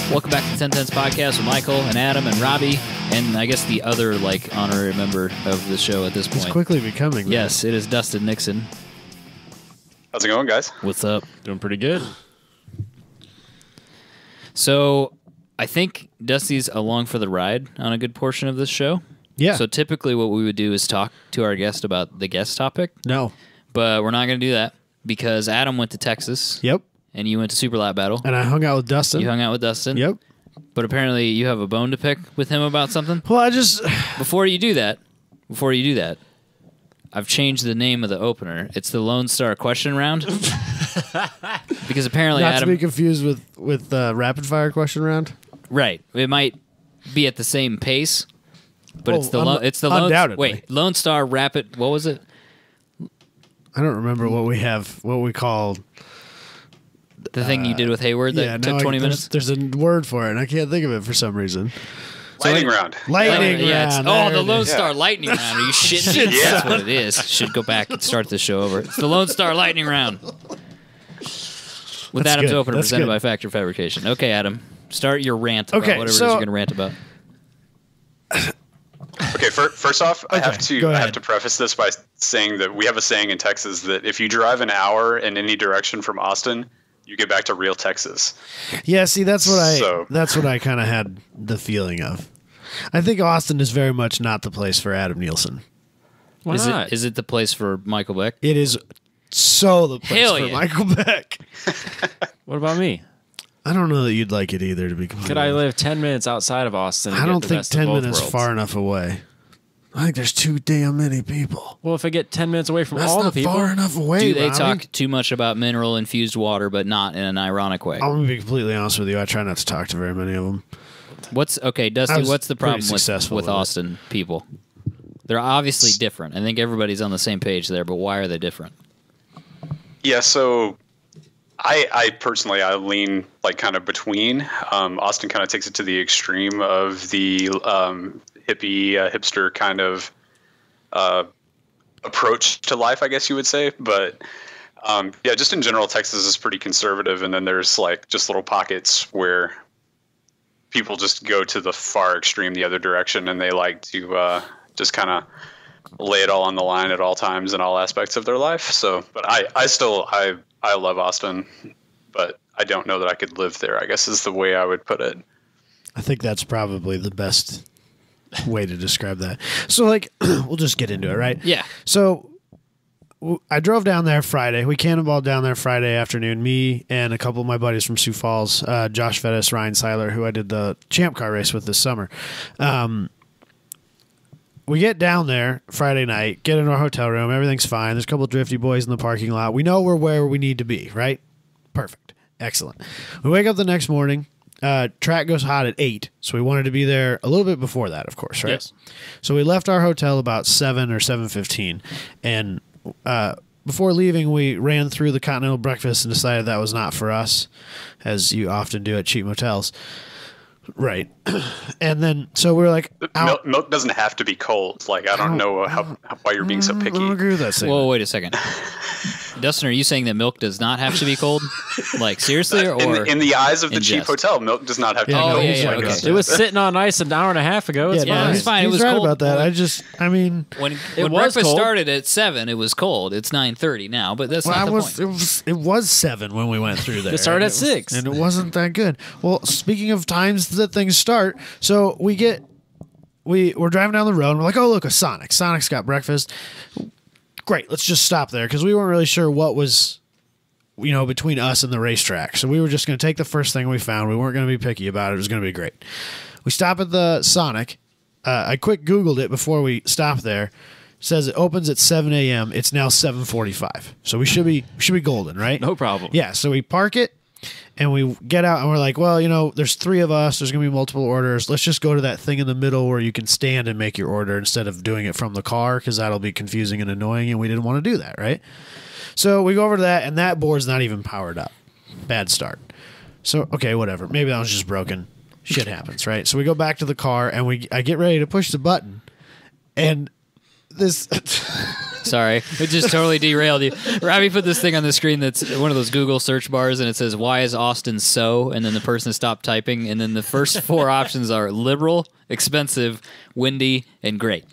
Welcome back to the 10 Tenths Podcast with Michael and Adam and Robbie, and I guess the other honorary member of the show at this point. It's quickly becoming. Yes, it is Dustin Nixon. How's it going, guys? What's up? Doing pretty good. So, I think Dusty's along for the ride on a good portion of this show. Yeah. So typically what we would do is talk to our guest about the guest topic. No. But we're not going to do that because Adam went to Texas. Yep. And you went to Super Lap Battle. And I hung out with Dustin. You hung out with Dustin. Yep. But apparently you have a bone to pick with him about something. Well, I just... Before you do that, I've changed the name of the opener. It's the Lone Star Question Round. Because apparently Not Adam... to be confused with Rapid Fire Question Round. Right. It might be at the same pace, but Oh, it's the Lone... undoubtedly. Wait, Lone Star Rapid... What was it? I don't remember what we call... The thing you did with Hayward that took 20 minutes? There's a word for it, and I can't think of it for some reason. Lightning round. Lightning round. Oh, the Lone is. Star Lightning Round. Are you shitting me? Yeah. That's what it is. Should go back and start the show over. It's the Lone Star Lightning Round. With That's Adam's good. opener That's presented good. by Factor Fabrication. Okay, Adam. Start your rant about Okay, whatever it is so- you're going to rant about. Okay, first off, I have go ahead. to preface this by saying that we have a saying in Texas that if you drive an hour in any direction from Austin, you get back to real Texas. Yeah, see, that's what So- I kind of had the feeling of. I think Austin is very much not the place for Adam Nielsen. Why not? Is it the place for Michael Beck? It is so the place Hell for yeah. Michael Beck. What about me? I don't know that you'd like it either, to be completely Could I honest. live 10 minutes outside of Austin? And I get don't the think best of 10 both minutes worlds? far enough away. I think there's too damn many people. Well, if I get 10 minutes away from That's all not the people, far enough away, Do they Robbie. talk too much about mineral-infused water, but not in an ironic way? I'm going to be completely honest with you. I try not to talk to very many of them. Okay, I Dusty, was what's the pretty problem successful with with it. Austin people? They're obviously different. I think everybody's on the same page there, but why are they different? Yeah, so I personally lean kind of between. Austin kind of takes it to the extreme of the hipster kind of approach to life, I guess you would say. But yeah, just in general, Texas is pretty conservative, and then there's just little pockets where people just go to the far extreme the other direction, and they like to just kind of lay it all on the line at all times in all aspects of their life. So, but I love Austin, but I don't know that I could live there, I guess is the way I would put it. I think that's probably the best way to describe that. So, we'll just get into it, right? Yeah. So, I drove down there Friday. We cannonballed down there Friday afternoon. Me and a couple of my buddies from Sioux Falls, Josh Vettis, Ryan Seiler, who I did the Champ Car race with this summer. We get down there Friday night, get in our hotel room. Everything's fine. There's a couple of drifty boys in the parking lot. We know we're where we need to be, right? Perfect. Excellent. We wake up the next morning. Track goes hot at 8, so we wanted to be there a little bit before that, of course, right? Yes. So we left our hotel about 7 or 7:15, and before leaving, we ran through the continental breakfast and decided that was not for us, as you often do at cheap motels. Right. And then, so we were like... Milk doesn't have to be cold. I don't know why you're being so I picky. don't agree with that statement. Whoa, wait a second. Dustin, are you saying that milk does not have to be cold? Seriously? Or In the eyes of the in cheap jest? hotel, milk does not have to Yeah, be no, cold. he's right okay. about it was sitting on ice an hour and a half ago. It's Yeah, fine. it's fine. It He's was right cold. about that. When It was breakfast cold. started at 7, it was cold. It's 9:30 now, but that's not the point. It was 7 when we went through there. It started and at was- 6. and it wasn't that good. Well, speaking of times that things start, so we're driving down the road and we're like, oh look, a Sonic. Sonic's got breakfast. Great, let's just stop there because we weren't really sure what was between us and the racetrack. So we were just going to take the first thing we found. We weren't going to be picky about it. It was going to be great. We stop at the Sonic. I quick Googled it before we stopped there. It says it opens at 7 a.m. It's now 7:45. So we should be golden, right? No problem. Yeah, so we park it and we get out and we're like, well, there's 3 of us. There's going to be multiple orders. Let's just go to that thing in the middle where you can stand and make your order instead of doing it from the car because that'll be confusing and annoying, and we didn't want to do that, right? So we go over to that, and that board's not even powered up. Bad start. So, okay, whatever. Maybe that was just broken. Shit happens, right? So we go back to the car, and I get ready to push the button, and this. Sorry, it just totally derailed you. Robbie put this thing on the screen that's one of those Google search bars, and it says, "Why is Austin so?" And then the person stopped typing, and then the first 4 options are liberal, expensive, windy, and great.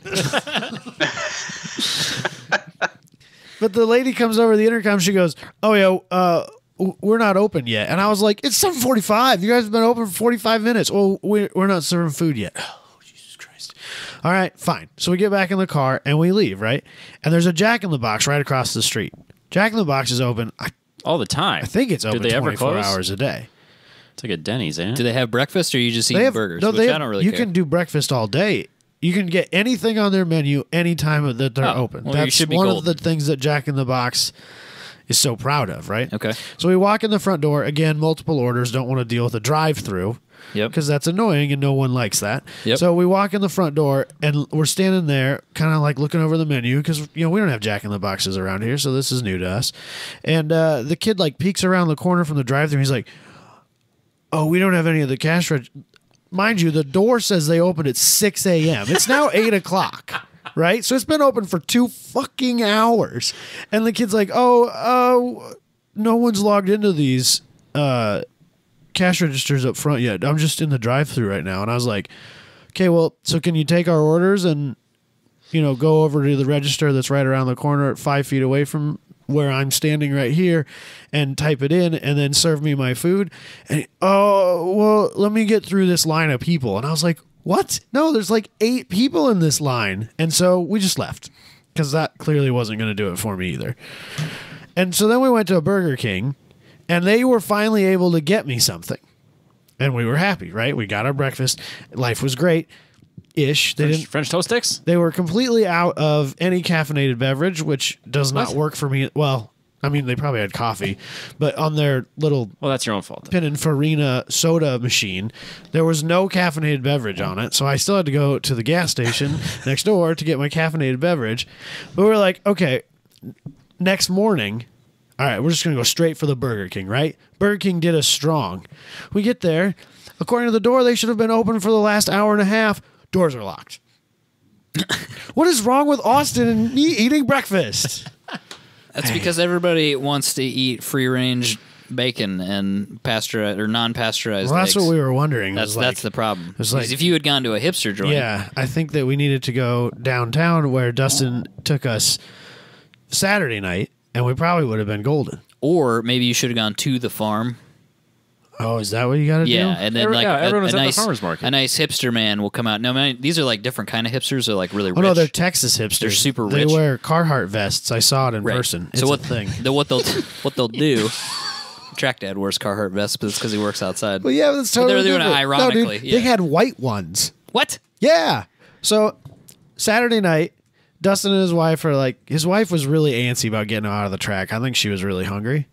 But the lady comes over the intercom. She goes, "Oh yeah, we're not open yet." And I was like, "It's 7:45. You guys have been open for 45 minutes. Well, we're not serving food yet." Oh, Jesus Christ! All right, fine. So we get back in the car and we leave, right? And there's a Jack in the Box right across the street. Jack in the Box is open. All the time. I think it's open Do they ever 24 close? hours a day. It's like a Denny's, ain't it? Do they have breakfast, or you just eat burgers? No, Which I don't really you care. can do breakfast all day. You can get anything on their menu anytime that they're open. Well, you That's should be one golden. of the things that Jack in the Box is so proud of, right? Okay. So we walk in the front door. Again, multiple orders. Don't want to deal with a drive-through. Yep. Because that's annoying and no one likes that. Yep. So we walk in the front door and we're standing there kind of like looking over the menu because, we don't have Jack in the Boxes around here. So this is new to us. And the kid like peeks around the corner from the drive-through. He's like, "Oh, we don't have any of the cash register." Mind you, the door says they opened at 6 a.m. It's now 8 o'clock, right? So it's been open for 2 fucking hours. And the kid's like, "Oh, no one's logged into these cash registers up front yet. I'm just in the drive-thru right now." And I was like, "Okay, well, so can you take our orders and, go over to the register that's right around the corner 5 feet away from where I'm standing right here and type it in and then serve me my food?" And well, let me get through this line of people. And I was like, "What? No, there's like 8 people in this line." And so we just left because that clearly wasn't going to do it for me either. And so then we went to a Burger King and they were finally able to get me something. And we were happy, right? We got our breakfast. Life was great. Ish. French toast sticks? They were completely out of any caffeinated beverage, which does not work for me. Well, I mean, they probably had coffee, but on their little Well, that's your own fault. Pininfarina soda machine, there was no caffeinated beverage on it. So I still had to go to the gas station next door to get my caffeinated beverage. But we were like, okay, next morning, all right, we're just going to go straight for the Burger King, right? Burger King did us strong. We get there. According to the door, they should have been open for the last hour and a half. Doors are locked. What is wrong with Austin and me eating breakfast? That's because everybody wants to eat free-range bacon and pasteurized or non-pasteurized Well, that's eggs. what we were wondering. That's the problem. was like- Because if you had gone to a hipster joint, Yeah, I think that we needed to go downtown where Dustin took us Saturday night, and we probably would have been golden. or maybe you should have gone to the farm. Oh, is that what you got to do? Yeah, and then everyone was at the nice, farmer's market. a nice hipster man will come out. No, man, these are like different kind of hipsters. They're like really rich. Oh, no, they're Texas hipsters. They're super They rich. wear Carhartt vests. I saw it in Right. person. It's So what a thing. what they'll do? Track Dad wears Carhartt vests, but it's because he works outside. Well, yeah, that's But totally they're doing it different. ironically, No, dude, yeah. They had white ones. What? Yeah. So Saturday night, Dustin and his wife are like, his wife was really antsy about getting him out of the track. I think she was really hungry.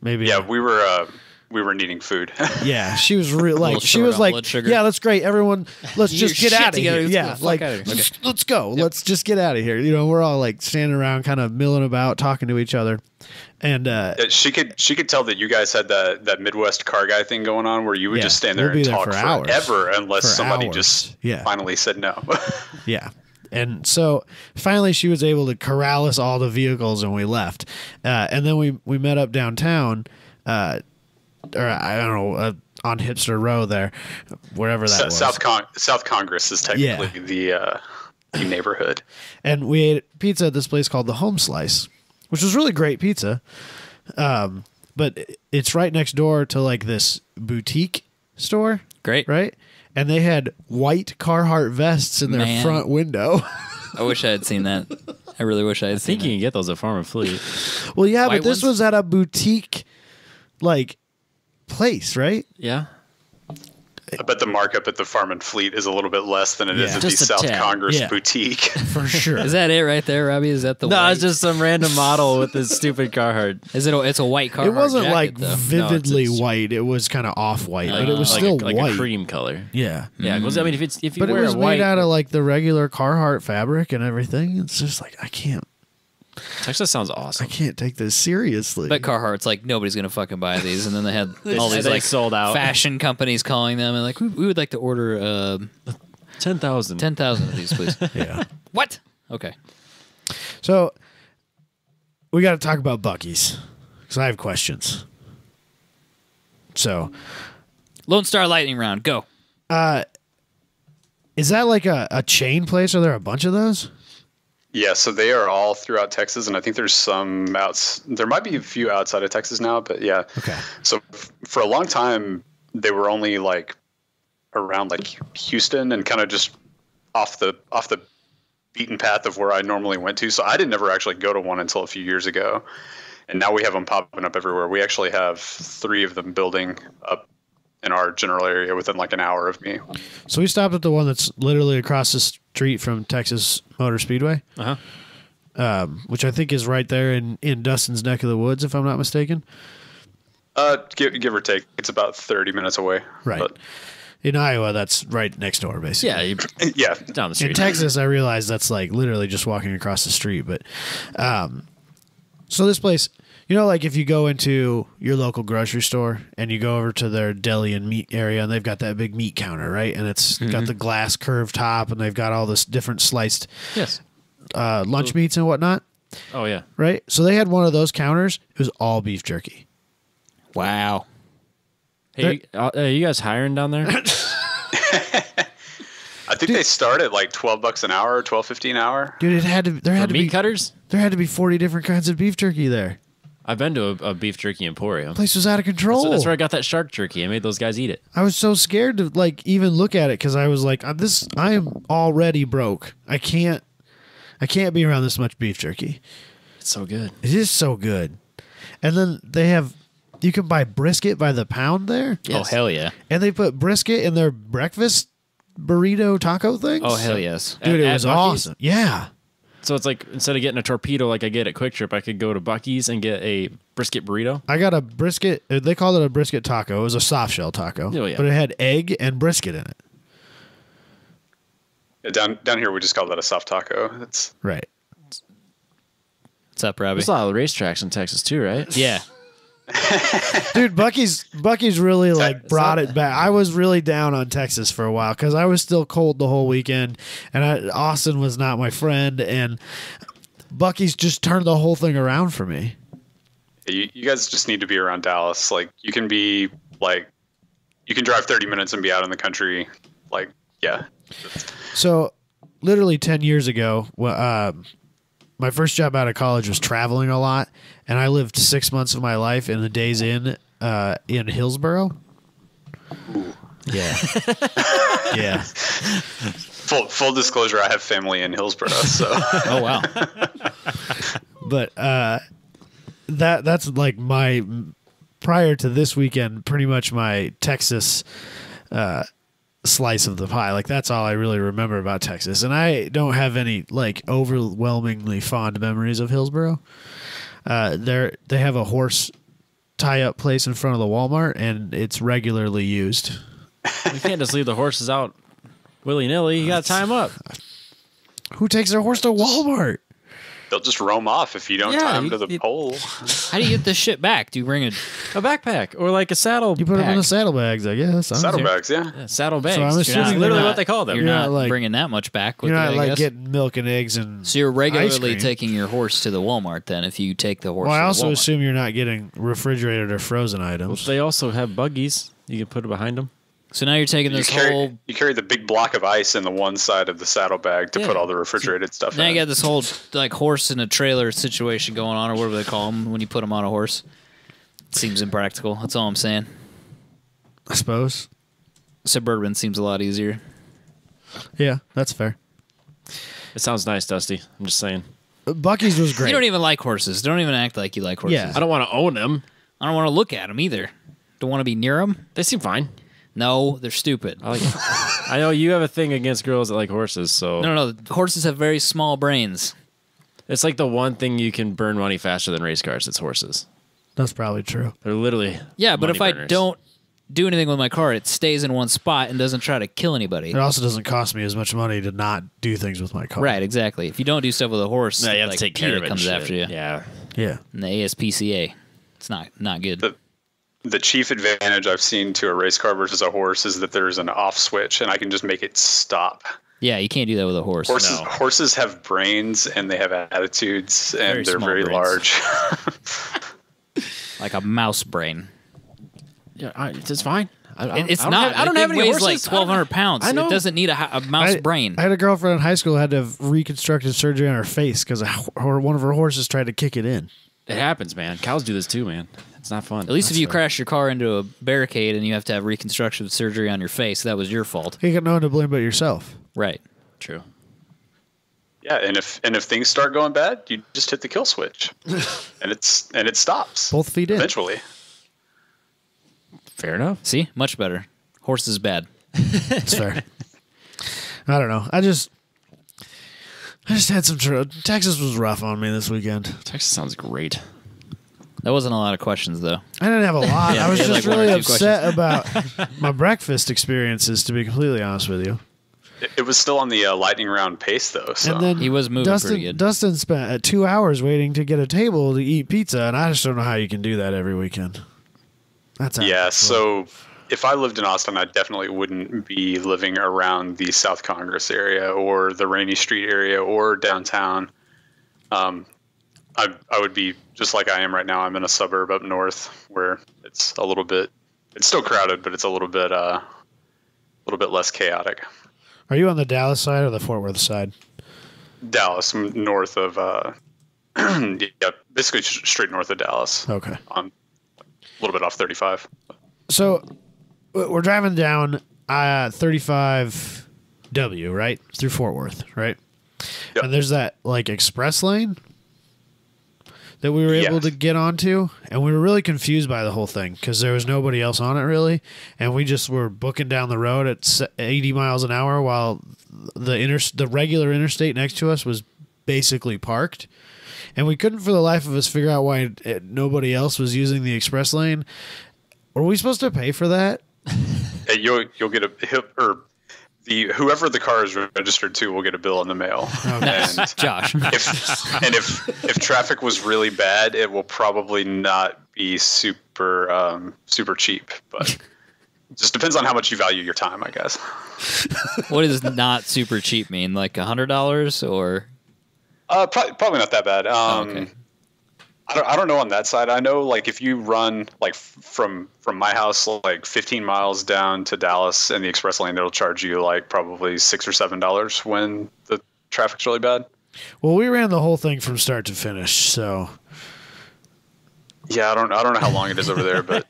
Maybe. Yeah, we were needing food. Yeah, she was really like, little she short was on like, blood sugar. yeah, that's great. Everyone, let's Get your just get shit out of together. here. Let's get Yeah, the fuck like, outta here. Okay. let's go. Let's just get out of here. We're all like standing around, kind of milling about, talking to each other. And She could tell that you guys had that Midwest car guy thing going on where you would Yeah, just stand there we'll be and there talk for hours. forever unless For somebody hours. just Yeah. finally said no. yeah. And so finally she was able to corral us all the vehicles and we left. And then we met up downtown, or I don't know, on Hipster Row there, wherever that was. South Congress is technically the neighborhood. And we ate pizza at this place called the Home Slice, which was really great pizza. But it's right next door to like this boutique store. Great. Right? And they had white Carhartt vests in their Man. front window. I wish I had seen that. I really wish I had I seen think you can get those at Farm and Fleet. Well, yeah, White but this ones? was at a boutique, like, place, right? Yeah. I bet the markup at the Farm and Fleet is a little bit less than it is Yeah. at the Just a South tad. Congress Yeah. boutique. For sure. Is that it right there, Robbie? Is that the No, white? it's just some random model with this stupid Carhartt. Is it? It's a white car. It wasn't jacket, like though. vividly it's- white. It was kind of off-white, but it was like still like white. a cream color. Yeah. Yeah, because I mean, if you But it wear was a white, made out of like the regular Carhartt fabric and everything. It's just like I can't actually sounds awesome. take this seriously. But Carhartt's like nobody's gonna fucking buy these, and then they had all these They like sold out. fashion companies calling them and like we would like to order 10,000. 10,000 of these, please. yeah. What? Okay. So we got to talk about Buc-ee's because I have questions. So, Lone Star Lightning Round, go. is that like a chain place? Are there a bunch of those? Yeah, so they are all throughout Texas, and I think there's some there might be a few outside of Texas now, but yeah. Okay. So for a long time, they were only like around like Houston and kind of just off the beaten path of where I normally went to. So I didn't never actually go to one until a few years ago, and now we have them popping up everywhere. We actually have 3 of them building up in our general area within like an hour of me. So we stopped at the one that's literally across the street from Texas Motor Speedway, which I think is right there in Dustin's neck of the woods, if I'm not mistaken. Give or take, it's about 30 minutes away. Right. But, in Iowa, that's right next door, basically. Yeah, yeah. down the street. In Texas, I realize that's like literally just walking across the street. But so this place, like if you go into your local grocery store and you go over to their deli and meat area, and they've got that big meat counter, right? And it's got the glass curved top, and they've got all this different sliced lunch meats and whatnot. Oh, yeah. Right? So they had one of those counters. It was all beef jerky. Wow. Hey, are you guys hiring down there? I think they start at like $12 an hour, $12.50 an hour. Dude, there had to meat be cutters? There had to be 40 different kinds of beef jerky there. I've been to a beef jerky emporium. The place was out of control. So that's where I got that shark jerky. I made those guys eat it. I was so scared to like even look at it because I was like, I am already broke. I can't be around this much beef jerky. It's so good. It is so good. And then you can buy brisket by the pound there. Yes. Oh, hell yeah. And they put brisket in their breakfast burrito taco things. Oh, hell yes. Dude, it was Buc-ee's? awesome. Yeah. So it's like instead of getting a torpedo like I get at Quick Trip, I could go to Buc-ee's and get a brisket burrito. I got a brisket. They called it a brisket taco. It was a soft shell taco. Oh, yeah. But it had egg and brisket in it. Yeah, down here, we just call that a soft taco. That's Right. What's up, Robbie? There's a lot of racetracks in Texas too, right? Yeah. Dude, Buc-ee's really like brought it back. I was really down on Texas for a while because I was still cold the whole weekend, and Austin was not my friend, and Buc-ee's just turned the whole thing around for me. you guys just need to be around Dallas. Like you can drive 30 minutes and be out in the country. Like, yeah. So, literally 10 years ago, my first job out of college was traveling a lot, and I lived 6 months of my life in the Days Inn in Hillsboro. Yeah. Yeah. Full disclosure, I have family in Hillsboro, so. Oh, wow. But that's like prior to this weekend, pretty much my Texas slice of the pie. Like that's all I really remember about Texas, and I don't have any like overwhelmingly fond memories of Hillsboro. They have a horse tie-up place in front of the Walmart, and it's regularly used. You can't just leave the horses out willy-nilly. You got to tie them up. Who takes their horse to Walmart? They'll just roam off if you don't tie them to the pole. How do you get this shit back? Do you bring A backpack or like a saddle. You put them in pack. the saddlebags, I guess. Saddlebags, yeah. Yeah, saddle bags. So I'm That's assuming literally they're what they call them. You're You're not not, like- bringing that much back with You're you, not I like guess. getting milk and eggs and So you're ice regularly cream. taking your horse to the Walmart then if you take the horse Well, I to the also Walmart. assume you're not getting refrigerated or frozen items. They also have buggies. You can put it behind them. So now you're taking You this whole... carry the big block of ice in the one side of the saddlebag to Yeah. put all the refrigerated stuff Now in. you got this whole like horse in a trailer situation going on, or whatever they call them when you put them on a horse. It seems impractical. That's all I'm saying. I suppose. Suburban seems a lot easier. Yeah, that's fair. It sounds nice, Dusty. I'm just saying. Buc-ee's was great. You don't even like horses. Don't even act like you like horses. Yeah. I don't want to own them. I don't want to look at them either. Don't want to be near them. They seem fine. No, they're stupid. I like it. I know you have a thing against girls that like horses, so No. Horses have very small brains. it's like the one thing you can burn money faster than race cars. It's horses. That's probably true. They're literally Yeah, but money if I burners. don't do anything with my car, it stays in one spot and doesn't try to kill anybody. It also doesn't cost me as much money to not do things with my car. Right, exactly. If you don't do stuff with a horse, No, you have like, to take care PETA of it. comes and after shit. you. Yeah. Yeah. And the ASPCA, it's not good. The chief advantage I've seen to a race car versus a horse is that there's an off switch, and I can just make it stop. Yeah, you can't do that with a horse. Horses have brains and they have attitudes and they're small very brains. large. Like a mouse brain. Yeah, it's fine. I It don't have any weighs horses. like 1,200 pounds. I know. It doesn't need a mouse brain. I had a girlfriend in high school who had to have reconstructive surgery on her face because one of her horses tried to kick it in. It happens, man. Cows do this too, man. It's not fun. At least if you crash your car into a barricade and you have to have reconstructive surgery on your face, that was your fault. You got no one to blame but yourself. Right. True. Yeah, and if things start going bad, you just hit the kill switch, and it stops. Both feet in. Eventually. Fair enough. See? Much better. Horse is bad. It's fair. I don't know. I just had some Texas was rough on me this weekend. Texas sounds great. That wasn't a lot of questions, though. I didn't have a lot. Yeah, I was we had just like one or really two upset about my breakfast experiences, to be completely honest with you. It was still on the lightning round pace, though. So. And then He was moving pretty good. Dustin spent 2 hours waiting to get a table to eat pizza, and I just don't know how you can do that every weekend. That's Yeah, so if I lived in Austin, I definitely wouldn't be living around the South Congress area or the Rainy Street area or downtown. I would be just like I am right now. I'm in a suburb up north where it's still crowded, but it's a little bit less chaotic. Are you on the Dallas side or the Fort Worth side? Dallas, north of, yeah, basically straight north of Dallas. Okay. On a little bit off 35. So we're driving down 35W, right? Through Fort Worth, right? Yep. And there's that like express lane that we were able to get onto, and we were really confused by the whole thing because there was nobody else on it really, and we just were booking down the road at 80 miles an hour while the regular interstate next to us was basically parked, and we couldn't for the life of us figure out why nobody else was using the express lane. Were we supposed to pay for that? You'll get a whoever the car is registered to will get a bill in the mail. Nice. And Josh. if traffic was really bad, it will probably not be super cheap, but it just depends on how much you value your time, I guess. What does not super cheap mean? Like $100 or? Probably not that bad. Okay. I don't know on that side. I know like if you run like from my house like 15 miles down to Dallas in the express lane, it'll charge you like probably $6 or $7 when the traffic's really bad. Well, we ran the whole thing from start to finish, so Yeah, I don't know how long it is over there, but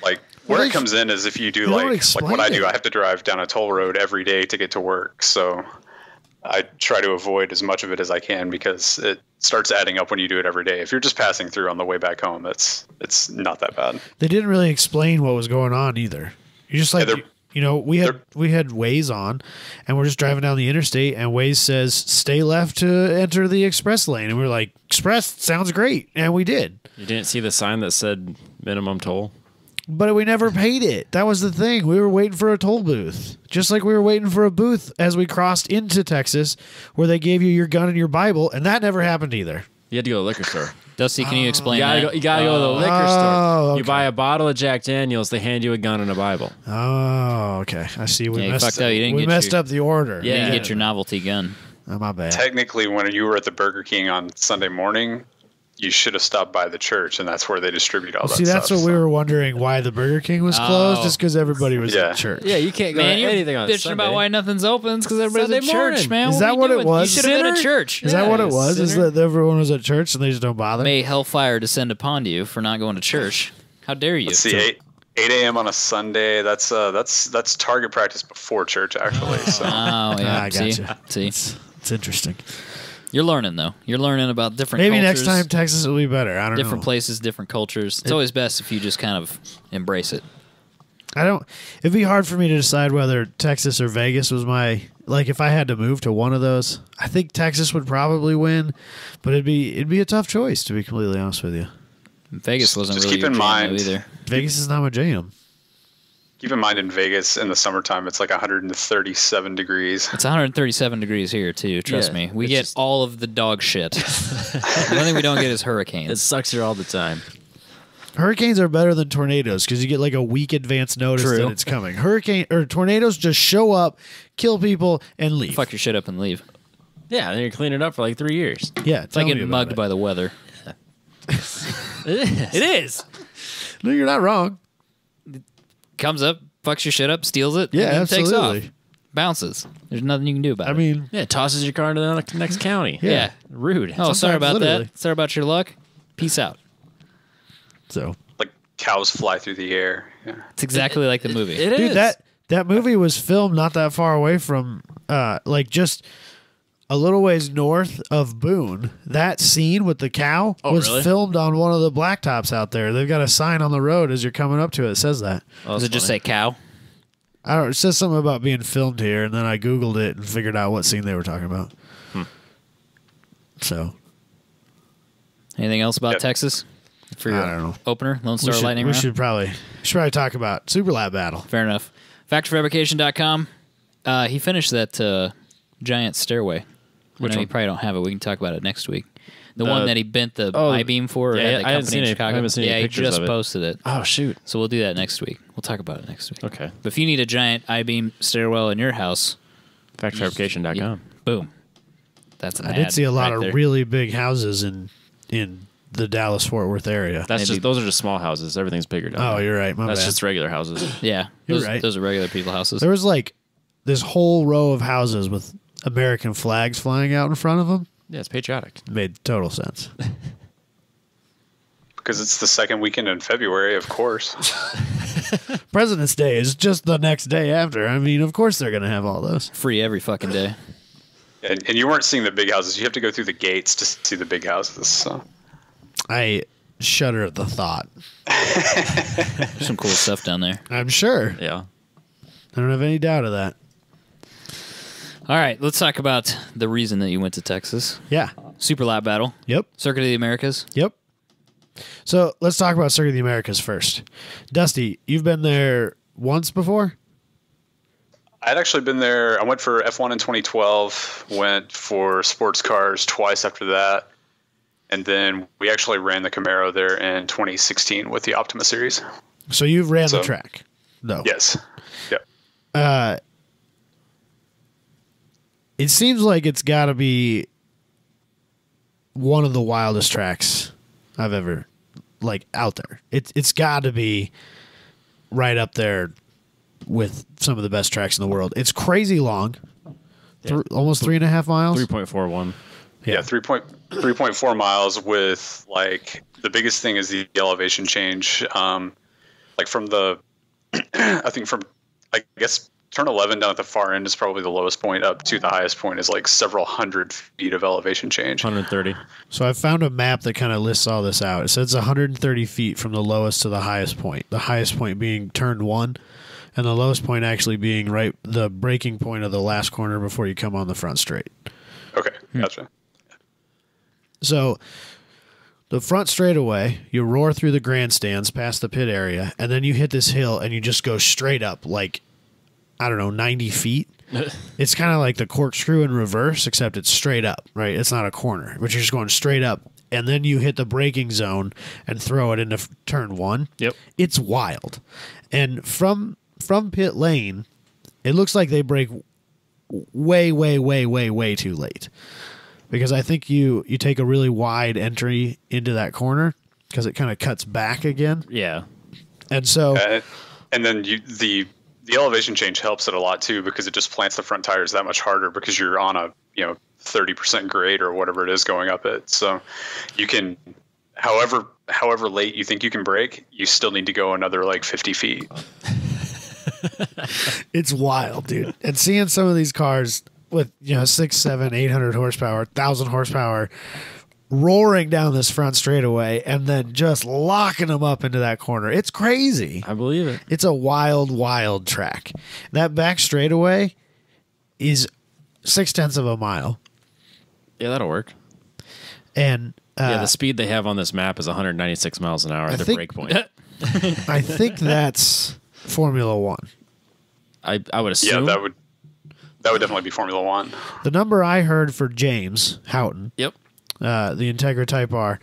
like where it comes in is if you do like what I do, I have to drive down a toll road every day to get to work. So I try to avoid as much of it as I can because it starts adding up when you do it every day. If you're just passing through on the way back home, it's not that bad. they didn't really explain what was going on either. You just like we had Waze on, and we're just driving down the interstate, and Waze says stay left to enter the express lane, and we were like, express sounds great, and we did. You didn't see the sign that said minimum toll? But we never paid it. That was the thing. We were waiting for a toll booth. Just like we were waiting for a booth as we crossed into Texas where they gave you your gun and your Bible, and that never happened either. You had to go to the liquor store. Dusty, can you explain You gotta that? go to the liquor store. okay. You buy a bottle of Jack Daniels, they hand you a gun and a Bible. Oh, okay. I see. We Yeah, you messed, fucked up. You didn't we get messed your- up the order. You didn't Yeah. get your novelty gun. Oh, my bad. Technically, when you were at the Burger King on Sunday morning, you should have stopped by the church, and that's where they distribute all that See, stuff. that's what we were wondering, why the Burger King was closed, just because everybody was Yeah. at church. Yeah, you can't go Man, to you're anything on bitching Sunday. about why nothing's open because everybody's Sunday at church, morning. man. Is What that are you what it doing? was? You should have been at Sinner? church. Is that what it was? Is sinner. that everyone was at church and they just don't bother? May hellfire descend upon you for not going to church. How dare you? Let's see, 8 a.m. on a Sunday. That's target practice before church, actually. So Oh, yeah. I See? gotcha. See? It's interesting. You're learning, though. You're learning about different Maybe cultures, next time Texas will be better. I don't know. different places, different cultures. It's always best if you just kind of embrace it. It'd be hard for me to decide whether Texas or Vegas was like if I had to move to one of those. I think Texas would probably win, but it'd be a tough choice, to be completely honest with you. Vegas wasn't just really keep your in jam, mind- though, either. Vegas is not my jam. keep in mind in Vegas in the summertime, it's like 137 degrees. It's 137 degrees here, too. Trust Yeah, me. We it's get just- all of the dog shit. The only thing we don't get is It hurricanes. sucks here all the time. Hurricanes are better than tornadoes because you get like a week advance notice True. that it's coming. Tornadoes just show up, kill people, and leave. Fuck your shit up and leave. Yeah, and you're cleaning it up for like 3 years. Yeah, It's like getting mugged by the weather. It is. No, you're not wrong. Comes up, fucks your shit up, steals it, Yeah, and then takes absolutely. off. Bounces. There's nothing you can do about it. I mean, Yeah, tosses your car into the next county. yeah. Rude. Oh, sorry Sometimes about literally. that. Sorry about your luck. Peace out. so Like cows fly through the air. Yeah. It's exactly like the movie. It dude, is. that movie was filmed not that far away from, like just a little ways north of Boone. That scene with the cow was really? filmed on one of the blacktops out there. They've got a sign on the road as you're coming up to it. It says that. Oh, Does that's it just funny. say cow? I don't. It says something about being filmed here, and then I googled it and figured out what scene they were talking about. So Anything else about Yep. Texas for your I don't know. opener? Lone Star we Lightning we Round? should probably talk about Super Lab Battle. Fair enough. Factoryfabrication.com. He finished that giant stairway. Which I know one? you probably don't have it. We can talk about it next week. The one that he bent the oh, I-beam for yeah, at the I haven't company seen in any- I Chicago. haven't seen any yeah, he pictures just of it. posted it. Oh, shoot. So we'll do that next week. We'll talk about it next week. Okay. But if you need a giant I-beam stairwell in your house, Factoryfabrication.com. boom. That's an I ad did see a lot right of there. really big houses in the Dallas Fort Worth area. That's Maybe- just those are just small houses. Everything's bigger down Oh, there. you're right. My That's bad. just regular houses. Yeah. You're Those, right. those are regular people houses. There was like this whole row of houses with American flags flying out in front of them. Yeah, it's patriotic. Made total sense. Because it's the second weekend in February, of course. President's Day is just the next day after. I mean, of course they're going to have all those. Free every fucking day. And you weren't seeing the big houses. You have to go through the gates to see the big houses. So. I shudder at the thought. There's some cool stuff down there. I'm sure. Yeah. I don't have any doubt of that. All right, let's talk about the reason that you went to Texas. Yeah. Super Lab Battle. Yep. Circuit of the Americas. Yep. So let's talk about Circuit of the Americas first. Dusty, you've been there once before? I'd actually been there. I went for F1 in 2012, went for sports cars twice after that. And then we actually ran the Camaro there in 2016 with the Optima series. So you've ran the So- track? No. Yes. Yeah. It seems like it's got to be one of the wildest tracks I've ever out there. It's got to be right up there with some of the best tracks in the world. It's crazy long, almost 3.5 miles. 3.41. Yeah, 3.4 miles with the biggest thing is the elevation change. From the, I guess turn 11 down at the far end is probably the lowest point up to the highest point is several hundred feet of elevation change. 130. So I found a map that kind of lists all this out. It says 130 feet from the lowest to the highest point. The highest point being turn 1, and the lowest point actually being right the breaking point of the last corner before you come on the front straight. Okay, gotcha. So the front straightaway, you roar through the grandstands past the pit area, and then you hit this hill and you just go straight up 90 feet. It's kind of like the corkscrew in reverse, except it's straight up, right? It's not a corner, but you're just going straight up. And then you hit the braking zone and throw it into turn 1. Yep. It's wild. And from pit lane, it looks like they brake way, way, way, way, way too late. Because I think you take a really wide entry into that corner because it kind of cuts back again. Yeah. And so... And then the elevation change helps it a lot too because it just plants the front tires that much harder because you're on a 30% grade or whatever it is going up it. So you can, however late you think you can brake, you still need to go another 50 feet. It's wild, dude. And seeing some of these cars with 6, 7, 800 horsepower, 1,000 horsepower, roaring down this front straightaway and then just locking them up into that corner. It's crazy. I believe it. It's a wild, wild track. That back straightaway is 0.6 of a mile. Yeah, that'll work. And Yeah, the speed they have on this map is 196 miles an hour at the think- break point. I think that's Formula One. I would Yeah, assume. that would definitely be Formula One. The number I heard for James Houghton, Yep. the Integra Type R,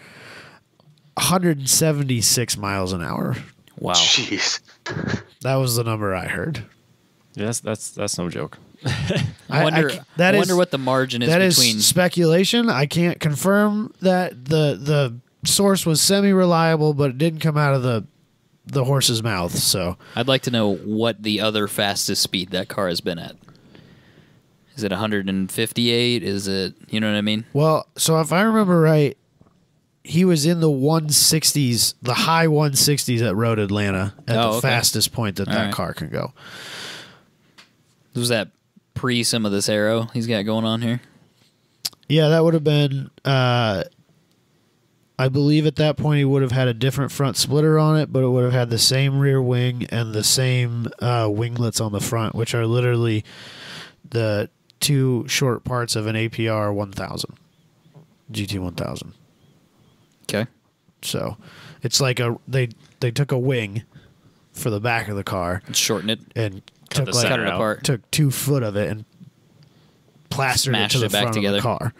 176 miles an hour. Wow. Jeez. That was the number I heard. Yeah, that's no joke. I wonder, that I is- wonder what the margin is That between. is speculation. I can't confirm that the source was semi-reliable, but it didn't come out of the horse's mouth. So I'd like to know what the other fastest speed that car has been at. Is it 158? Is it, you know what I mean? well, so if I remember right, he was in the 160s, the high 160s at Road Atlanta at the okay. fastest point that All right. car can go. Was that pre some of this arrow he's got going on here? Yeah, that would have been. I believe at that point he would have had a different front splitter on it, but it would have had the same rear wing and the same winglets on the front, which are literally the two short parts of an APR 1000, GT 1000. Okay. So it's like they took a wing for the back of the car Shorten it. and Cut took the center Cut it out. apart. took 2 foot of it and plastered Smashed it to the it back front together. of the car.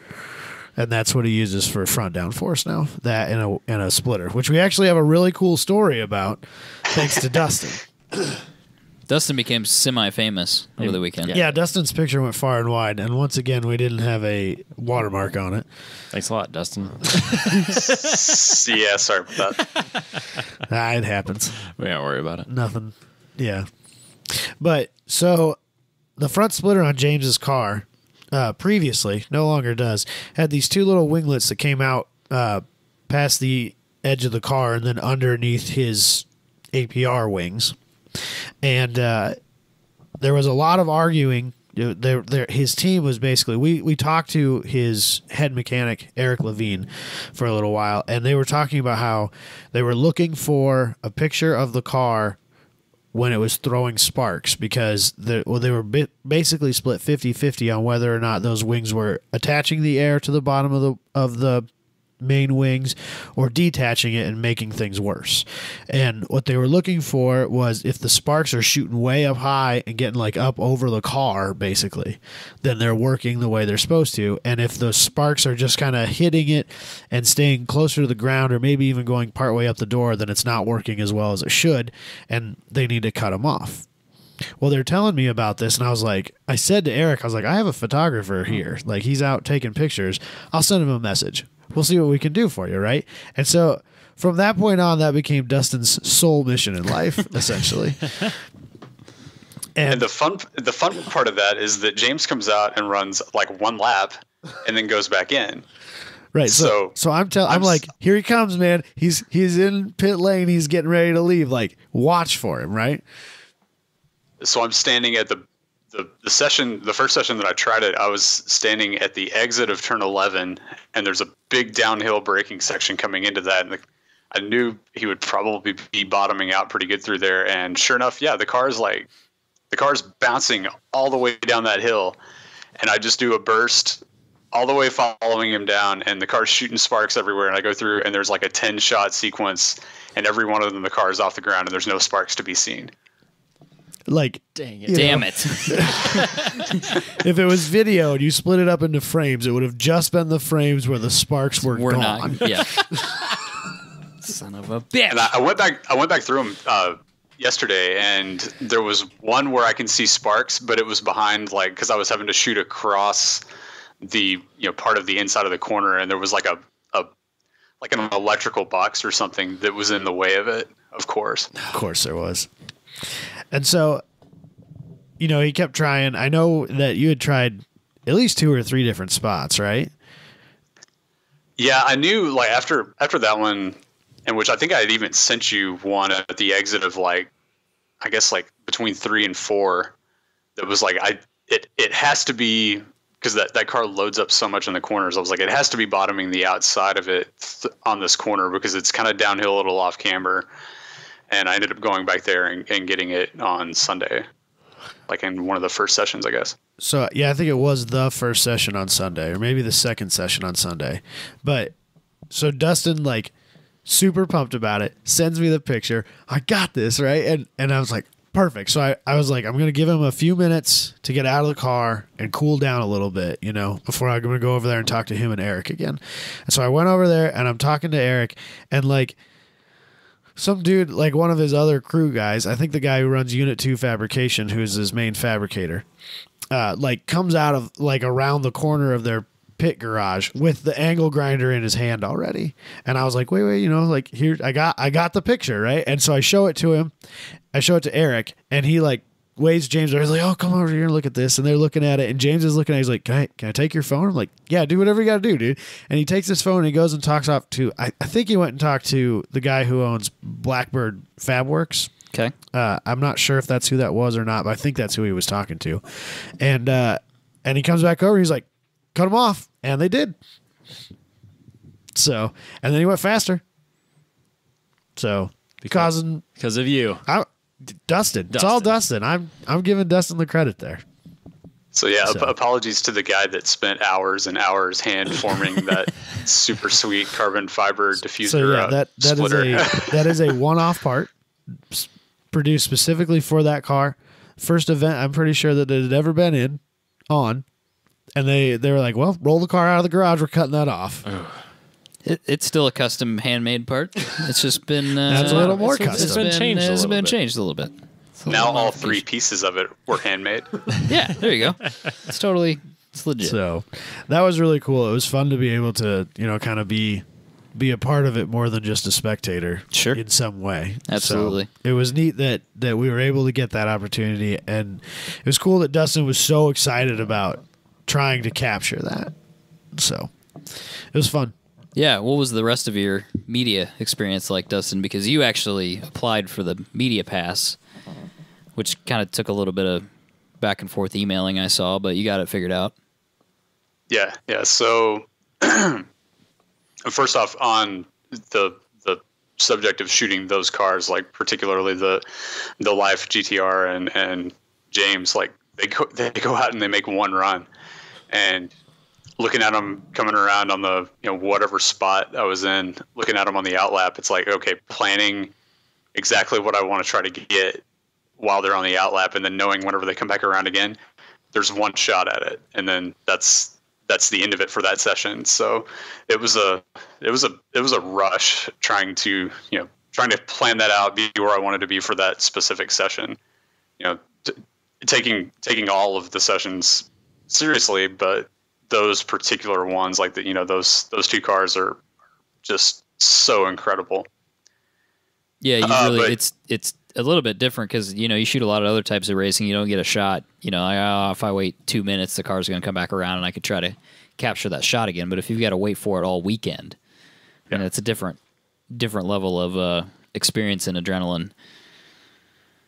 And that's what he uses for front downforce now. That and a splitter, which we actually have a really cool story about, thanks to Dustin. Dustin became semi-famous over the weekend. Yeah, Dustin's picture went far and wide, and once again, we didn't have a watermark on it. Thanks a lot, Dustin. Yeah, sorry about that. It happens. We don't worry about it. Nothing. Yeah. But so the front splitter on James's car previously, no longer does, had these 2 little winglets that came out past the edge of the car and then underneath his APR wings. And there was a lot of arguing. His team was basically, we talked to his head mechanic, Eric Levine, for a little while, and they were talking about how they were looking for a picture of the car when it was throwing sparks, because they were basically split 50-50 on whether or not those wings were attaching the air to the bottom of the main wings or detaching it and making things worse. And what they were looking for was, if the sparks are shooting way up high and getting like up over the car, basically, then they're working the way they're supposed to. And if those sparks are just kind of hitting it and staying closer to the ground, or maybe even going partway up the door, then it's not working as well as it should, and they need to cut them off. Well, they're telling me about this, and I said to Eric, I was like, I have a photographer here. Like, he's out taking pictures. I'll send him a message. We'll see what we can do for you, right? And so from that point on, that became Dustin's sole mission in life, essentially. And the fun part of that is that James comes out and runs like 1 lap and then goes back in. Right. So I'm like, here he comes, man. He's in pit lane. He's getting ready to leave. Like, watch for him, right? So I'm standing at the first session that I tried it, I was standing at the exit of turn 11, and there's a big downhill braking section coming into that. And I knew he would probably be bottoming out pretty good through there. And sure enough, yeah, the car's bouncing all the way down that hill. And I just do a burst all the way following him down, and the car's shooting sparks everywhere. And I go through, and there's like a 10-shot sequence, and every one of them, the car is off the ground, and there's no sparks to be seen. Like, Dang it. Damn it. if it was video and you split it up into frames, it would have just been the frames where the sparks were We're gone. not. Yeah. Son of a bitch. And I went back through them yesterday, and there was one where I can see sparks, but it was behind, like, because I was having to shoot across the part of the inside of the corner, and there was like an electrical box or something that was in the way of it. Of course there was. And so, he kept trying. I know that you had tried at least 2 or 3 different spots, right? Yeah, I knew, like, after that one, in which I think I had even sent you one at the exit of, like, I guess, like, between 3 and 4, that was like, it has to be, because that car loads up so much in the corners. I was like, it has to be bottoming the outside of it on this corner, because it's kind of downhill, a little off camber. And I ended up going back there and getting it on Sunday, like in one of the first sessions, I guess. So, yeah, I think it was the first session on Sunday, or maybe the second session on Sunday. But so Dustin, like, super pumped about it, sends me the picture. I got this, right? And I was like, perfect. So I was like, I'm going to give him a few minutes to get out of the car and cool down a little bit, before I'm going to go over there and talk to him and Eric again. And so I went over there and I'm talking to Eric, and like some dude, like one of his other crew guys, I think the guy who runs Unit 2 Fabrication, who's his main fabricator, like comes out of like around the corner of their pit garage with the angle grinder in his hand already. And I was like, wait, like here, I got the picture, right? And so I show it to him. I show it to Eric, and he like waves James. I was like, oh, come over here and look at this. And they're looking at it, and James is looking at it. He's like, can I take your phone? I'm like, yeah, do whatever you got to do, dude. And he takes his phone and he goes and talks off to, I think he went and talked to the guy who owns Blackbird Fabworks. Okay. I'm not sure if that's who that was or not, but I think that's who he was talking to. And he comes back over. He's like, cut them off. And they did. So, and then he went faster. So, because of you. Dustin. It's all Dustin. I'm giving Dustin the credit there. So yeah, apologies to the guy that spent hours and hours hand forming that super sweet carbon fiber diffuser. So yeah, that is a one-off part produced specifically for that car. First event I'm pretty sure that it had ever been on. And they were like, well, roll the car out of the garage. We're cutting that off. It's still a custom handmade part. It's just been that's a little more custom. It's been changed a little bit. Now all three pieces of it were handmade. Yeah, there you go. It's legit. So that was really cool. It was fun to be able to, kind of be a part of it more than just a spectator. Sure. In some way. Absolutely. So it was neat that we were able to get that opportunity, and it was cool that Dustin was so excited about trying to capture that. So it was fun. Yeah, what was the rest of your media experience like, Dustin? Because you actually applied for the media pass, which kind of took a little bit of back and forth emailing, I saw, but you got it figured out. Yeah. So first off, on the subject of shooting those cars, like particularly the Life GTR and James, like they go out and they make one run, and looking at them coming around on the, whatever spot I was in, looking at them on the outlap, it's like, okay, planning exactly what I want to try to get while they're on the outlap, and then knowing whenever they come back around again, there's one shot at it, and then that's the end of it for that session. So it was a rush trying to plan that out, be where I wanted to be for that specific session. Taking all of the sessions seriously, but those particular ones, like those two cars are just so incredible. Yeah, you really it's a little bit different because you shoot a lot of other types of racing. You don't get a shot. If I wait 2 minutes, the car's going to come back around, and I could try to capture that shot again. But if you've got to wait for it all weekend, it's a different level of experience and adrenaline.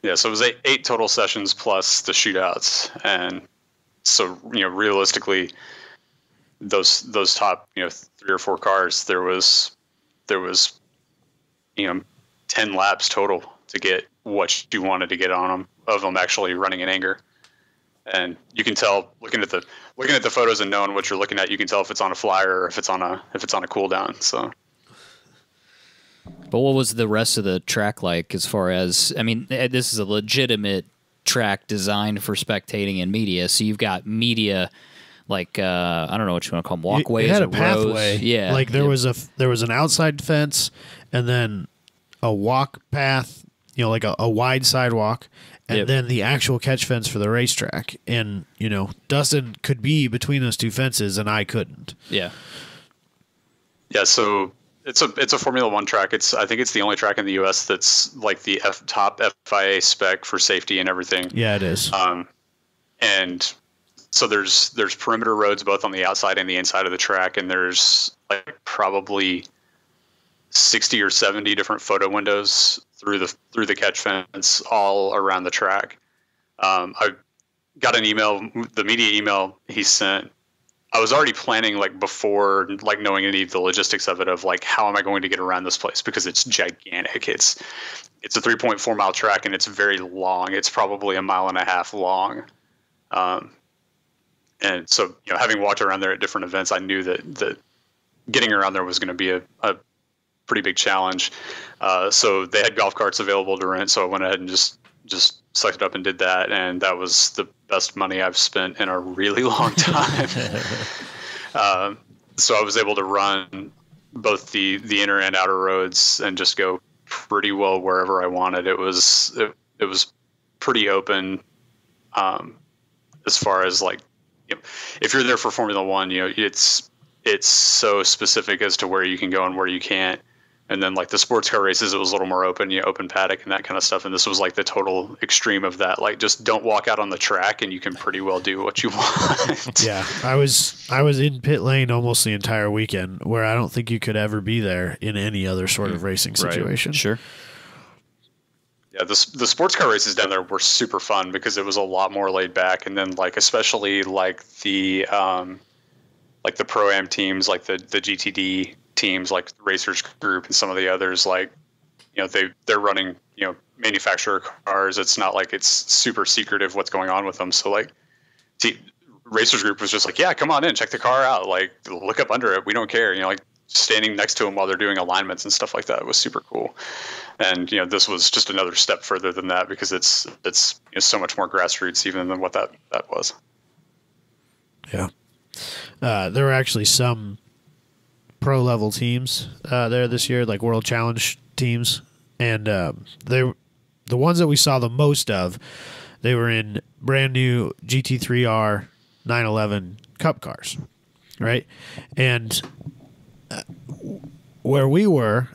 Yeah, so it was eight total sessions plus the shootouts, and so realistically, those top 3 or 4 cars, there was 10 laps total to get what you wanted to get on them actually running in anger. And you can tell looking at the photos and knowing what you're looking at, you can tell if it's on a flyer or if it's on a cooldown. So. But what was the rest of the track like as far as, this is a legitimate track designed for spectating and media. So you've got media, like, I don't know what you want to call them, walkways. It had or a pathway. Rows. Yeah. Like there was an outside fence and then a walk path, like a wide sidewalk, and then the actual catch fence for the racetrack. And, Dustin could be between those two fences and I couldn't. Yeah. Yeah. So it's a Formula One track. I think it's the only track in the U.S. that's like the top FIA spec for safety and everything. Yeah, it is. And so there's perimeter roads both on the outside and the inside of the track, and there's like probably 60 or 70 different photo windows through the catch fence all around the track. I got an email, the media email he sent. I was already planning like before, like knowing any of the logistics of it, of like, how am I going to get around this place? Because it's gigantic. It's a 3.4 mile track and it's very long. It's probably 1.5 miles long. And so, having walked around there at different events, I knew that getting around there was going to be a pretty big challenge. So they had golf carts available to rent. So I went ahead and just just sucked it up and did that, and that was the best money I've spent in a really long time. So I was able to run both the inner and outer roads and just go pretty well wherever I wanted. It was pretty open, as far as like, if you're there for Formula One, it's so specific as to where you can go and where you can't. And then like the sports car races, it was a little more open, open paddock and that kind of stuff. And this was like the total extreme of that. Like, just don't walk out on the track and you can pretty well do what you want. Yeah, I was in pit lane almost the entire weekend, where I don't think you could ever be there in any other sort of racing situation. Right. Sure. Yeah, the sports car races down there were super fun because it was a lot more laid back. And then like, especially like the Pro-Am teams, like the GTD teams, like the Racers Group and some of the others, like, they're running, manufacturer cars. It's not like it's super secretive what's going on with them. So like, Racers Group was just like, yeah, come on in, check the car out, like look up under it. We don't care. Like standing next to them while they're doing alignments and stuff like that was super cool. And, this was just another step further than that because it's so much more grassroots even than what that was. Yeah. There were actually some pro level teams there this year, like World Challenge teams, and the ones that we saw the most of, they were in brand new GT3R 911 Cup cars, right? And where we were,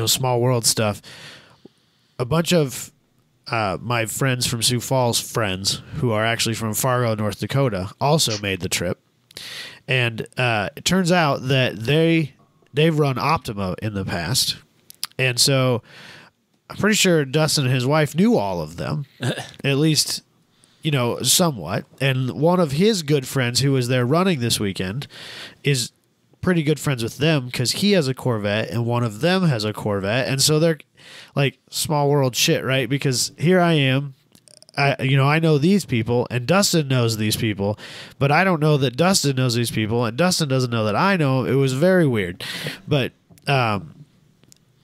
small world stuff, a bunch of my friends from Sioux Falls, friends who are actually from Fargo, North Dakota, also made the trip. And it turns out that they've run Optima in the past. And so I'm pretty sure Dustin and his wife knew all of them, at least, somewhat. And one of his good friends who was there running this weekend is pretty good friends with them because he has a Corvette and one of them has a Corvette. And so they're like small world shit, right? Because here I am. I know these people, and Dustin knows these people, but I don't know that Dustin knows these people, and Dustin doesn't know that I know. It was very weird. But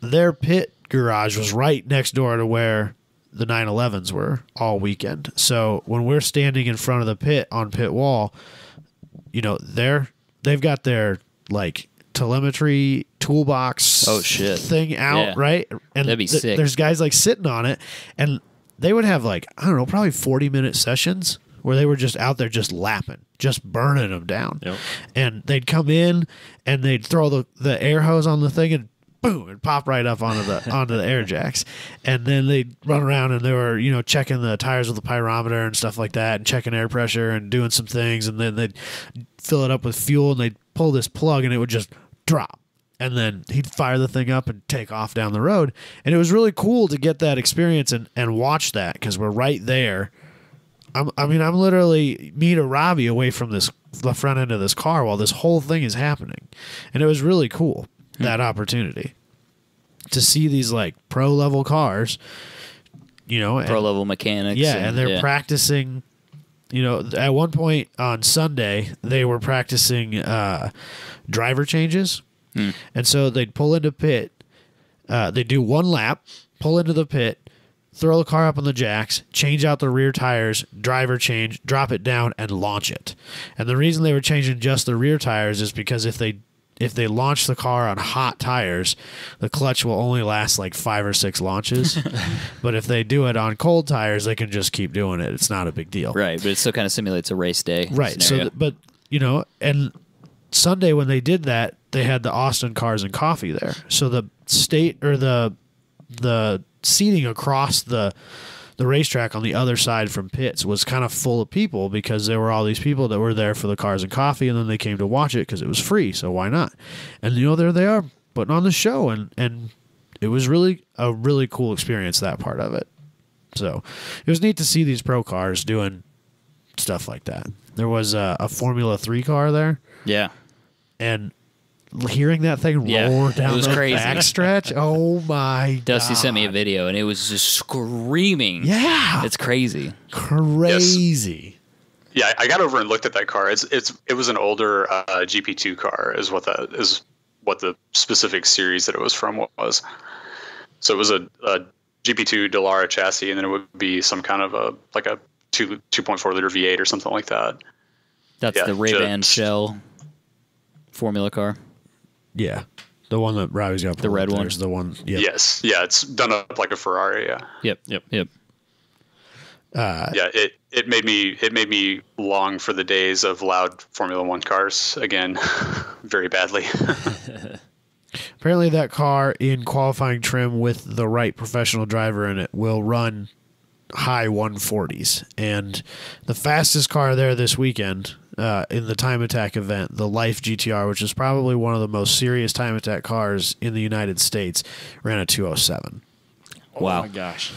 their pit garage was right next door to where the 911s were all weekend. So when we're standing in front of the pit on pit wall, they've got their like telemetry toolbox thing out, right? And that'd be sick. There's guys like sitting on it, and they would have like, I don't know, probably 40-minute sessions where they were just out there just lapping, just burning them down. Yep. And they'd come in and they'd throw the air hose on the thing and boom, and pop right up onto the air jacks. And then they'd run around and they were, checking the tires with the pyrometer and stuff like that and checking air pressure and doing some things. And then they'd fill it up with fuel and they'd pull this plug and it would just drop. And then he'd fire the thing up and take off down the road. And it was really cool to get that experience and watch that because we're right there. I'm literally me to Robbie away from the front end of this car while this whole thing is happening. And it was really cool, that opportunity to see these like pro level cars, pro level mechanics. Yeah, and they're practicing. At one point on Sunday, they were practicing driver changes. And so they'd pull into pit, they'd do one lap, pull into the pit, throw the car up on the jacks, change out the rear tires, driver change, drop it down, and launch it. And the reason they were changing just the rear tires is because if they launch the car on hot tires, the clutch will only last like 5 or 6 launches. But if they do it on cold tires, they can just keep doing it. It's not a big deal. Right, but it still kind of simulates a race day. Right. Scenario. So, and Sunday when they did that, they had the Austin Cars and Coffee there. So the state or the seating across the racetrack on the other side from pits was kind of full of people because there were all these people that were there for the Cars and Coffee, and then they came to watch it because it was free. So why not? And there they are putting on the show, and it was really a really cool experience, that part of it. So it was neat to see these pro cars doing stuff like that. There was a Formula 3 car there. Yeah. And hearing that thing roar down the backstretch, oh my Dusty God. sent me a video, and it was just screaming. Yeah. It's crazy. Crazy. Yeah, I got over and looked at that car. It was an older GP2 car, is what the specific series that it was from was. So it was a GP2 Dallara chassis, and then it would be some kind of a 2.4 liter V8 or something like that. That's the Ray-Ban Shell Formula car. Yeah. The one that Robbie's got. The red one. Is the one. Yep. Yes. Yeah, it's done up like a Ferrari. Yeah. Yep. Yeah, it made me long for the days of loud Formula One cars again, very badly. Apparently, that car in qualifying trim with the right professional driver in it will run high 140s. And the fastest car there this weekend in the time attack event, the Life GTR, which is probably one of the most serious time attack cars in the United States, ran a 207. Wow. Oh my gosh.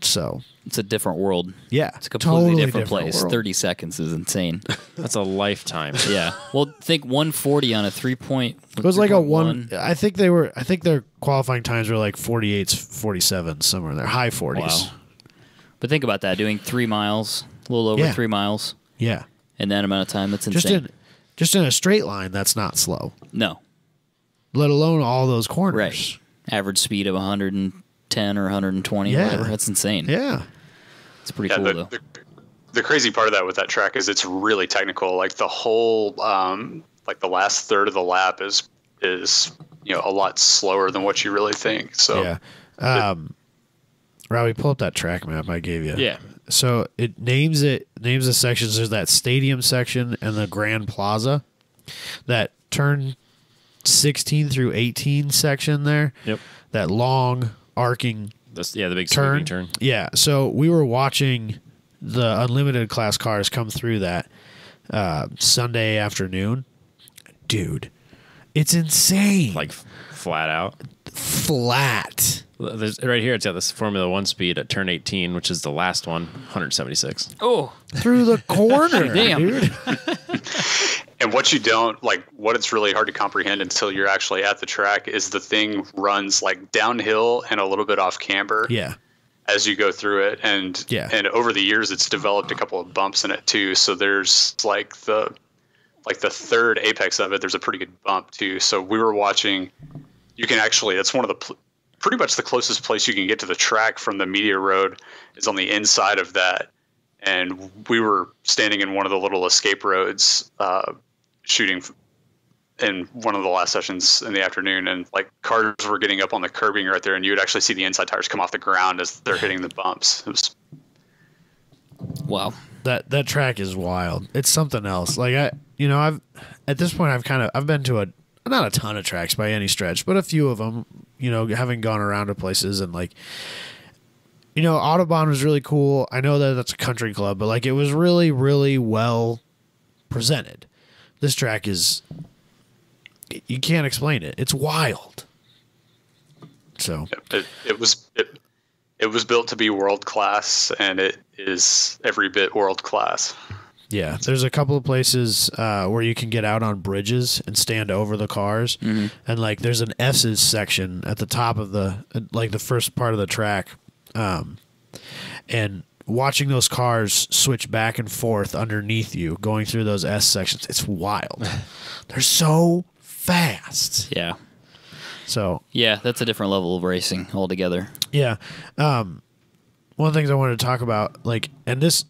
So it's a different world. yeah, It's a completely totally different place. world. 30 seconds is insane. That's a lifetime. Yeah. Well, think 140 on a 3-point. It was like a one. I think their qualifying times were like 48s, 47s, somewhere in there, high 40s. Wow. But think about that, doing 3 miles, a little over 3 miles, Yeah, in that amount of time. That's insane. Just in a straight line, that's not slow. No. Let alone all those corners. Right. Average speed of 110 or 120 Yeah. or whatever. That's insane. Yeah. It's pretty cool, though. The crazy part of that with that track is it's really technical. Like the whole, like the last third of the lap is a lot slower than what you really think. So Yeah. Robbie, pull up that track map I gave you. Yeah. So it names the sections. There's that stadium section and the Grand Plaza. That turn 16 through 18 section there. Yep. That long arcing The big turn. sweeping turn. Yeah. So we were watching the unlimited class cars come through that Sunday afternoon. Dude, it's insane. Like flat out. Flat. There's, right here, it's got this Formula One speed at turn 18, which is the last one, 176. Oh. Through the corner. Damn. Dude. And what you don't like, what it's really hard to comprehend until you're actually at the track is the thing runs like downhill and a little bit off camber. Yeah. As you go through it, and over the years, it's developed a couple of bumps in it too. So there's like the third apex of it. There's a pretty good bump too. So we were watching. You can actually. That's one of the pretty much the closest place you can get to the track from the media road is on the inside of that. And we were standing in one of the little escape roads, shooting in one of the last sessions in the afternoon, and like cars were getting up on the curbing right there, and you would actually see the inside tires come off the ground as they're hitting the bumps. It was Wow. That track is wild. It's something else. Like I've at this point I've been to not a ton of tracks by any stretch, but a few of them, having gone around to places, and like, Autobahn was really cool. I know that that's a country club, but like it was really, really well presented. This track is, you can't explain it. It's wild. So it was built to be world class, and it is every bit world class. yeah, there's a couple of places where you can get out on bridges and stand over the cars, and like there's an S's section at the top of the first part of the track, and watching those cars switch back and forth underneath you, going through those S sections, it's wild. They're so fast. Yeah. So Yeah, that's a different level of racing altogether. yeah, one of the things I wanted to talk about, like, and this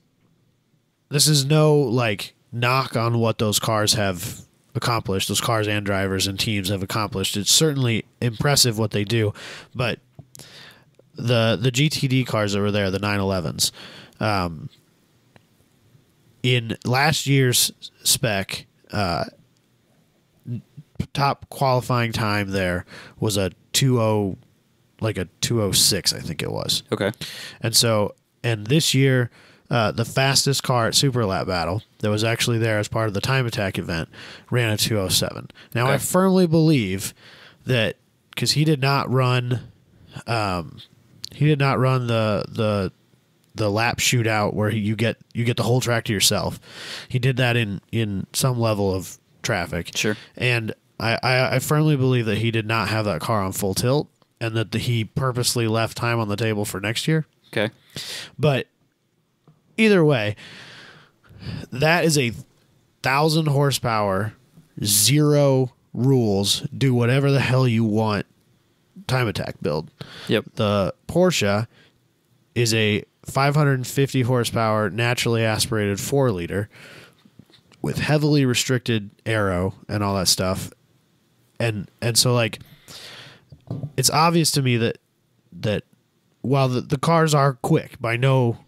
is no like knock on what those cars have accomplished. Those cars and drivers and teams have accomplished. It's certainly impressive what they do, but the GTD cars that were there, the 911s, in last year's spec, top qualifying time there was a 206, I think it was. Okay. And this year, the fastest car at Super Lap Battle that was actually there as part of the time attack event ran a 207. Now, Okay. I firmly believe that because he did not run the lap shootout where you get the whole track to yourself. He did that in some level of traffic. Sure. And I firmly believe that he did not have that car on full tilt, and that he purposely left time on the table for next year. Okay. But either way, that is 1,000 horsepower, 0 rules, do whatever the hell you want Time Attack build. Yep. The Porsche is a 550 horsepower naturally aspirated 4-liter with heavily restricted aero and all that stuff. And so like it's obvious to me that while the cars are quick, by no,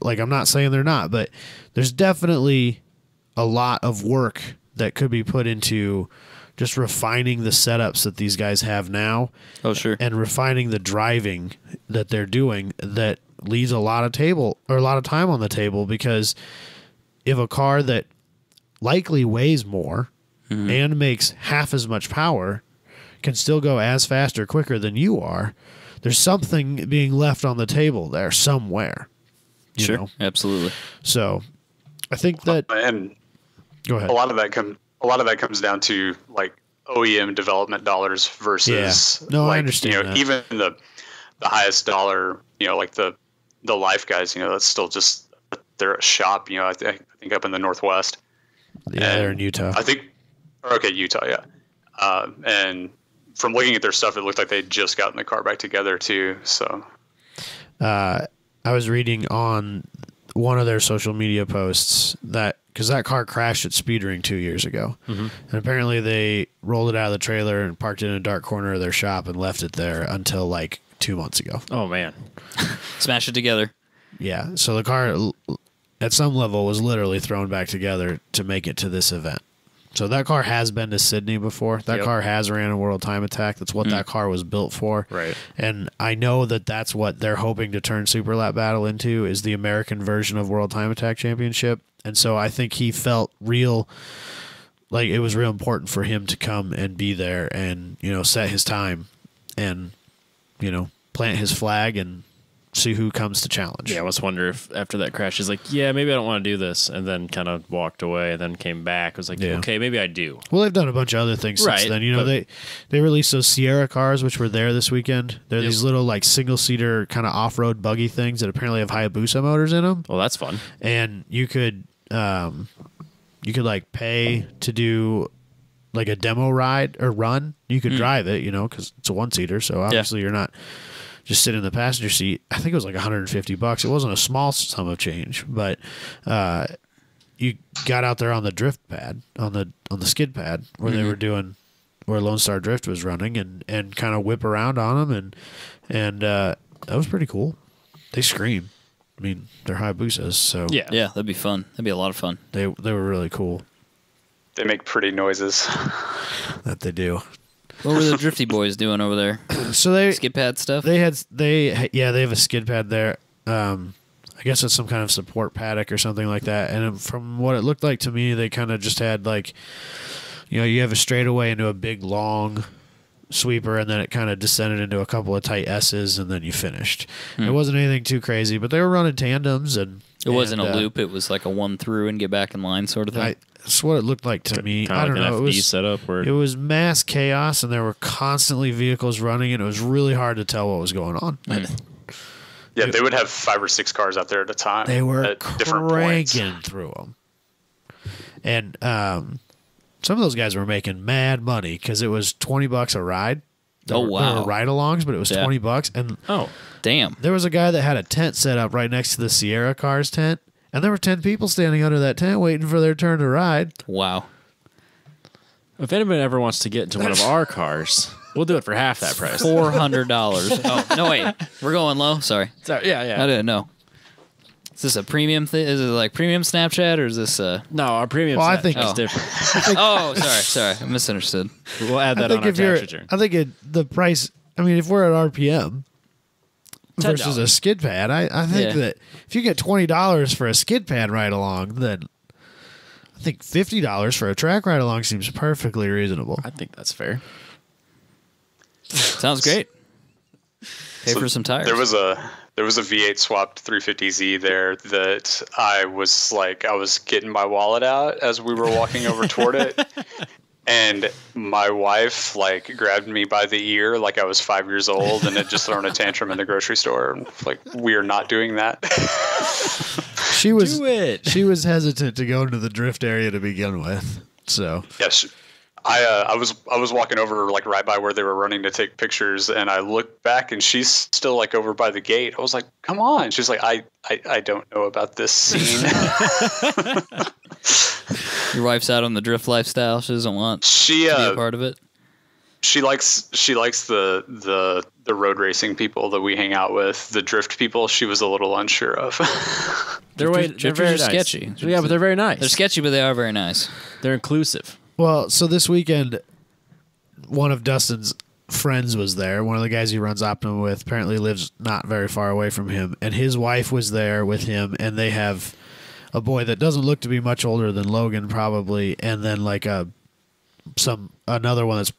like I'm not saying they're not, but there's definitely a lot of work that could be put into just refining the setups that these guys have now. Oh, sure. And refining the driving that they're doing that leaves a lot of time on the table, because if a car that likely weighs more and makes half as much power can still go as fast or quicker than you are, there's something being left on the table there somewhere. You know? Absolutely. So I think that, and go ahead. a lot of that comes down to like OEM development dollars versus I understand that. even the highest dollar, like the Life guys, that's still just, they're a shop, I think up in the Northwest. Yeah, they're in Utah. Utah, yeah. And from looking at their stuff, it looked like they'd just gotten the car back together too. So I was reading on one of their social media posts because that car crashed at Speedring 2 years ago. And apparently they rolled it out of the trailer and parked it in a dark corner of their shop and left it there until like 2 months ago. Oh, man. Smash it together. Yeah. So the car at some level was literally thrown back together to make it to this event. So that car has been to Sydney before. That car has ran a World Time Attack. That's what that car was built for. Right. And I know that that's what they're hoping to turn Super Lap Battle into, is the American version of World Time Attack Championship. And so I think he felt like it was real important for him to come and be there and, set his time and, plant his flag and see who comes to challenge. Yeah, I was wondering if after that crash, he's like, yeah, maybe I don't want to do this, and then kind of walked away, and then came back. I was like, okay, maybe I do. Well, they've done a bunch of other things since then. They released those Sierra cars, which were there this weekend. They're these little like single-seater kind of off-road buggy things that apparently have Hayabusa motors in them. Well, that's fun. And you could like pay to do like a demo ride or run. You could drive it, because it's a one-seater, so obviously you're not just sit in the passenger seat. I think it was like $150. It wasn't a small sum of change, but you got out there on the drift pad, on the skid pad where they were doing, where Lone Star Drift was running, and kind of whip around on them, and that was pretty cool. They scream. I mean, they're Hayabusas, so yeah, that'd be fun. That'd be a lot of fun. They were really cool. they make pretty noises. That they do. What were the Drifty Boys doing over there? So they Skid pad stuff? They have a skid pad there. I guess it's some kind of support paddock or something like that. And from what it looked like to me, they kind of just had like, you have a straightaway into a big long sweeper, and then it kind of descended into a couple of tight S's, and then you finished. It wasn't anything too crazy, but they were running tandems, and it wasn't a loop. It was like a one through and get back in line sort of thing. That's what it looked like to me. I don't know. It was setup where it was mass chaos, and there were constantly vehicles running, and it was really hard to tell what was going on. Yeah, they would have 5 or 6 cars out there at a time. They were at different points. cranking through them, and some of those guys were making mad money because it was $20 a ride. There were ride-alongs, but it was $20, and damn, there was a guy that had a tent set up right next to the Sierra Cars tent. And there were 10 people standing under that tent waiting for their turn to ride. Wow. If anybody ever wants to get into one of our cars, we'll do it for half that price. $400. Oh, no, wait. We're going low? Sorry. Yeah. I didn't know. Is this a premium thing? Is it like premium Snapchat, or is this No, our premium I think is different. Sorry. I misunderstood. We'll add that on our tax return. I think the price, if we're at RPM versus a skid pad, I think that if you get $20 for a skid pad ride along, then I think $50 for a track ride along seems perfectly reasonable. I think that's fair. Sounds great. Pay for some tires. There was a V8 swapped 350Z there that I was getting my wallet out as we were walking over toward it. And my wife grabbed me by the ear like I was 5 years old and had just thrown a tantrum in the grocery store. We are not doing that. She was Do it. She was hesitant to go into the drift area to begin with. So yes, I was walking over like right by where they were running to take pictures, and I looked back, and she's still like over by the gate. I was like, "Come on!" She's like, "I don't know about this scene." Your wife's out on the drift lifestyle. She doesn't want to be a part of it. She likes the road racing people that we hang out with. The drift people, she was a little unsure of. They're very nice. Sketchy. Yeah, but they're very nice. They're sketchy, but they are very nice. They're inclusive. Well, so this weekend, one of Dustin's friends was there. One of the guys he runs Optima with apparently lives not very far away from him, and his wife was there with him, and they have a boy that doesn't look to be much older than Logan probably, and then like another one that's,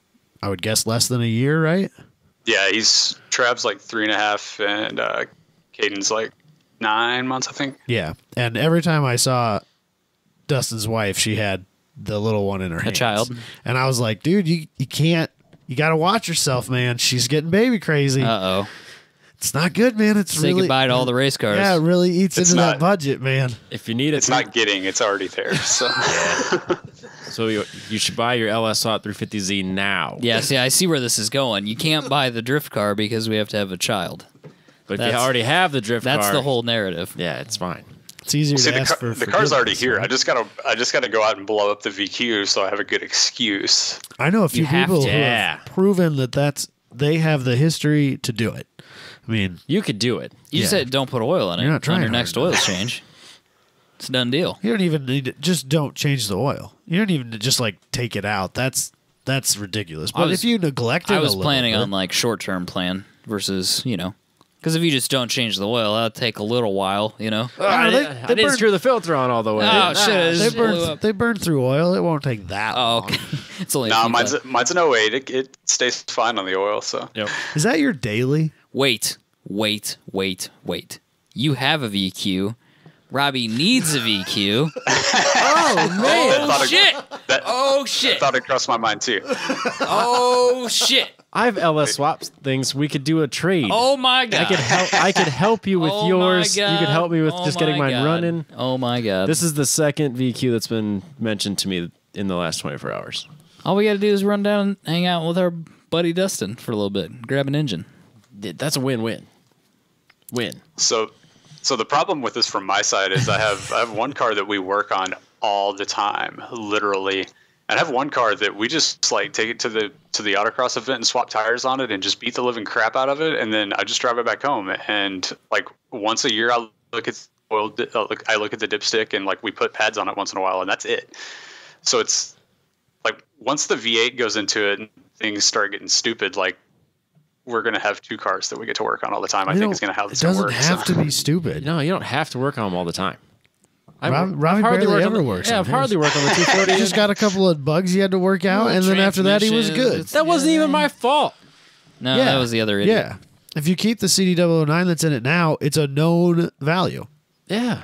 I would guess, less than a year, right? Yeah, Trav's like 3.5, and Caden's like 9 months, I think. Yeah, and every time I saw Dustin's wife, she had the little one in her hands. A child. And I was like, dude, you can't, you got to watch yourself, man. She's getting baby crazy. Uh-oh. It's not good, man. It's Say really, goodbye to all the race cars. Yeah, it really eats It's into not- that budget, man. If you need it, It's not getting, it's already there. So so you should buy your LS SOT 350Z now. Yeah, see, I see where this is going. You can't buy the drift car because we have to have a child. But if you That's- already have the drift car, That's the whole narrative. Yeah, it's fine. It's easier see, to ask for the car's already forgiveness, here. right? I just gotta go out and blow up the VQ, so I have a good excuse. I know a few You have people to. who Yeah. have proven that they have the history to do it. I mean, You could do it. You Yeah. said don't put oil in it You're not on trying your hard next enough. oil change. It's a done deal. you don't even need to, just don't change the oil. You don't even just like take it out. That's ridiculous. But if you neglect it, I was a little planning bit, on like short-term plan versus, because if you just don't change the oil, that'll take a little while, I they didn't burn- screw the filter on all the way. Oh, shit. it They just blew burn, up. they burn through oil. It won't take that Oh, long. okay. It's only a No, few mine's bucks. mine's an '08. It stays fine on the oil. So Yep. Is that your daily? Wait. You have a VQ. Robbie needs a VQ. Oh, man. thought it- Shit! that Oh, I shit! thought it crossed my mind too. Oh, shit! I have LS swaps things. We could do a trade. Oh, my God. I could help you with Oh, my yours. You God. could help me with Oh, just getting my mine God. running. Oh, my God. This is the second VQ that's been mentioned to me in the last 24 hours. All we got to do is run down and hang out with our buddy Dustin for a little bit. Grab an engine. That's a win-win. Win. So the problem with this from my side is I have one car that we work on all the time, literally. And I have one car that we just like take it to the autocross event and swap tires on it and just beat the living crap out of it, and then I just drive it back home. And like once a year, I look at I look at the dipstick and like we put pads on it once in a while, and that's it. So it's like once the V8 goes into it and things start getting stupid, like we're gonna have two cars that we get to work on all the time. I think it's gonna have It the same doesn't work. have to be stupid. No, you don't have to work on them all the time. Robbie barely ever works Yeah, on I've his. hardly worked on the 240. He just got a couple of bugs he had to work out, and then after that, he was good. That wasn't even my fault. No, that was the other idiot. Yeah. If you keep the CD009 that's in it now, it's a known value. Yeah.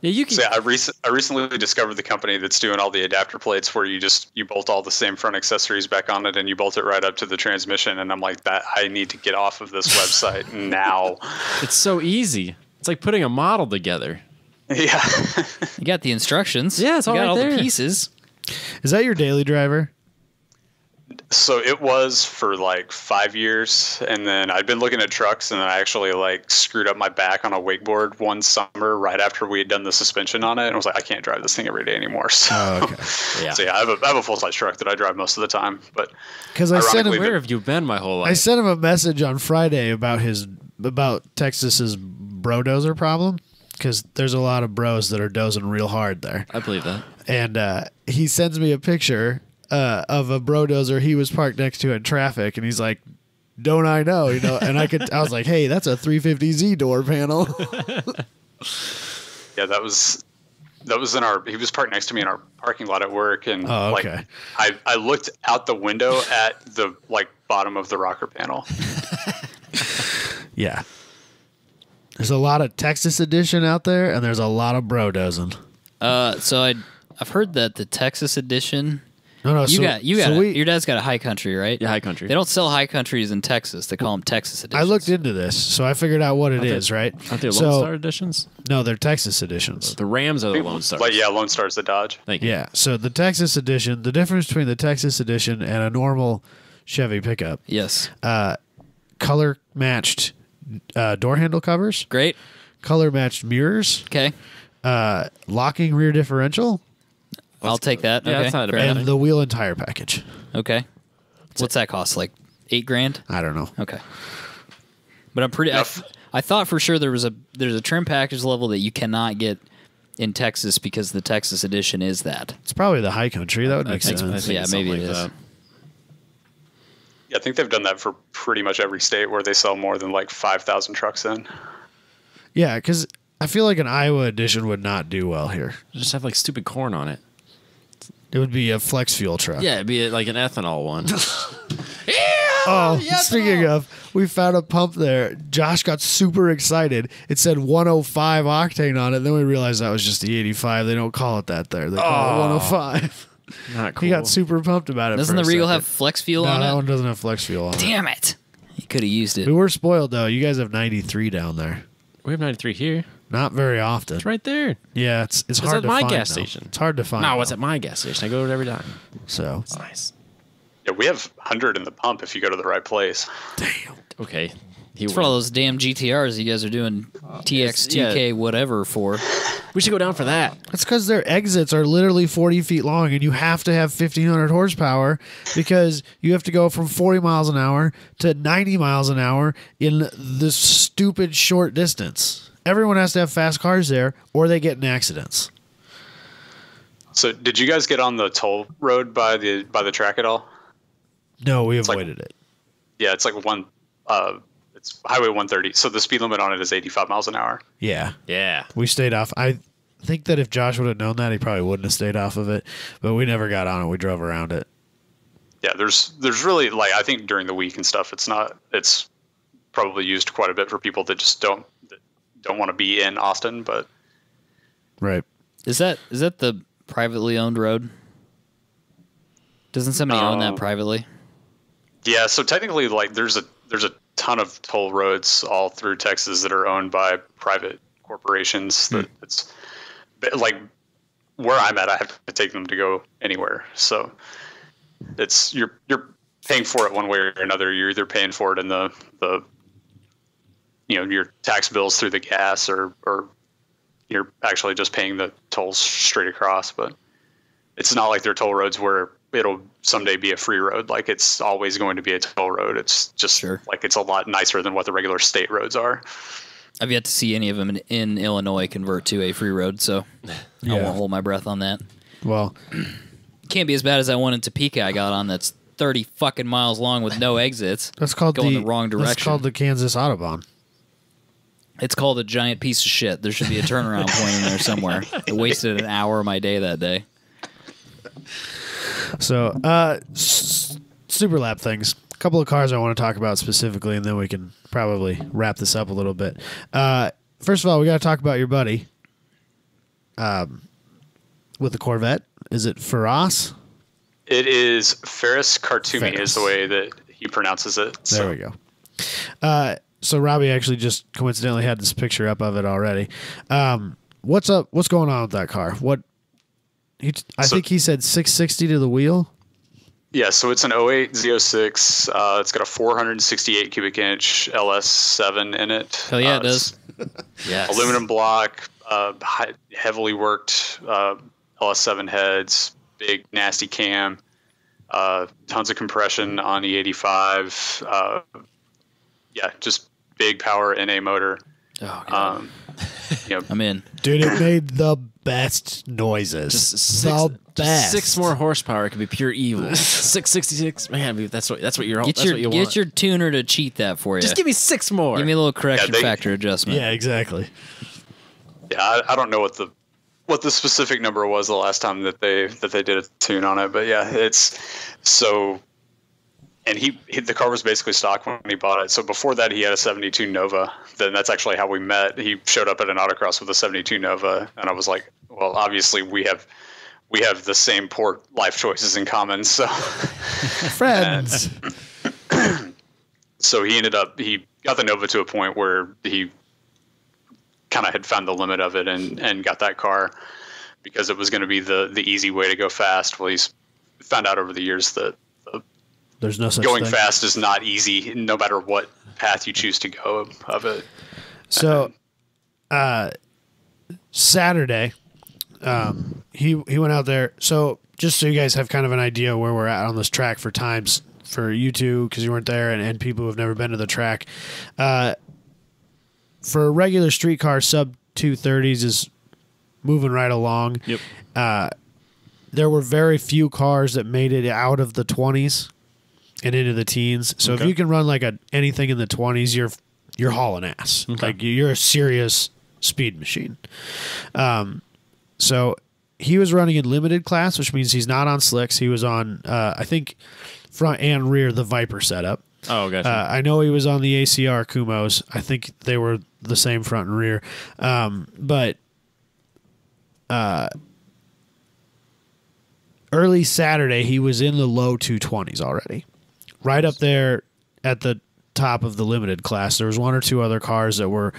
Yeah, you can. So yeah, I recently discovered the company that's doing all the adapter plates where you bolt all the same front accessories back on it and you bolt it right up to the transmission. And I'm like, that I need to get off of this website now. It's so easy. It's like putting a model together. Yeah. You got the instructions. Yeah, it's all you got right all there. the pieces. Is that your daily driver? So it was for like 5 years, and then I'd been looking at trucks, and then I actually like screwed up my back on a wakeboard one summer right after we had done the suspension on it, and I was like, I can't drive this thing every day anymore. So, Oh, okay. Yeah. so yeah, I have a full size truck that I drive most of the time. But Because I sent him, Ironically, Where have you been my whole life? I sent him a message on Friday about Texas's brodozer problem. Because there's a lot of bros that are dozing real hard there. I believe that. And he sends me a picture of a brodozer he was parked next to in traffic, and he's like, "Don't I know?" And I was like, "Hey, that's a 350Z door panel." yeah, that was he was parked next to me in our parking lot at work, and Oh, okay. like I looked out the window at the like bottom of the rocker panel. Yeah. There's a lot of Texas edition out there, and there's a lot of brodozing. So I've heard that the Texas edition No. You got so your dad's got a high country, right? Yeah, high country. They don't sell high countries in Texas. They call them Texas editions. I looked into this, so I figured out what it is. Right? Aren't they Lone So Star editions? no, they're Texas editions. The Rams are the Lone Stars. Like, yeah, Lone Star's the Dodge. Thank you. Yeah. So the Texas edition, the difference between the Texas edition and a normal Chevy pickup, Yes. color matched door handle covers, Great. color matched mirrors, Okay. locking rear differential, I'll take that. Yeah, okay. that's not a fair bad enough. and the wheel and tire package. Okay. What's that cost? Like $8,000? I don't know. Okay. But I'm pretty. I thought for sure there's a trim package level that you cannot get in Texas because the Texas edition is that. It's probably the high country. That would make sense. Yeah, it's maybe something it is. that. Yeah, I think they've done that for pretty much every state where they sell more than like 5,000 trucks in. Yeah, because I feel like an Iowa edition would not do well here. Just have like stupid corn on it. It would be a flex fuel truck. Yeah, it'd be like an ethanol one. Oh, speaking of, we found a pump there. Josh got super excited. It said 105 octane on it. Then we realized that was just the 85. They don't call it that there. They call it 105. Not cool. He got super pumped about it. Doesn't for the a Regal second. have flex fuel No, on that it? one doesn't have flex fuel on it. Damn it! You could have used it. We were spoiled though. You guys have 93 down there. We have 93 here. Not very often. It's right there. Yeah, it's It's hard at to my find. gas though. station. It's hard to find. No, it's though. at my gas station. I go to it every time. So It's nice. Yeah, we have 100 in the pump if you go to the right place. Okay. It's for all those damn GTRs you guys are doing TX2K whatever for. We should go down for that. that's because their exits are literally 40 feet long, and you have to have 1,500 horsepower because you have to go from 40 miles an hour to 90 miles an hour in this stupid short distance. Everyone has to have fast cars there, or they get in accidents. So, did you guys get on the toll road by the track at all? No, we like- avoided it. Yeah, it's like it's Highway 130. So the speed limit on it is 85 miles an hour. Yeah, Yeah. we stayed off. I think that if Josh would have known that, he probably wouldn't have stayed off of it. But we never got on it. We drove around it. Yeah, there's really, like, I think during the week and stuff, it's probably used quite a bit for people that just don't want to be in Austin. But Right. Is that the privately owned road? Doesn't somebody own that privately? yeah, so technically, like, there's a ton of toll roads all through Texas that are owned by private corporations. That it's like where I'm at, I have to take them to go anywhere. So it's you're paying for it one way or another. You're either paying for it in the your tax bills through the gas, or you're actually just paying the tolls straight across. But it's not like they're toll roads where it'll someday be a free road. Like, it's always going to be a toll road. It's just like, it's a lot nicer than what the regular state roads are. I've yet to see any of them in Illinois convert to a free road, so I won't hold my breath on that. Well, Can't be as bad as that one in Topeka I got on that's 30 fucking miles long with no exits. that's called going the wrong direction. That's called the Kansas Autobahn. It's called a giant piece of shit. There should be a turnaround point in there somewhere. I wasted an hour of my day that day. So, super lap things. A couple of cars I want to talk about specifically, and then we can probably wrap this up a little bit. First of all, we got to talk about your buddy with the Corvette. Is it Ferraz? It is Ferris Khartoumi Ferris. is the way that he pronounces it. So. There we go. So Robbie actually just coincidentally had this picture up of it already. What's up? What's going on with that car? I think he said 660 to the wheel. Yeah, so it's an 08 Z06. It's got a 468 cubic inch LS7 in it. Hell yeah, it does. Yes. Aluminum block, heavily worked LS7 heads, big nasty cam, tons of compression on the 85. Yeah, just big power NA motor. Oh, God. I'm in. Dude, it made the best noises. The best. 6 more horsepower. It could be pure evil. 666. Man, that's what you're. Get That's your what you want. your tuner to cheat that for you. Just give me 6 more. Give me a little correction Yeah, factor adjustment. Yeah, exactly. Yeah, I don't know what the specific number was the last time that they did a tune on it, but yeah, it's so. And the car was basically stock when he bought it. So before that, he had a 72 Nova. Then that's actually how we met. He showed up at an autocross with a 72 Nova, and I was like, well, obviously we have we have the same poor life choices in common. So Friends. So he got the Nova to a point where he kind of had found the limit of it and got that car because it was going to be the easy way to go fast. Well, he's found out over the years that There's no such going thing. fast is not easy, no matter what path you choose to go of it. So, Saturday, he went out there. So just so you guys have kind of an idea where we're at on this track for times for you two, because you weren't there, and people who have never been to the track. For a regular streetcar, sub 230s is moving right along. Yep. There were very few cars that made it out of the 20s and into the teens. So if you can run like anything in the 20s, you're hauling ass. Okay. Like you're a serious speed machine. So he was running in limited class, which means he's not on slicks. He was on, I think, front and rear, the Viper setup. Oh, gotcha. I know he was on the ACR Kumos. I think they were the same front and rear. But early Saturday, he was in the low 220s already. Right up there at the top of the limited class. There was one or two other cars that were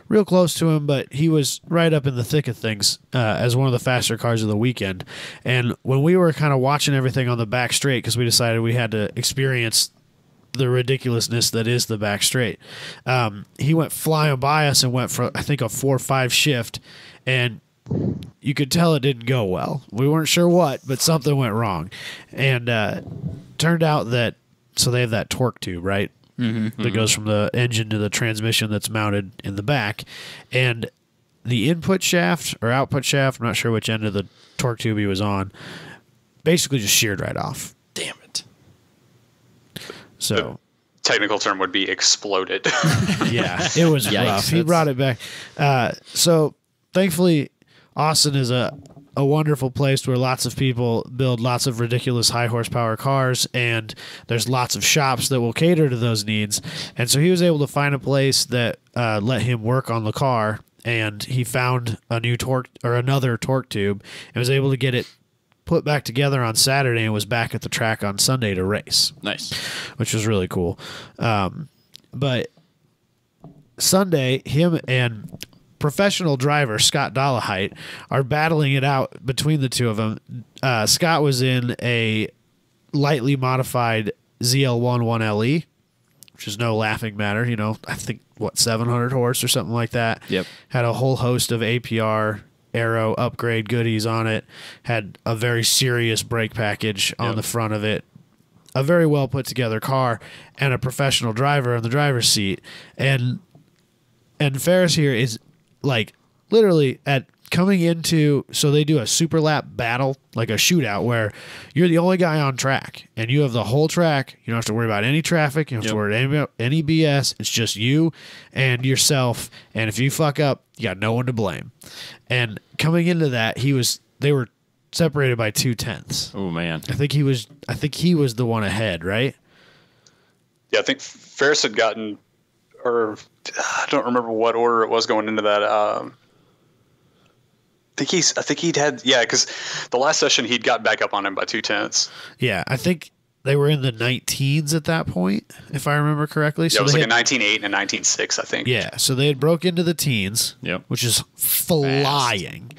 real close to him, but he was right up in the thick of things as one of the faster cars of the weekend. And when we were kind of watching everything on the back straight, because we decided we had to experience the ridiculousness that is the back straight, he went flying by us and went for, I think, a 4-5 shift, and you could tell it didn't go well. We weren't sure what, but something went wrong. And turned out that, so they have that torque tube, right? That goes from the engine to the transmission that's mounted in the back. And the input shaft or output shaft, I'm not sure which end of the torque tube he was on, basically just sheared right off. Damn it. So The technical term would be exploded. yeah, it was Yikes, rough. He that's- brought it back. So thankfully, Austin is a wonderful place where lots of people build lots of ridiculous high horsepower cars, and there's lots of shops that will cater to those needs. And so he was able to find a place that let him work on the car, and he found a new torque or another torque tube and was able to get it put back together on Saturday and was back at the track on Sunday to race, Nice. which was really cool. But Sunday, him and professional driver Scott Dollahite are battling it out between the two of them. Scott was in a lightly modified ZL11LE, which is no laughing matter. You know, I think, 700 horse or something like that. Yep. Had a whole host of APR aero upgrade goodies on it. Had a very serious brake package on the front of it. A very well put together car, and a professional driver in the driver's seat. And Ferris here is like literally at coming into, so they do a super lap battle, like a shootout, where you're the only guy on track and you have the whole track. You don't have to worry about any traffic. You don't have to worry about any BS. It's just you and yourself. And if you fuck up, you got no one to blame. And coming into that, they were separated by 0.2. Oh, man. I think he was the one ahead, right? Yeah, I think Ferris had gotten, or I don't remember what order it was going into that. I think he'd had, because the last session he'd got back up on him by 0.2. Yeah, I think they were in the 19s at that point, if I remember correctly. Yeah, it was like a 19.8 and a 19.6, I think. Yeah, so they had broke into the teens, Yep. which is flying.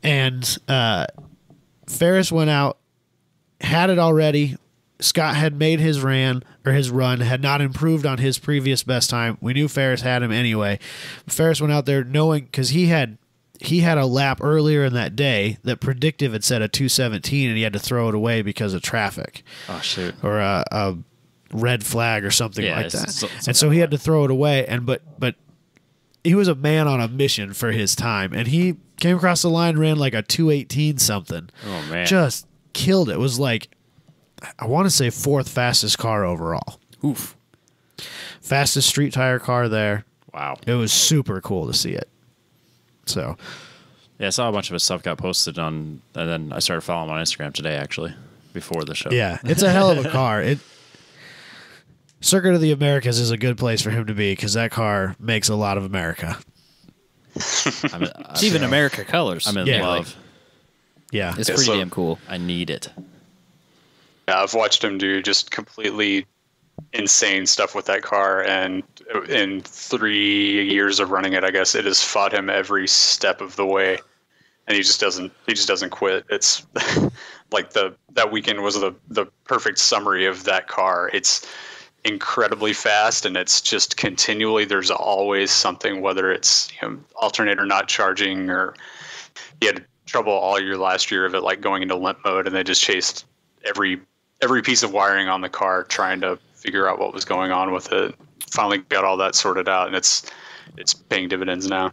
And Ferris went out, had it already. Scott had made his run, had not improved on his previous best time. We knew Ferris had him anyway. Ferris went out there knowing, because he had a lap earlier in that day that Predictive had set a 2:17, and he had to throw it away because of traffic. Oh, shoot. Or a red flag or something Yeah, like that. something And so like he had to throw it away. And but he was a man on a mission for his time, and he came across the line, ran like a 2:18 something. Oh, man. Just killed it. It was like, I want to say 4th fastest car overall. Oof. Fastest street tire car there. Wow. It was super cool to see it. So Yeah, I saw a bunch of his stuff got posted on, and then I started following him on Instagram today, actually, before the show. yeah, it's a hell of a car. Circuit of the Americas is a good place for him to be, because that car makes a lot of America. It's even America colors. I'm in Yeah. love. Yeah. It's Yeah, pretty so- damn cool. I need it. Yeah, I've watched him do just completely insane stuff with that car, and in 3 years of running it, I guess it has fought him every step of the way, and he just doesn't quit. It's like that weekend was the perfect summary of that car. It's incredibly fast, and it's just continually, there's always something, whether it's alternator not charging, or he had trouble all year last year of it like going into limp mode, and they just chased every piece of wiring on the car trying to figure out what was going on with it. Finally got all that sorted out, and it's paying dividends now.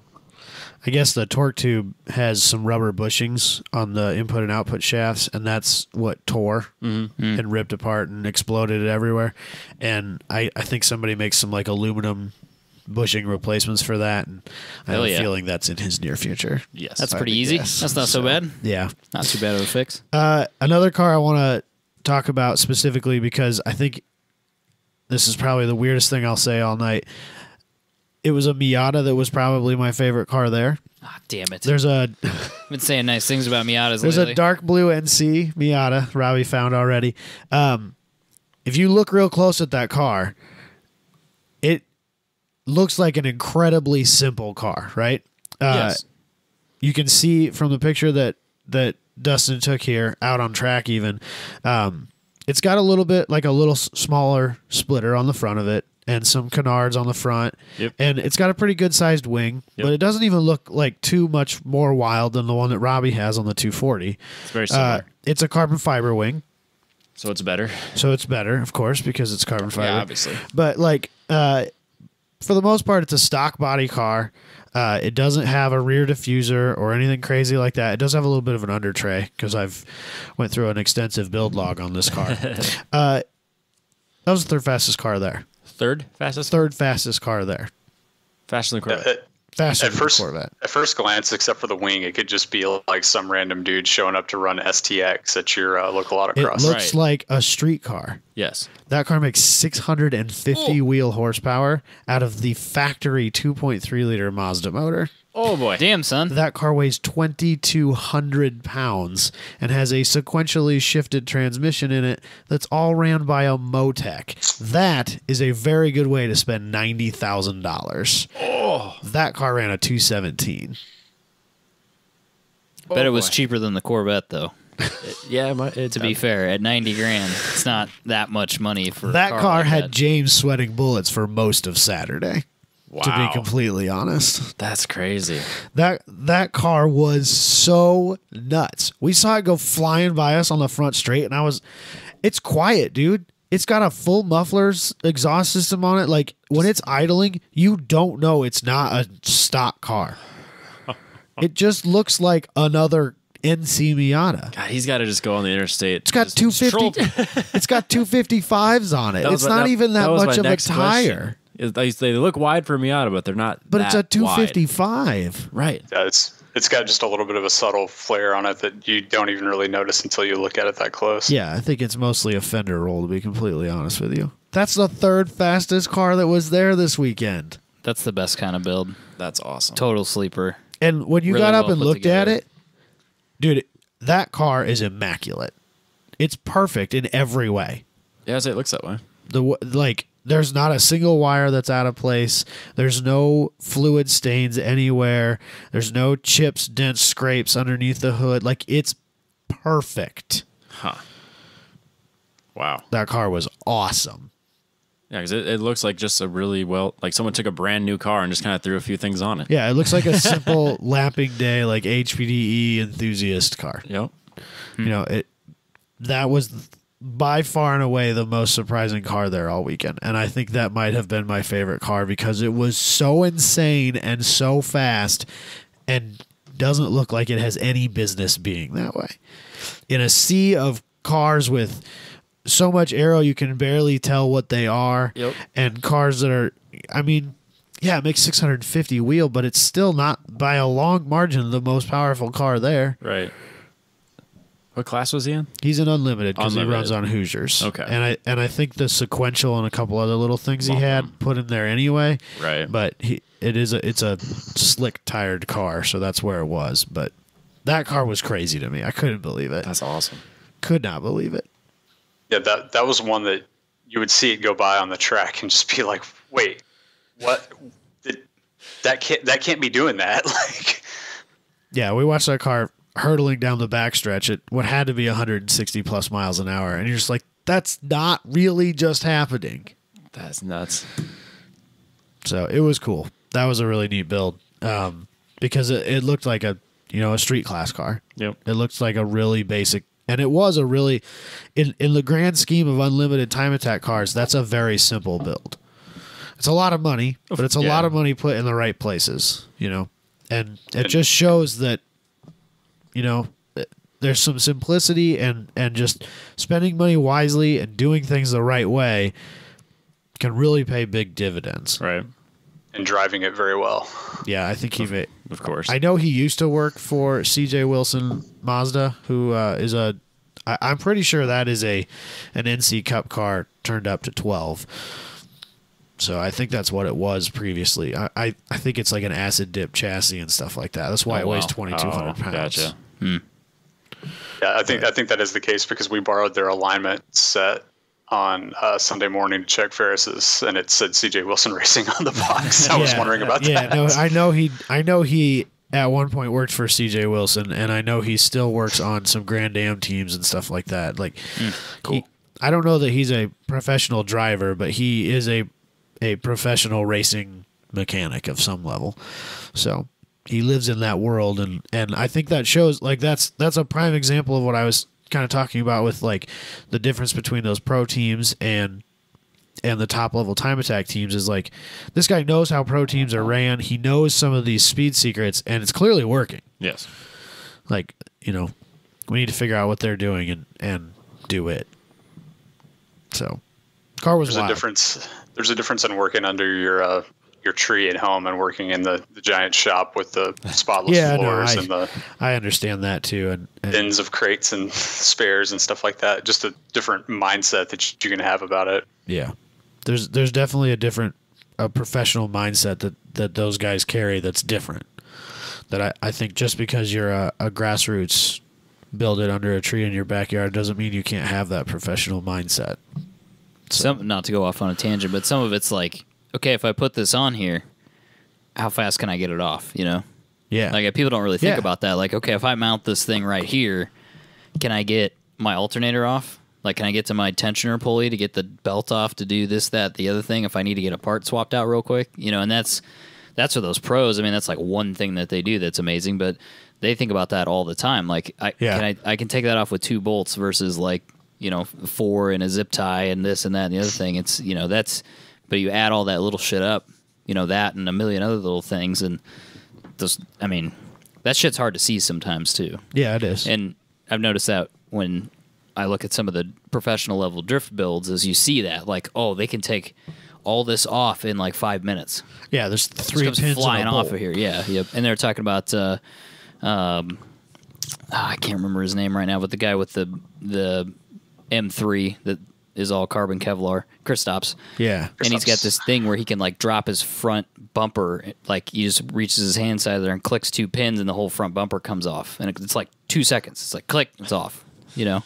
I guess the torque tube has some rubber bushings on the input and output shafts, and that's what tore and ripped apart and exploded everywhere. And I think somebody makes some like aluminum bushing replacements for that, and I have a feeling that's in his near future. Yes. That's pretty easy. guess. That's not so bad. Yeah. Not too bad of a fix. Another car I want to talk about specifically, because I think this is probably the weirdest thing I'll say all night. It was a Miata that was probably my favorite car there. Ah, damn it. There's a I've been saying nice things about Miatas there's lately. a dark blue NC Miata Robbie found already. If you look real close at that car, it looks like an incredibly simple car, right? Yes. You can see from the picture that Dustin took here out on track even. It's got a little bit like a little smaller splitter on the front of it and some canards on the front. Yep. And it's got a pretty good sized wing, but it doesn't even look like too much more wild than the one that Robbie has on the 240. It's very similar. It's a carbon fiber wing. So it's better. So it's better, of course, because it's carbon fiber. Yeah, obviously. But like, for the most part, it's a stock body car. It doesn't have a rear diffuser or anything crazy like that. It does have a little bit of an under tray because I've went through an extensive build log on this car. That was the third fastest car there. Third fastest? Third fastest car there. Faster than Corvette. Faster At than first, the Corvette. at first glance, except for the wing, it could just be like some random dude showing up to run STX at your local It autocross. looks like a street car. Yes. That car makes 650 wheel horsepower out of the factory 2.3 liter Mazda motor. Oh, boy. Damn, son. That car weighs 2,200 pounds and has a sequentially shifted transmission in it that's all ran by a Motec. That is a very good way to spend $90,000. Oh. That car ran a 217. Bet it was cheaper than the Corvette, though. Yeah, To be fair, at 90 grand, it's not that much money for That a car like had that. James sweating bullets for most of Saturday. Wow. To be completely honest. That's crazy. That car was so nuts. We saw it go flying by us on the front straight, and it's quiet, dude. It's got a full muffler's exhaust system on it. Like, when it's idling, you don't know it's not a stock car. It just looks like another NC Miata. God, he's got to just go on the interstate. It's got 250. It's got 255s on it. It's not even that was much my of a next tire. question. They look wide for a Miata, but they're not. But it's a that wide. 255. Right. Yeah, it's got just a little bit of a subtle flare on it that you don't even really notice until you look at it that close. Yeah, I think it's mostly a fender roll, to be completely honest with you. That's the third fastest car that was there this weekend. That's the best kind of build. That's awesome. Total sleeper. And when you Really got up well and put looked at together. it, dude, that car is immaculate. It's perfect in every way. Yeah, I'd say it looks that way. There's not a single wire that's out of place. There's no fluid stains anywhere. There's no chips, dents, scrapes underneath the hood. Like, it's perfect. Huh. Wow. That car was awesome. Yeah, because it looks like just a really like someone took a brand new car and just kind of threw a few things on it. Yeah, it looks like a simple lapping day, like HPDE enthusiast car. Yep. You know, that was by far and away the most surprising car there all weekend. And I think that might have been my favorite car because it was so insane and so fast and doesn't look like it has any business being that way. In a sea of cars with so much aero you can barely tell what they are. Yep. And cars that are, I mean, yeah, it makes 650 wheel, but it's still not by a long margin the most powerful car there. Right. What class was he in? He's an unlimited because he Unlimited. runs on Hoosiers. Okay. And I think the sequential and a couple other little things he had put in there anyway. Right. But it's a slick tired car, so that's where it was. But That car was crazy to me. I couldn't believe it. That's awesome. Could not believe it. Yeah, that was one that you would see it go by on the track and just be like, wait, what? That can't be doing that. Like, yeah, we watched that car hurtling down the backstretch at what had to be 160 plus miles an hour, and you're just like, that's not really just happening. That's nuts. So it was cool. That was a really neat build, because it looked like a street class car. Yep. It looked like a really basic, and it was a really, in the grand scheme of unlimited time attack cars, that's a very simple build. It's a lot of money, but it's a lot of money put in the right places, and it just shows that, there's some simplicity and just spending money wisely and doing things the right way can really pay big dividends. Right. And driving it very well. Yeah, I think of course. I know he used to work for CJ Wilson Mazda, who is I'm pretty sure that is an NC Cup car turned up to 12. So I think that's what it was previously. I think it's like an acid dip chassis and stuff like that. That's why it weighs 2,200 pounds. Gotcha. Yeah, I think that is the case because we borrowed their alignment set on Sunday morning to check Ferris's, and it said CJ Wilson Racing on the box. I was wondering about that. Yeah, no, I know he at one point worked for CJ Wilson, and I know he still works on some Grand Am teams and stuff like that. Like, cool. I don't know that he's a professional driver, but he is a professional racing mechanic of some level. So he lives in that world, and I think that shows, like, that's a prime example of what I was kind of talking about with, like, the difference between those pro teams and the top level time attack teams is, like, this guy knows how pro teams are ran. He knows some of these speed secrets, and it's clearly working. Yes. Like, we need to figure out what they're doing and do it. So, car was wild. There's a difference in working under your tree at home and working in the giant shop with the spotless floors and I understand that too, and bins of crates and spares and stuff like that. Just a different mindset that you can have about it. Yeah, there's definitely a professional mindset that those guys carry that's different. That I think just because you're a grassroots build it under a tree in your backyard doesn't mean you can't have that professional mindset. So. Not to go off on a tangent, but some of it's like, okay, if I put this on here, how fast can I get it off? Yeah. Like, people don't really think about that. Like, okay, if I mount this thing right here, can I get my alternator off? Like, can I get to my tensioner pulley to get the belt off to do this, that, the other thing if I need to get a part swapped out real quick? And that's for those pros. I mean, that's like one thing that they do that's amazing, but they think about that all the time. Like, I can take that off with 2 bolts versus, like, 4 and a zip tie and this and that and the other thing. It's, but you add all that little shit up, that and a million other little things. And that shit's hard to see sometimes too. Yeah, it is. And I've noticed that when I look at some of the professional level drift builds is you see that, like, oh, they can take all this off in like 5 minutes. Yeah, there's 3 pins flying off of here. Yeah, yep. And they're talking about, I can't remember his name right now, but the guy with the M3 that is all carbon Kevlar, Kristaps. Yeah. And he's got this thing where he can, like, drop his front bumper, like, he just reaches his hand side there and clicks 2 pins and the whole front bumper comes off. And it's like 2 seconds. It's like click, it's off. And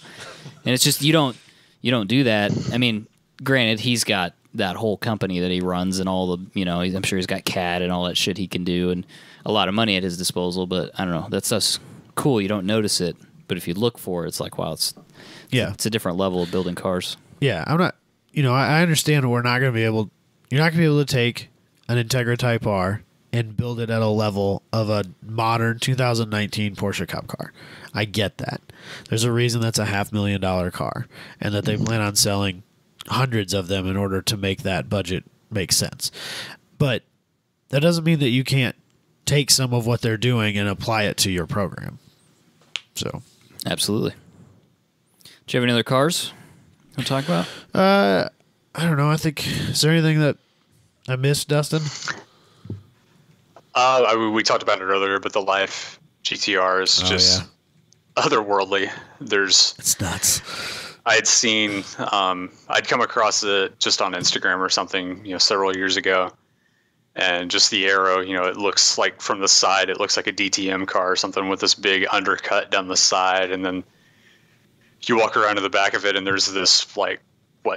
it's just you don't do that. I mean, granted, he's got that whole company that he runs and all the, I'm sure he's got CAD and all that shit he can do and a lot of money at his disposal, but I don't know, that stuff's cool. You don't notice it, but if you look for it, it's like, wow, it's a different level of building cars. Yeah, I'm not, I understand you're not going to be able to take an Integra Type R and build it at a level of a modern 2019 Porsche Cup car. I get that. There's a reason that's a $500,000 car and that they plan on selling hundreds of them in order to make that budget make sense. But that doesn't mean that you can't take some of what they're doing and apply it to your program. So, absolutely. Do you have any other cars to talk about? I don't know. I think, is there anything that I missed, Dustin? We talked about it earlier, but the Life GTR is just otherworldly. It's nuts. I had seen, I'd come across it just on Instagram or something, several years ago, And just the aero, it looks like from the side, it looks like a DTM car or something with this big undercut down the side. And then you walk around to the back of it, and there's this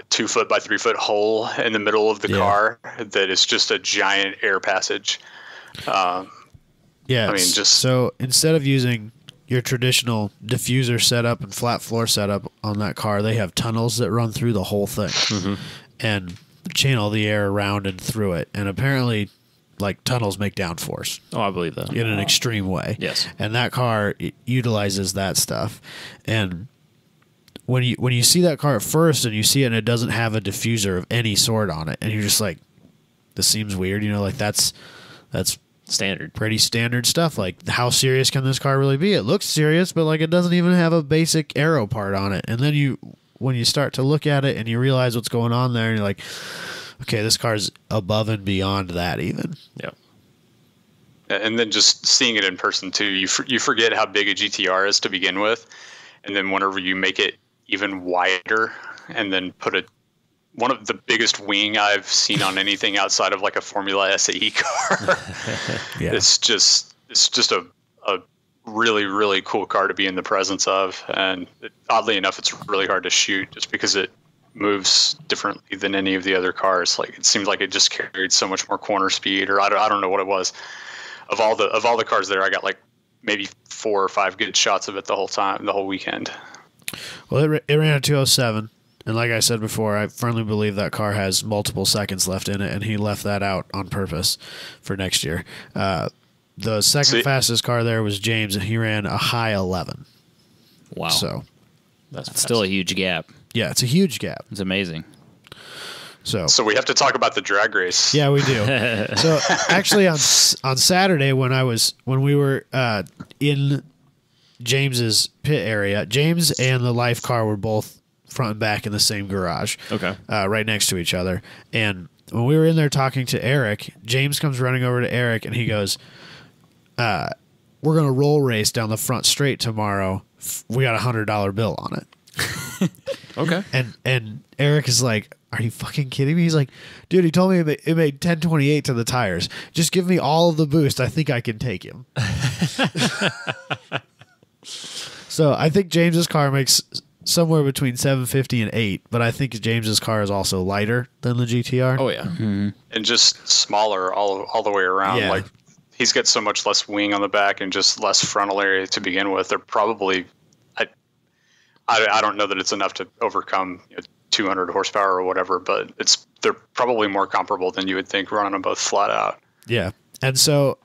2 foot by 3 foot hole in the middle of the car that is just a giant air passage. So instead of using your traditional diffuser setup and flat floor setup on that car, they have tunnels that run through the whole thing and channel the air around and through it. And apparently, tunnels make downforce. Oh, I believe that. In an extreme way. Yes. And that car utilizes that stuff. And when you see that car at first and you see it and it doesn't have a diffuser of any sort on it, and you're just like, this seems weird, that's standard, pretty standard stuff. Like, how serious can this car really be? It looks serious, but it doesn't even have a basic aero part on it. And then when you start to look at it and you realize what's going on there, and you're like, okay, this car's above and beyond that even. Yeah. And then just seeing it in person too, you forget how big a GTR is to begin with, and then whenever you make it even wider and then put one of the biggest wing I've seen on anything outside of a Formula SAE car. It's just a really, really cool car to be in the presence of. And oddly enough, it's really hard to shoot just because it moves differently than any of the other cars. It seemed like it just carried so much more corner speed, or I don't know what it was. Of all the cars there, I got maybe 4 or 5 good shots of it the whole weekend. Well, it ran a 207, and like I said before, I firmly believe that car has multiple seconds left in it, and he left that out on purpose for next year. The second fastest car there was James, and he ran a high 11. Wow. So that's still a huge gap. Yeah, it's a huge gap. It's amazing. So we have to talk about the drag race. Yeah, we do. So actually, on Saturday when we were in James's pit area, James and the life car were both front and back in the same garage. Okay. Right next to each other. And when we were in there talking to Eric, James comes running over to Eric and he goes, we're going to roll race down the front straight tomorrow. We got $100 bill on it. Okay. And Eric is like, are you fucking kidding me? He's like, dude, he told me it made 1028 to the tires. Just give me all of the boost. I think I can take him. So I think James's car makes somewhere between 750 and 8, but I think James's car is also lighter than the GTR. Oh, yeah. Mm-hmm. And just smaller all the way around. Yeah. He's got so much less wing on the back and just less frontal area to begin with. They're probably, I don't know that it's enough to overcome 200 horsepower or whatever, but they're probably more comparable than you would think running them both flat out. Yeah. And so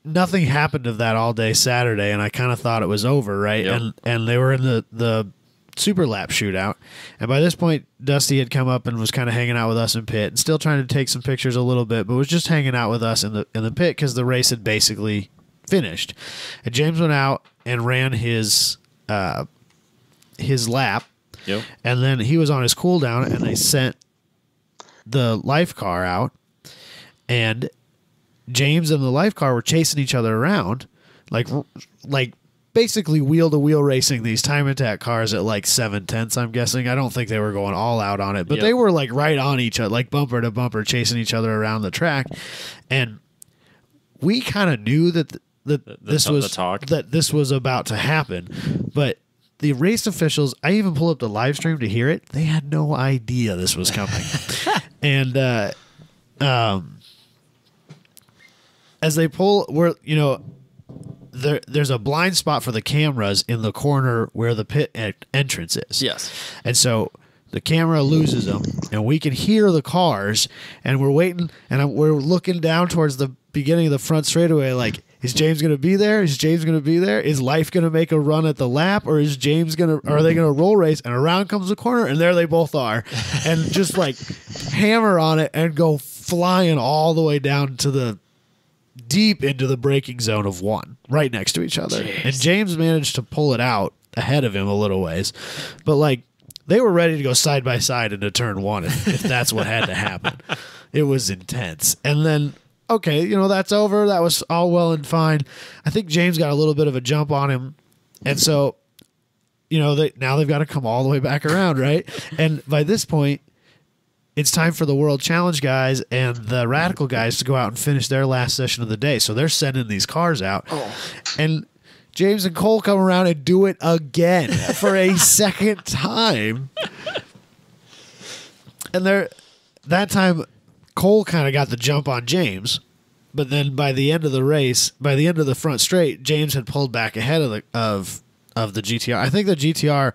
nothing happened of that all day Saturday, and I kind of thought it was over, right? Yep. And they were in the super lap shootout, and by this point Dusty had come up and was kind of hanging out with us in pit and still trying to take some pictures a little bit, but was just hanging out with us in the pit because the race had basically finished. And James went out and ran his lap. Yep. And then he was on his cool down, and they sent the life car out, and James and the life car were chasing each other around, like basically wheel to wheel racing these time attack cars at 7/10. I'm guessing. I don't think they were going all out on it, but they were right on each other, bumper to bumper, chasing each other around the track. And we kind of knew that this was about to happen, but the race officials, I even pulled up the live stream to hear it. They had no idea this was coming. And as they pull, there's a blind spot for the cameras in the corner where the pit entrance is. Yes. And so the camera loses them, and we can hear the cars, and we're waiting, and we're looking down towards the beginning of the front straightaway is James going to be there? Is James going to be there? Is Life going to make a run at the lap, or is James are they going to roll race? And around comes the corner, and there they both are, and just hammer on it and go flying all the way down to deep into the braking zone of 1, right next to each other. Jeez. And James managed to pull it out ahead of him a little ways, but they were ready to go side by side into turn 1 if that's what had to happen. It was intense. And then, okay, that's over. That was all well and fine. I think James got a little bit of a jump on him. And so, now they've got to come all the way back around, right? And by this point, it's time for the World Challenge guys and the Radical guys to go out and finish their last session of the day. So they're sending these cars out. And James and Cole come around and do it again for a second time. And that time, Cole kind of got the jump on James. But then by the end of the race, by the end of the front straight, James had pulled back ahead of the GTR. I think the GTR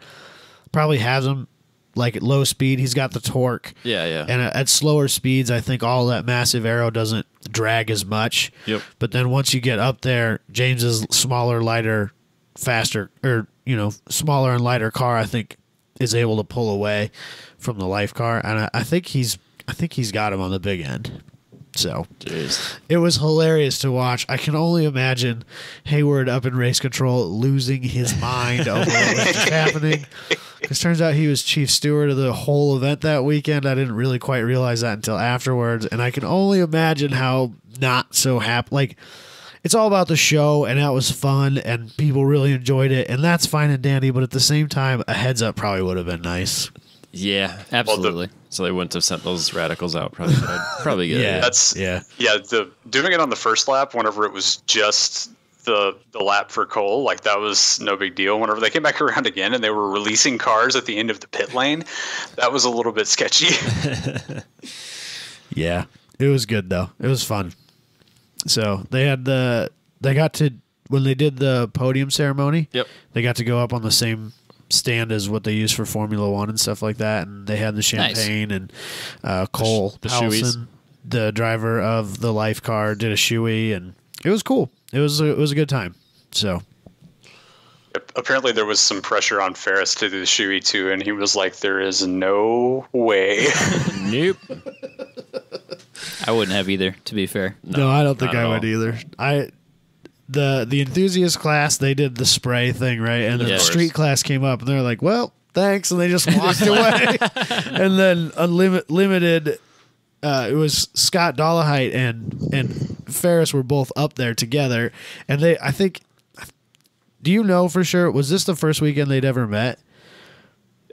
probably has him like at low speed. He's got the torque. Yeah. And at slower speeds, I think all that massive aero doesn't drag as much. Yep. But then once you get up there, James's smaller, lighter, faster, or smaller and lighter car, I think, is able to pull away from the life car, and I think he's got him on the big end. So it was hilarious to watch. I can only imagine Hayward up in race control losing his mind over what was just happening. Because turns out he was chief steward of the whole event that weekend. I didn't really quite realize that until afterwards. And I can only imagine how not so happy. Like, it's all about the show, and that was fun, and people really enjoyed it. And that's fine and dandy. But at the same time, a heads up probably would have been nice. Yeah, absolutely. So they wouldn't have sent those radicals out. Probably good. Doing it on the first lap, whenever it was just the lap for Cole, like that was no big deal. Whenever they came back around again and they were releasing cars at the end of the pit lane, that was a little bit sketchy. Yeah, it was good though. It was fun. So they got to, when they did the podium ceremony. Yep. They got to go up on the same stand as what they use for Formula One and stuff like that, and they had the champagne. Nice. And Cole Powelson, the driver of the life car, did a shoey, and it was cool. It was a good time. So apparently there was some pressure on Ferris to do the shoey too, and he was like, "There is no way." Nope. I wouldn't have either, to be fair. No, I don't think I would either. The enthusiast class, they did the spray thing, right? And then the street class came up, and they're like, "Well, thanks," and they just walked away. And then limited, it was Scott Dollahite and Ferris were both up there together, and I think. Do you know for sure? Was this the first weekend they'd ever met?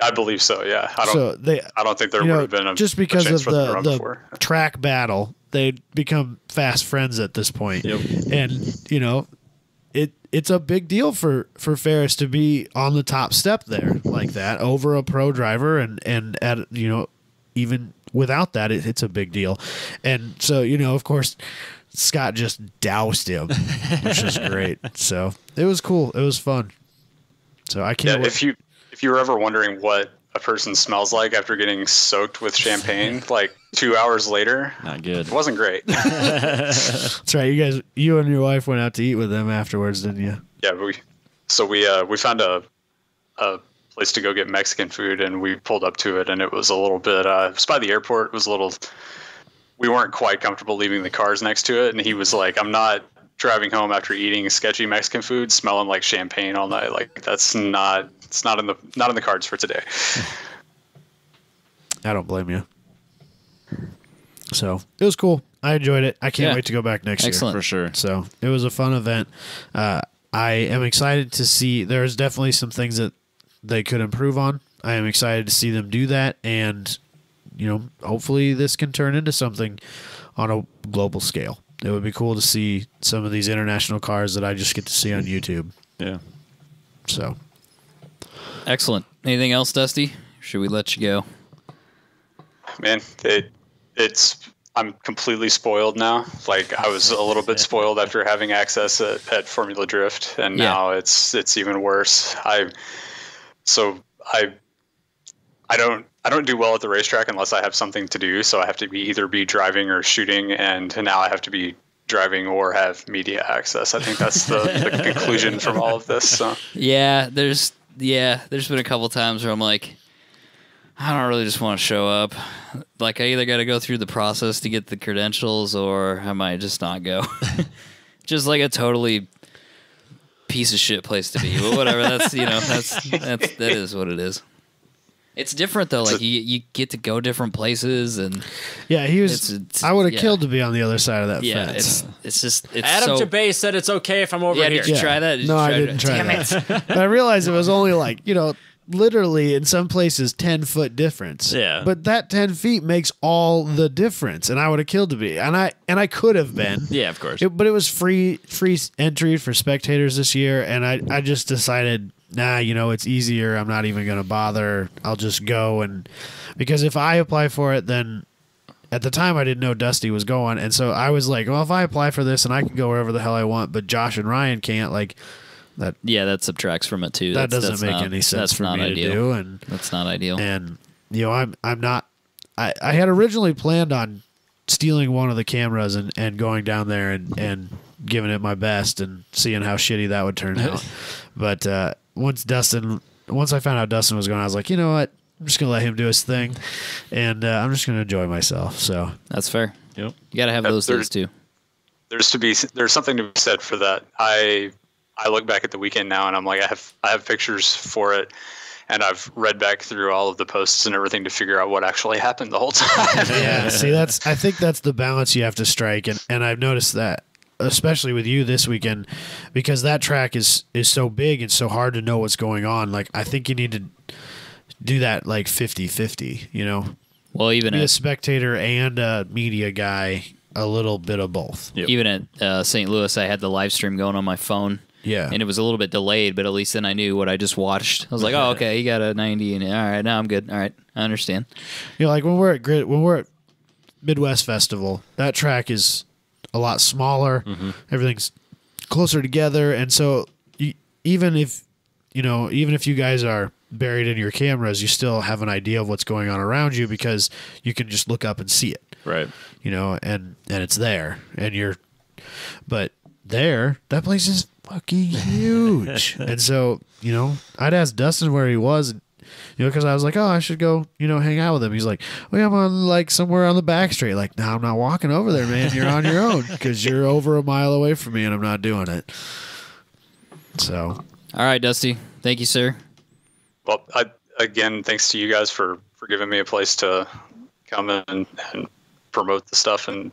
I believe so. Yeah, I don't think there would have been just because of the track battle. They'd become fast friends at this point. Yep. And it's a big deal for Ferris to be on the top step there like that over a pro driver, and at even without that, it's a big deal. And so of course, Scott just doused him, which is great. So it was cool. It was fun. So I can't. Yeah, if you were ever wondering what a person smells like after getting soaked with champagne, like 2 hours later, not good. It wasn't great. That's right. You and your wife went out to eat with them afterwards, didn't you? Yeah, we found a place to go get Mexican food, and we pulled up to it, and it was a little bit. It was by the airport. It was a little. We weren't quite comfortable leaving the cars next to it, and he was like, "I'm not driving home after eating sketchy Mexican food, smelling like champagne all night. Like that's not. It's not in the cards for today." I don't blame you. So it was cool. I enjoyed it. I can't wait to go back next year. Excellent. For sure. So it was a fun event. I am excited to see. There's definitely some things that they could improve on. I am excited to see them do that, and hopefully this can turn into something on a global scale. It would be cool to see some of these international cars that I just get to see on YouTube. Yeah. So. Excellent. Anything else, Dusty? Should we let you go? Man, I'm completely spoiled now. Like I was a little bit spoiled after having access at Formula Drift, and now it's even worse. I don't do well at the racetrack unless I have something to do. So I have to either be driving or shooting, and now I have to be driving or have media access. I think that's the conclusion from all of this. So. Yeah, there's been a couple times where I'm like, I don't really just want to show up. Like I either got to go through the process to get the credentials, or I might just not go. Just like a totally piece of shit place to be. But whatever. That is what it is. It's different though. Like you get to go different places, and he was. I would have killed to be on the other side of that fence. It's just. It's Adam Jabay said it's okay if I'm over here. Did you try that? No, I didn't try that. But I realized it was only like literally in some places 10-foot difference. Yeah. But that 10 feet makes all the difference, and I would have killed to be. And I could have been. Yeah, of course. But it was free entry for spectators this year, and I just decided, nah, it's easier. I'm not even going to bother. I'll just go, and because if I apply for it, then at the time I didn't know Dusty was going, and so I was like, well, if I apply for this and I can go wherever the hell I want, but Josh and Ryan can't, like that subtracts from it too. That doesn't make any sense for me to do, and that's not ideal. And I'm not. I had originally planned on stealing one of the cameras and going down there and giving it my best and seeing how shitty that would turn out. But once I found out Dustin was going, I was like, you know what? I'm just gonna let him do his thing, and I'm just gonna enjoy myself. So that's fair. Yep. You gotta have those days too. There's something to be said for that. I look back at the weekend now, and I'm like, I have pictures for it, and I've read back through all of the posts and everything to figure out what actually happened the whole time. Yeah, see, I think that's the balance you have to strike, and I've noticed that, especially with you this weekend, because that track is so big and so hard to know what's going on. Like, I think you need to do that like 50-50, Well, even be a spectator and a media guy, a little bit of both. Yep. Even at St. Louis, I had the live stream going on my phone. Yeah. And it was a little bit delayed, but at least then I knew what I just watched. I was like, oh, okay, you got a 90, and all right, now I'm good. All right, I understand. Like when we're at Midwest Festival, that track is a lot smaller. Mm-hmm. Everything's closer together, and so even if you guys are buried in your cameras, you still have an idea of what's going on around you because you can just look up and see it. Right. And it's there, but that place is fucking huge. And so, I'd ask Dustin where he was, because I was like, oh, I should go, hang out with him. He's like, well, I'm on like somewhere on the back street. Like, no, I'm not walking over there, man. You're on your own because you're over a mile away from me and I'm not doing it. So. All right, Dusty. Thank you, sir. Well, again, thanks to you guys for giving me a place to come and promote the stuff and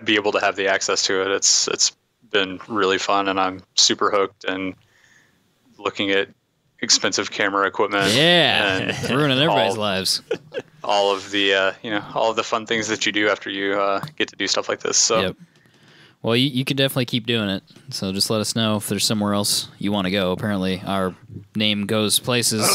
be able to have the access to it. It's been really fun, and I'm super hooked and looking at expensive camera equipment. Yeah, and ruining everybody's lives. All of the all of the fun things that you do after you get to do stuff like this. So. Yep. Well, you can definitely keep doing it. So just let us know if there's somewhere else you want to go. Apparently, our name goes places.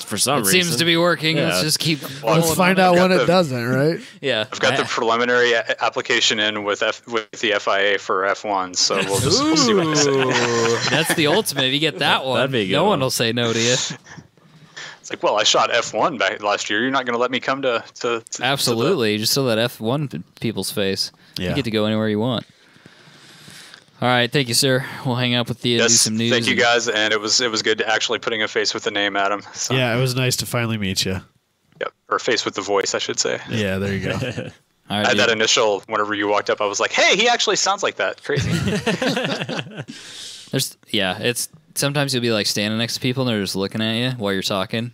For some reason. It seems to be working. Yeah. Let's just keep. Let's find out when it doesn't, right? Yeah. I've got the preliminary application in with the FIA for F1, so we'll see what they say. That's the ultimate. If you get that one, That'd be a good no one one. will say no to you. It's like, well, I shot F1 back last year. You're not going to let me come to Absolutely. Just show that F1 people's face. Yeah. You get to go anywhere you want. All right, thank you, sir. We'll hang out with you and do Yes, some news. thank you guys, and it was good to actually putting a face with the name, Adam. So, Yeah, it was nice to finally meet you. yep, or face with the voice, I should say. Yeah, there you go. All right, I had that initial, whenever you walked up, I was like, hey, he actually sounds like that. Crazy. It's sometimes you'll be like standing next to people and they're just looking at you while you're talking.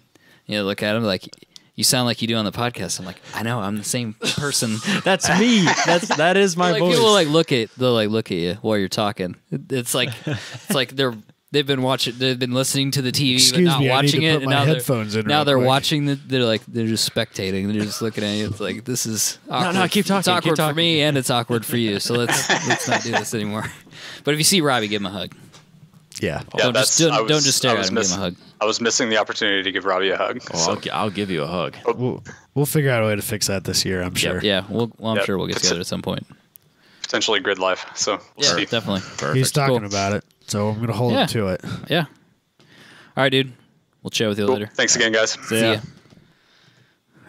You look at them like, you sound like you do on the podcast. I'm like, I know, I'm the same person. That's me. That is my like voice. people they'll look at you while you're talking. It's like they've been listening to the TV Excuse but not me, I need watching to it. put And my now headphones in now real they're quick. watching they're just spectating. They're just looking at you. It's like, this is awkward. No, keep talking, It's awkward keep talking. for me and it's awkward for you. So let's not do this anymore. But if you see Robbie, give him a hug. Yeah. Yeah, Don't just stare at him. Give him a hug. I was missing the opportunity to give Robbie a hug. Oh, I'll give you a hug. We'll figure out a way to fix that this year, I'm sure. Yeah, I'm Yep. sure we'll get together at some point. Potentially grid life. So we'll see. Definitely. He's talking Cool. about it, so I'm going to hold him to it. Yeah. All right, dude. We'll chat with you Cool. later. Thanks again, guys. See ya.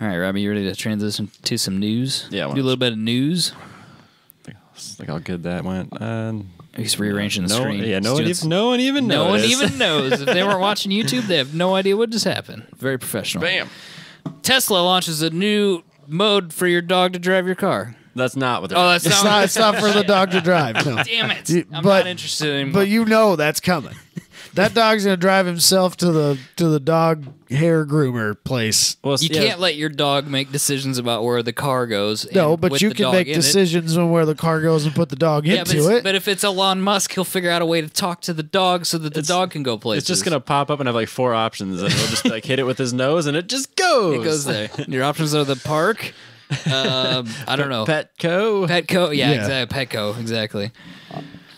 All right, Robbie, you ready to transition to some news? Yeah, why Do a not? little bit of news. I think how good that went. He's rearranging the screen. Yeah, no Students- one even No one noticed. even knows. If they weren't watching YouTube, they have no idea what just happened. Very professional. Bam. Tesla launches a new mode for your dog to drive your car. That's not what they're Oh, that's It's not for the dog to drive. No. Damn it. I'm But- not interested anymore. But you know that's coming. That dog's gonna drive himself to the dog hair groomer place. Well, You can't let your dog make decisions about where the car goes. No, and but with you the can dog make in it. decisions on where the car goes and put the dog Yeah, into it. but if it's Elon Musk, he'll figure out a way to talk to the dog so that the dog can go places. It's just gonna pop up and have like 4 options, and he'll just like hit it with his nose, and it just goes. It goes there. Your options are the park. I don't know. Petco. Petco. Yeah, Yeah. exactly. Petco. Exactly.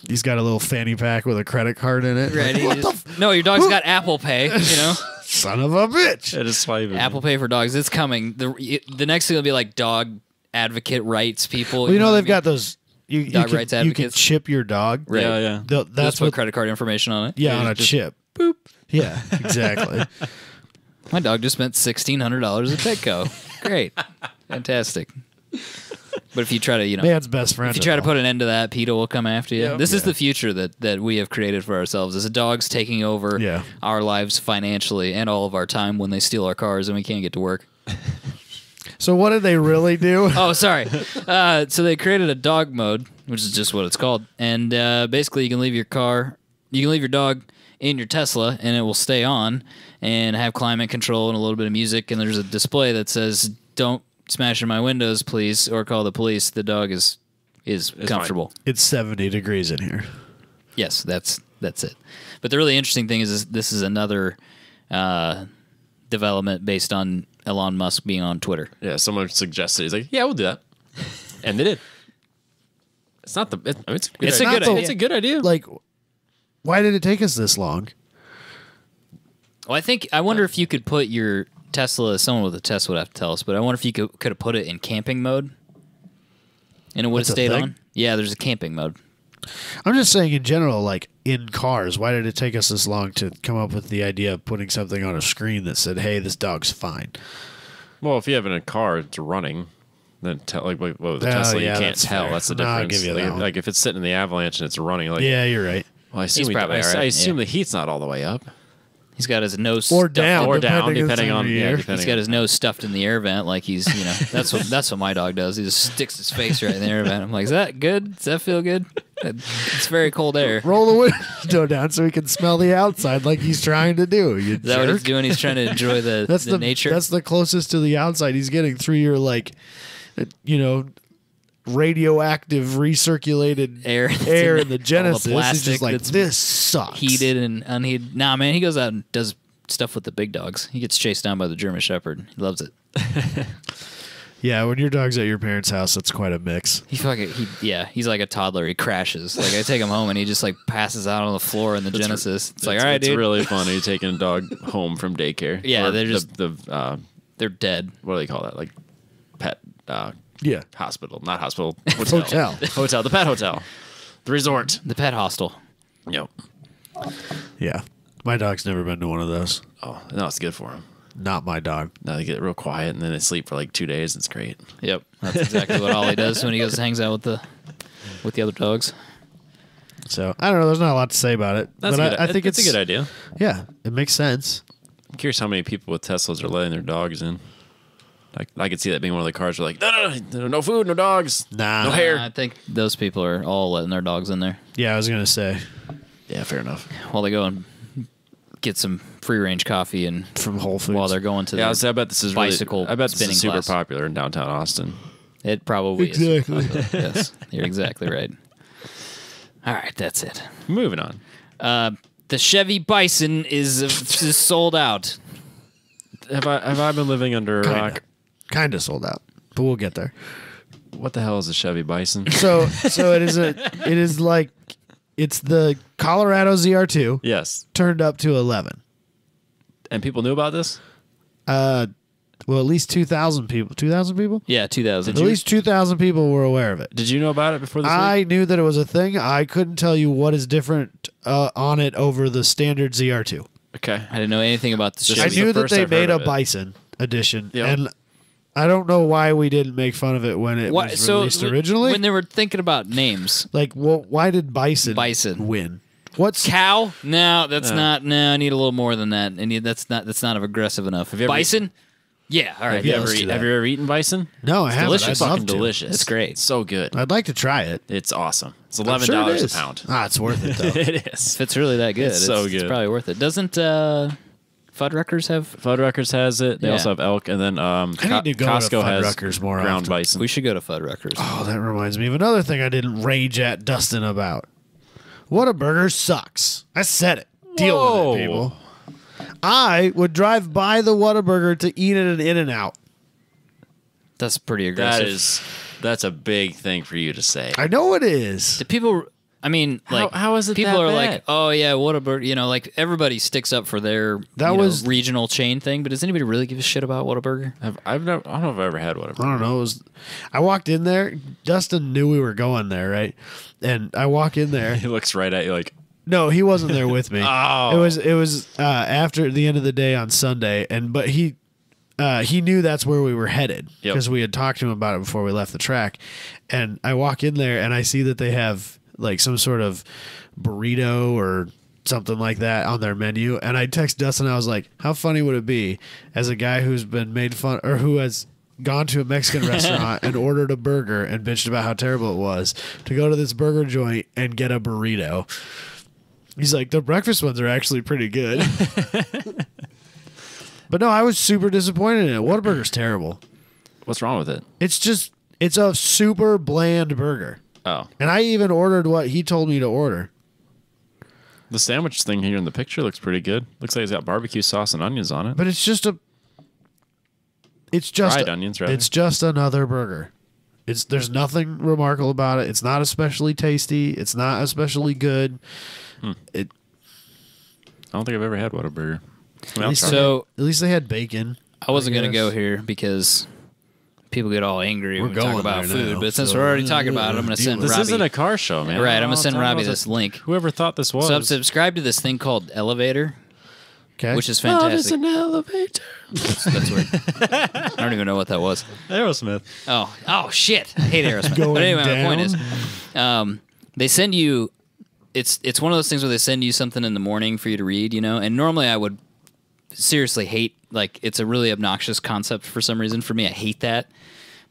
He's got a little fanny pack with a credit card in it. Right. What No, your dog's got Apple Pay. You know, son of a bitch. It is swiping. Apple Pay for dogs. It's coming. The next thing will be like dog advocate rights people. Well, you know what I they've mean? got those. Dog rights You can advocates. chip your dog. Right. Yeah, yeah. Just That's put what. credit card information on it. Yeah, on a Just- chip. Boop. Yeah, exactly. My dog just spent $1,600 at Petco. Great, fantastic. But if you try to, Man's best friend. if you try to put an end to that, PETA will come after you. Yep. This is the future that we have created for ourselves. Is dogs taking over Yeah. our lives financially and all of our time when they steal our cars and we can't get to work. So what did they really do? Oh, sorry. So they created a dog mode, which is just what it's called. And basically, you can leave your dog in your Tesla, and it will stay on and have climate control and a little bit of music. And there's a display that says, "Don't smash in my windows, please, or call the police." The dog is comfortable. It's 70 degrees in here. Yes, that's it. But the really interesting thing is this is another development based on Elon Musk being on Twitter. Yeah, someone suggested. He's like, "Yeah, we'll do that," and they did. It's not the. It's It's a not good the- idea. It's a good idea. Like, why did it take us this long? Well, I wonder if you could put your Tesla. Someone with a Tesla would have to tell us, but I wonder if you could have put it in camping mode, and it would have That's a stayed thing? on. Yeah, there's a camping mode. I'm just saying in general, like in cars, why did it take us this long to come up with the idea of putting something on a screen that said, "Hey, this dog's fine"? Well, if you have it in a car, it's running. Then with the Oh, Tesla, yeah, you can't that's tell. fair. That's the No, I'll difference. give you that one. Like if it's sitting in the avalanche and it's running, like Yeah, you're right. well, I assume He's probably all right, I assume yeah. the heat's not all the way up. He's got his nose Or stuffed down, in- Or down, depending depending on the yeah, year. depending He's got his nose stuffed in the air vent, like he's that's what my dog does. He just sticks his face right in the air vent. I'm like, is that good? Does that feel good? It's very cold air. Roll the window down so he can smell the outside, like he's trying to do. You Is that what he's jerk. doing? He's trying to enjoy the That's the nature. That's the closest to the outside he's getting through your radioactive recirculated air in the Genesis. He's plastic just like, that's this sucks. heated and unheated. Nah, man, he goes out and does stuff with the big dogs. He gets chased down by the German Shepherd. He loves it. Yeah, when your dog's at your parents' house, that's quite a mix. He's like a toddler. He crashes. Like I take him home and he just like passes out on the floor in the Genesis. It's like, all right, it's dude. really funny taking a dog home from daycare. Yeah, Or they're just- the They're dead. what do they call that? Like pet Yeah. hospital, not hospital, hotel. Hotel. The pet hotel, the resort. The pet hostel. Yep. Yeah. My dog's never been to one of those. Oh no, it's good for them. Not my dog. Now they get real quiet and then they sleep for like 2 days. It's great. Yep, that's exactly what Ollie does when he goes and hangs out with the other dogs. So I don't know. There's not a lot to say about it. That's but a good, I think it's a good idea. Yeah, it makes sense. I'm curious how many people with Teslas are letting their dogs in. Like I could see that being one of the cars. Where like, no food, no dogs, Nah. no hair. I think those people are all letting their dogs in there Yeah, I was gonna say Yeah, fair enough. while they go and get some free range coffee and from Whole Foods. while they're going to Yeah, the I bet this is bicycle Really, I bet this spinning is super class. popular in downtown Austin. It probably Exactly. is. Yes, you're exactly right. All right, that's it. Moving on. The Chevy Bison is sold out. Have I been living under a rock? Kinda sold out, but we'll get there. What the hell is a Chevy Bison? So it's the Colorado ZR2 Yes, turned up to 11. and people knew about this. Well, at least 2,000 people. 2,000 people? Yeah, 2000. At least 2,000 people were aware of it. Did you know about it before this? I knew that it was a thing. I couldn't tell you what is different on it over the standard ZR2. Okay. I didn't know anything about the This Chevy. I is the knew that first they I've made heard a of it. Bison edition, Yeah. and I don't know why we didn't make fun of it when it was released originally. when they were thinking about names, Like, well, why did Bison Bison. What's cow? No, that's not. No, I need a little more than that. I need that's not aggressive enough. you ever- Bison? Yeah, all right. Have you let's do that. ever eaten bison? No, I It's haven't. delicious. I'd love Fucking to. delicious. It's great. It's so good. I'd like to try it. It's awesome. It's I'm $11 sure it a is. pound. Ah, it's worth it though. It is. If it's really that good, It's so It's good. probably worth it. Doesn't Fuddruckers have? Fuddruckers has it. They Yeah. also have elk, and then need to go to Costco has Fuddruckers more ground often. bison. We should go to Fuddruckers. Oh, that reminds me of another thing I didn't rage at Dustin about. Whataburger sucks. I said it. Deal Whoa. with it, people. I would drive by the Whataburger to eat at an In-N-Out. That's pretty aggressive. That's a big thing for you to say. I know it is. The people, I mean, like, how is it people that are bad? like, oh yeah, Whataburger. You know, like everybody sticks up for their That was- regional chain thing. But does anybody really give a shit about Whataburger? I don't know if I've ever had one. I don't know. I walked in there. Dustin knew we were going there, right? And I walk in there. He looks right at you like, No, he wasn't there with me. Oh. It was after the end of the day on Sunday, but he knew that's where we were headed Yep. because we had talked to him about it before we left the track. And I walk in there and I see that they have like some sort of burrito or something like that on their menu. And I text Dustin. I was like, "How funny would it be as a guy who's been made fun or who has gone to a Mexican restaurant and ordered a burger and bitched about how terrible it was to go to this burger joint and get a burrito?" He's like, "The breakfast ones are actually pretty good." But no, I was super disappointed in it. Whataburger's terrible. what's wrong with it? It's a super bland burger. Oh, And I even ordered what he told me to order. the sandwich thing here in the picture looks pretty good. Looks like it's got barbecue sauce and onions on it. But it's just Fried onions, rather. It's just another burger. There's nothing remarkable about it. It's not especially tasty. It's not especially good. I don't think I've ever had Whataburger. I mean, I'll least try it. So At least they had bacon. I wasn't I gonna go guess. here because people get all angry when we talk going about there food. now, But since so, we're already talking about it, I'm gonna deal send with it. this Robbie. isn't a car show, man. Right, I'm I gonna don't send know Robbie about this link. Whoever thought this was. So I'm subscribed to this thing called Elevator, Okay. which is Love is fantastic. an elevator. That's weird. I don't even know what that was. Aerosmith. Oh shit! I hate Aerosmith. Going But anyway, my point down. is, they send you. It's one of those things where they send you something in the morning for you to read, you know. And normally I would seriously hate, like, it's a really obnoxious concept for some reason. For me, I hate that.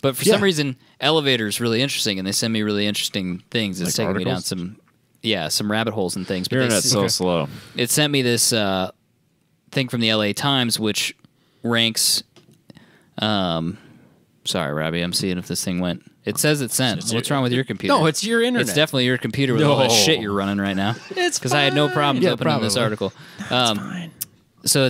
But for some Yeah. reason, Elevator is really interesting, and they send me really interesting things. It's Like taking me down articles? some rabbit holes and things. But Your they internet's so slow. it sent me this thing from the LA Times, which ranks. Sorry, Robbie. I'm seeing if this thing went. It says it sent. What's wrong with your computer? No, it's your internet. It's definitely your computer with all that No. shit you're running right now. It's because I had no problems Yeah, opening this probably. article. Fine. So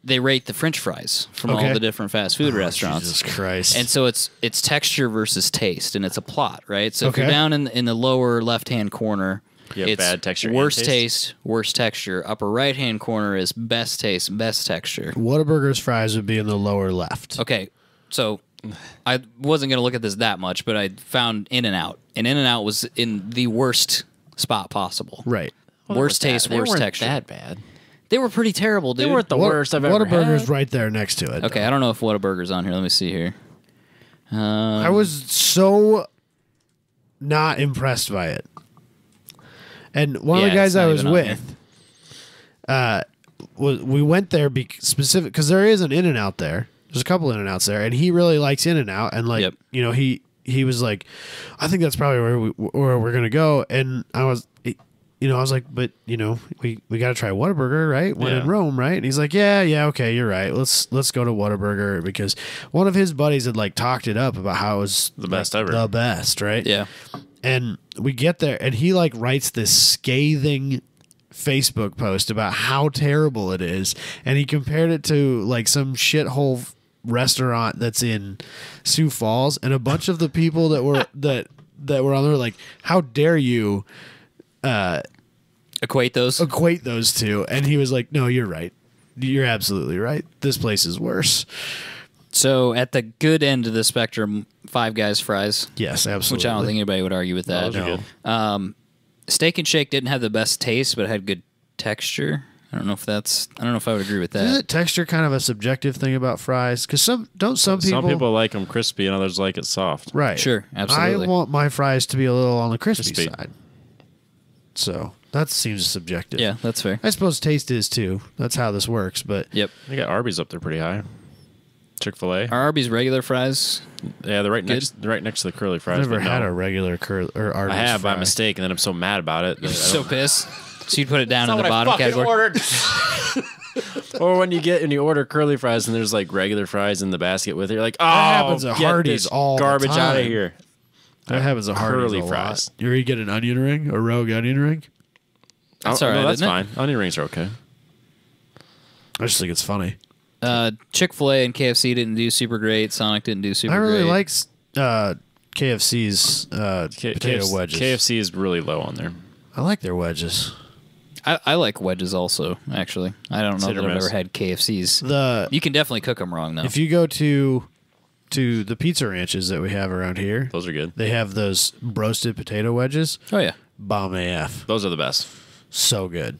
they rate the French fries from all Okay. the different fast food restaurants. Jesus Christ. And so it's texture versus taste, and it's a plot, right? So if Okay. you're down in the lower left hand corner, You have it's bad texture and worst taste? taste, worst texture. Upper right hand corner is best taste, best texture. Whataburger's fries would be in the lower left. Okay, so I wasn't gonna look at this that much, but I found In-N-Out, and In-N-Out was in the worst spot possible. Right. Worst taste, worst texture. That bad. They were pretty terrible, dude. They weren't the worst I've ever Whataburger's had. right there next to it. Okay, I don't know if Whataburger's on here. Let me see here. I was so not impressed by it. And one of Yeah, the guys it's I not was even on with, we went there specific because there is an In-N-Out there. There's a couple In-N-Outs there, and he really likes In-N-Out, and like Yep. you know he was like, I think that's probably where we're gonna go, and I was. I was like, but we got to try Whataburger, right? When in Yeah. Rome, right? And he's like, yeah, okay, you're right. Let's go to Whataburger because one of his buddies had like talked it up about how it was The best ever. the best, right? Yeah. And we get there, and he like writes this scathing Facebook post about how terrible it is, and he compared it to like some shithole restaurant that's in Sioux Falls, and a bunch of the people that were that were on there were like, how dare you Equate those. equate those two? And he was like, no, you're right. You're absolutely right. This place is worse. So at the good end of the spectrum, Five Guys fries, Yes, absolutely. which I don't think anybody would argue with that. Those are good. Steak and Shake didn't have the best taste, but it had good texture. I don't know if I would agree with that. Isn't texture kind of a subjective thing about fries? Because some people Some people like them crispy and others like it soft. right? Sure, absolutely. I want my fries to be a little on the crispy Crispy. side. So that seems subjective. Yeah, that's fair. I suppose taste is too. That's how this works. But Yep. They got Arby's up there pretty high. Chick-fil-A. Are Arby's regular fries? Yeah, they're right next to the curly fries. I've never but had no. a regular or Arby's I have by fry. mistake, and then I'm so mad about it. You're so pissed. So you'd put it down in the bottom category. Or when you order curly fries and there's like regular fries in the basket with it, you're like, oh, happens at get Hardee's this all the garbage out of time. here. That happens at Hardee's curly a fries. lot. You get an onion ring, a rogue onion ring. That's all right, No, that's isn't it? fine. Onion rings are okay. I just think it's funny. Chick-fil-A and KFC didn't do super great. Sonic didn't do super I really great. like KFC's potato wedges. KFC is really low on there. I like their wedges. I like wedges also, actually. I don't know Hit that or I've miss. ever had KFC's. The You can definitely cook them wrong, though. if you go to the pizza ranches that we have around here, Those are good. they have those roasted potato wedges. Oh, yeah. Bomb AF. Those are the best. So good.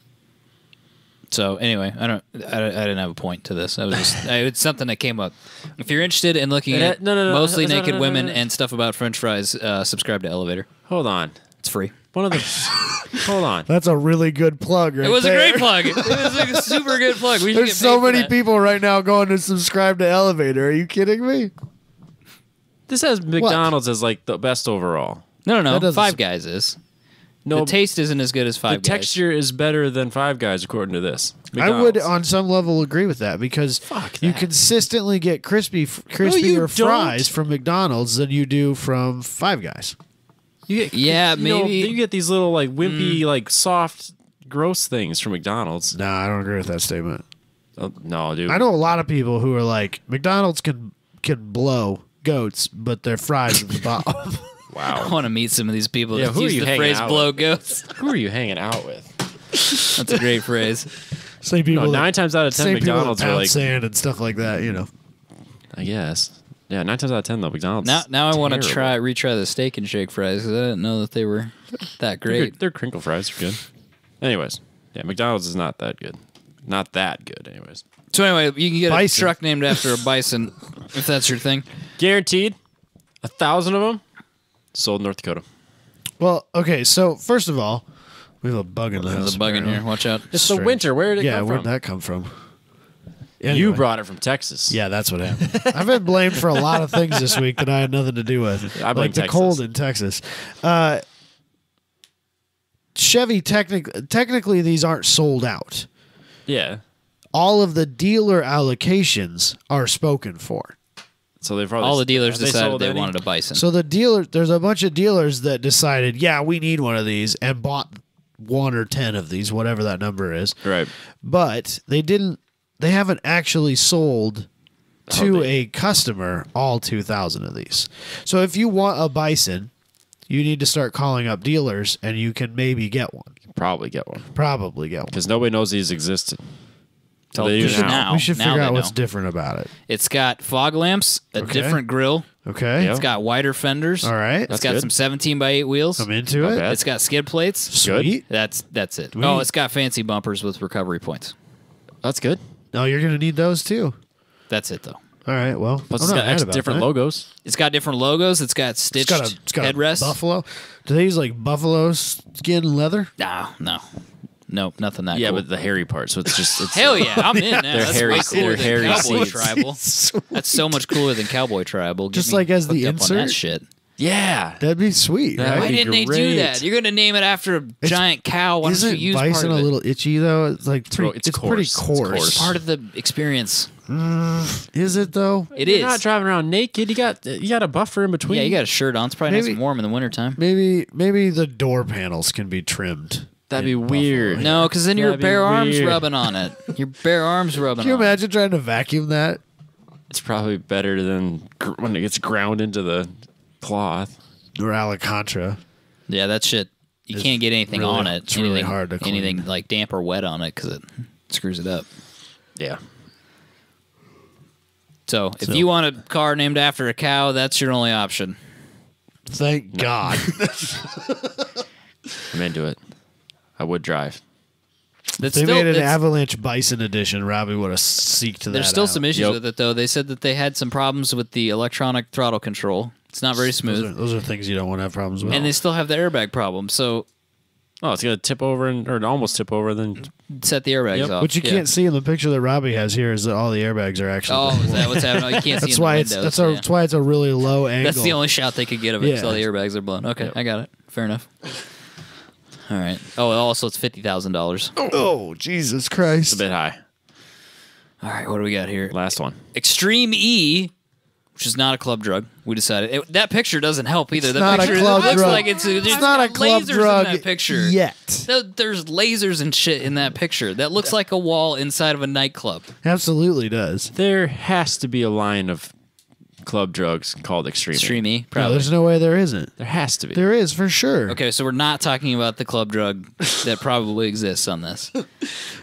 So anyway, I didn't have a point to this. I was just it's something that came up. If you're interested in looking at mostly naked women and stuff about French fries, subscribe to Elevator. Hold on. It's free. One of the. Hold on. That's a really good plug right It was there. a great plug. It was like a super good plug. We should There's get so paid for many that. people right now going to subscribe to Elevator. Are you kidding me? This has McDonald's as like the best overall. No. That doesn't Five su- Guys is. No, The taste isn't as good as the Five Guys. texture is better than Five Guys according to this. I would, McDonald's. on some level, agree with that because Fuck you that. consistently get you crispier don't. fries from McDonald's than you do from Five Guys. You get, Yeah, you know, maybe. you get these little like wimpy, like soft, gross things from McDonald's. No, I don't agree with that statement. Oh, no, dude. I know a lot of people who are like, McDonald's can blow goats, but their fries at the bottom. I Wow. want to meet some of these people Yeah, that who are use you the hanging phrase out blow with? goats. Who are you hanging out with? That's a great phrase. Same people. No, that- 9 times out of 10, same people that McDonald's are pound like. sand and stuff like that. You know. I guess. Yeah, 9 times out of 10 though, McDonald's. Now I want to terrible. retry the steak and shake fries because I didn't know that they were that great. Their crinkle fries are good. Anyways, yeah, McDonald's is not that good. Not that good, anyways. So anyway, you can get Bison. a truck named after a bison if that's your thing. Guaranteed, 1,000 of them sold in North Dakota. Well, okay. So first of all, we have a bug in the house. There's a bug in here. Watch out. It's Strange. the winter. Where did it Yeah, come where'd from? that come from? You Anyway. brought it from Texas. Yeah, that's what happened. I've been blamed for a lot of things this week that I had nothing to do with. I blame like the Texas. cold in Texas. Chevy, technically, these aren't sold out. Yeah. All of the dealer allocations are spoken for. So they probably All the dealers have they decided sold they any? wanted a bison. So there's a bunch of dealers that decided, yeah, we need one of these and bought 1 or 10 of these, whatever that number is. Right. But they haven't actually sold to Oh, a customer all 2,000 of these. So if you want a bison, you need to start calling up dealers and you can maybe get one. Probably get one Probably get one. because nobody knows these existed. Tell they them do now. We should Now figure they out what's know. different about it. It's got fog lamps, a Okay. different grill. Okay. Yep. It's got wider fenders. All right. It's That's got good. some 17x8 wheels. I'm into Not it. bad. It's got skid plates. Sweet. That's it. Sweet. Oh, it's got fancy bumpers with recovery points. That's good. No, you're going to need those too. That's it though. All right. Well, Plus, I'm it's not got mad X about different that. logos. It's got different logos. It's got stitched It's got a headrests. buffalo. Do they use like buffalo skin leather? No, nothing that Yeah, cool. but the hairy part. So it's just it's Hell yeah, I'm in now. That's hairy- way cooler they're than hairy Cowboy seats. Tribal. That's so much cooler than Cowboy Tribal. Get Just me like as the hooked up on that insert? shit. Yeah. That'd be sweet. That right? Why be didn't they do great. that? You're gonna name it after a giant cow. Why don't you Isn't use part bison of a it? little itchy though? It's like pretty, It's it's pretty coarse. It's coarse. coarse. It's part of the experience. Is it though? It You're is. not driving around naked. You got a buffer in between. Yeah, you got a shirt on. It's probably nice Maybe- and warm in the wintertime. Maybe the door panels can be trimmed. That'd be in weird. buffalo. No, because then your That'd be bare arms weird. rubbing on it. Your bare arms rubbing Can you on it. imagine trying to vacuum that? It's probably better than when it gets ground into the cloth. Or Alcantara? Yeah, that shit. You It's can't get anything really- on it. it's really anything, hard to clean. anything like damp or wet on it because it screws it up. Yeah. So if you want a car named after a cow, that's your only option. Thank God. I'm into it. I would drive. That's they still, made an it's- Avalanche Bison edition. Robbie would have seeked that There's still out. some issues Yep. with it though. They said that they had some problems with the electronic throttle control. It's not very smooth, Those are things you don't want to have problems with. and they still have the airbag problem. So Oh, it's gonna tip over or almost tip over, then Set the airbags off. What you can't see in the picture that Robbie has here is that all the airbags are actually. Oh, is that what's happening? Oh, you can't see That's in why the it's windows. that's why it's a really low angle. That's the only shot they could get of it because Yeah. all the airbags are blown. Okay, I got it. Fair enough. All right. Oh, also it's $50,000. Oh, Jesus it's a Christ! bit high. All right, what do we got here? Last one. Extreme E, which is not a club drug. We decided that picture doesn't help either. The not a picture club it looks drug. like it's not a club lasers drug in that picture. yet. There's lasers and shit in that picture. That looks like a wall inside of a nightclub. Absolutely does. There has to be a line of club drugs called Extreme. Extreme E, No, probably. there's no way there isn't. There has to be. There is for sure. Okay, so we're not talking about the club drug that probably exists on this.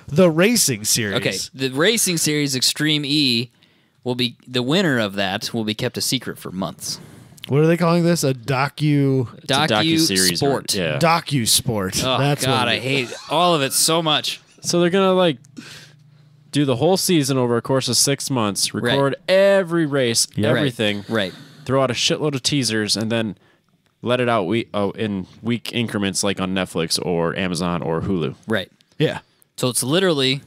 The racing series. Okay, the racing series Extreme E will be the winner of that will be kept a secret for months. What are they calling this? A docu It's a docu-series or- sport. yeah. docu sport. Oh That's God, what I hate all of it so much. So they're gonna like do the whole season over a course of 6 months, record every race, everything, Right. throw out a shitload of teasers, and then let it out in week increments like on Netflix or Amazon or Hulu. Right. Yeah. So it's literally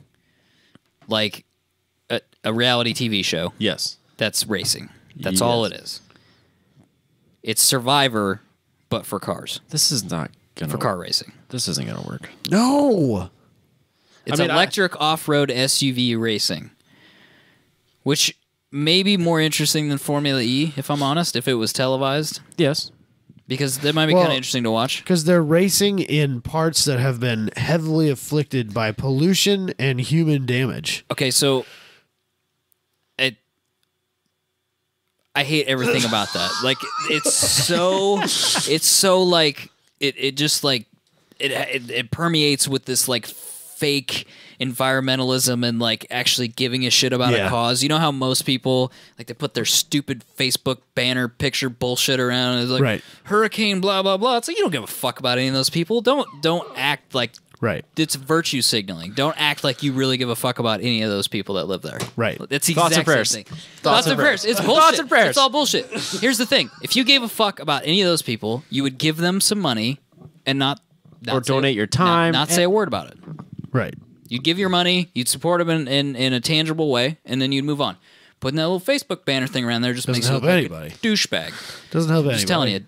like a reality TV show Yes. that's racing. That's all it is. It's Survivor, but for cars, This is not gonna for car racing. This isn't gonna work. No. It's I mean, electric off-road SUV racing, which may be more interesting than Formula E, if I'm honest, if it was televised, Yes. because that might be Well, kind of interesting to watch. Because they're racing in parts that have been heavily afflicted by pollution and human damage. Okay, so I hate everything about that. Like it's so like it just like it permeates with this like fake environmentalism and like actually giving a shit about a Yeah. cause. You know how most people like they put their stupid Facebook banner picture bullshit around and it's like Right. hurricane blah blah blah. It's like you don't give a fuck about any of those people. Don't act like Right. it's virtue signaling. Don't act like you really give a fuck about any of those people that live there. Right. It's the Thoughts and exact prayers. same thing. Thoughts and prayers. It's bullshit. Thoughts and prayers. It's all bullshit. Here's the thing: if you gave a fuck about any of those people, you would give them some money and not Or say- donate your time. not say a word about it. Right. You'd give your money, you'd support them in a tangible way, and then you'd move on. Putting that little Facebook banner thing around there just Doesn't makes you help look anybody. like a douchebag. Doesn't help anybody. Just telling you,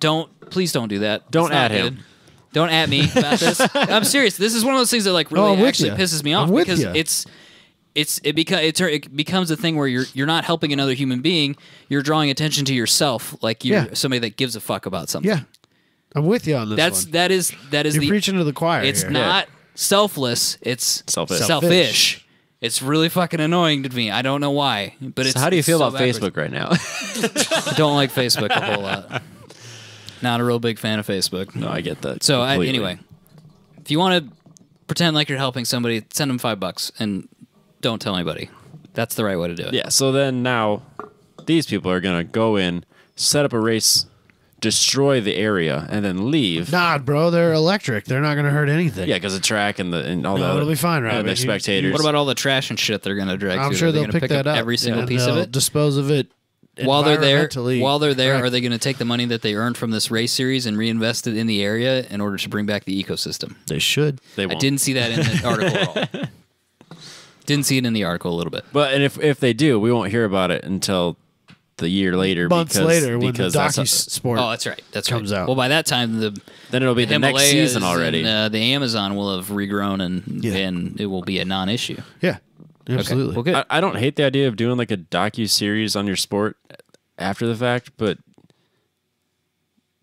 please don't do that. Don't It's not at him. good. Don't at me about this. I'm serious. This is one of those things that like I'm really with actually ya. pisses me off I'm with because ya. it becomes a thing where you're not helping another human being. You're drawing attention to yourself, like you're Yeah. somebody that gives a fuck about something. Yeah. I'm with you on this one. that is You're preaching to the choir. It's here. not selfless. It's Selfish. selfish. It's really fucking annoying to me. I don't know why, but it's. So how do you it's feel so about backwards. Facebook right now? I don't like Facebook a whole lot. Not a real big fan of Facebook. No, I get that. So completely. anyway, if you want to pretend like you're helping somebody, send them $5 and don't tell anybody. That's the right way to do it. Yeah, so then now these people are going to go in, set up a race, destroy the area, and then leave. Nah, bro. They're electric. They're not going to hurt anything. Yeah, because the track and all No, that. it'll be fine, right? And the You- spectators. What about all the trash and shit they're going to drag I'm through? sure Are they they'll gonna pick pick that up up. every single and piece of they'll it? Dispose of it. While they're there, environmentally are correct. they going to take the money that they earned from this race series and reinvest it in the area in order to bring back the ecosystem? They should. They I won't. didn't see that in the article at all. Didn't see it in the article a little bit. But and if they do, we won't hear about it until the year later. Months later, when the because that's docu sport. Oh, that's right. That's Comes right. out. Well, by that time, the then it'll be the next Himalayas season already. and, the Amazon will have regrown Yeah. and it will be a non-issue. Yeah. Absolutely. Okay. Well, good. I don't hate the idea of doing like a docu-series on your sport after the fact, but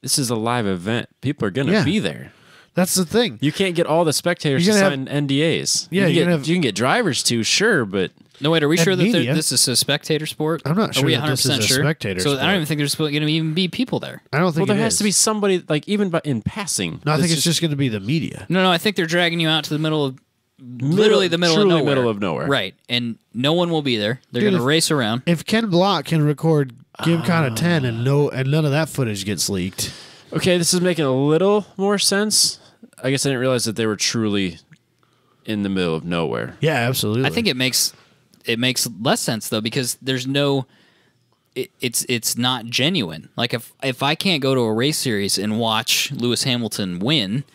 this is a live event. People are going to Yeah. be there. That's the thing. You can't get all the spectators to You're sign gonna NDAs. Yeah, you you're can, gonna get, have- you can get drivers too, sure, but No, wait. Are we And sure that media. this is a spectator sport? I'm not Are sure we that this 100% is a sure? spectator So I sport. don't even think there's going to even be people there. I don't think there it has is. to be somebody like even in passing. No, I think it's just going to be the media. No. I think they're dragging you out to the middle of literally the middle of truly nowhere. middle of nowhere. Right, and no one will be there. They're Dude, going to if- race around. If Ken Block can record GameCon 10 and none of that footage gets leaked. Okay, this is making a little more sense. I guess I didn't realize that they were truly in the middle of nowhere. Yeah, absolutely. I think it makes less sense though because there's no. It's not genuine. Like if I can't go to a race series and watch Lewis Hamilton win,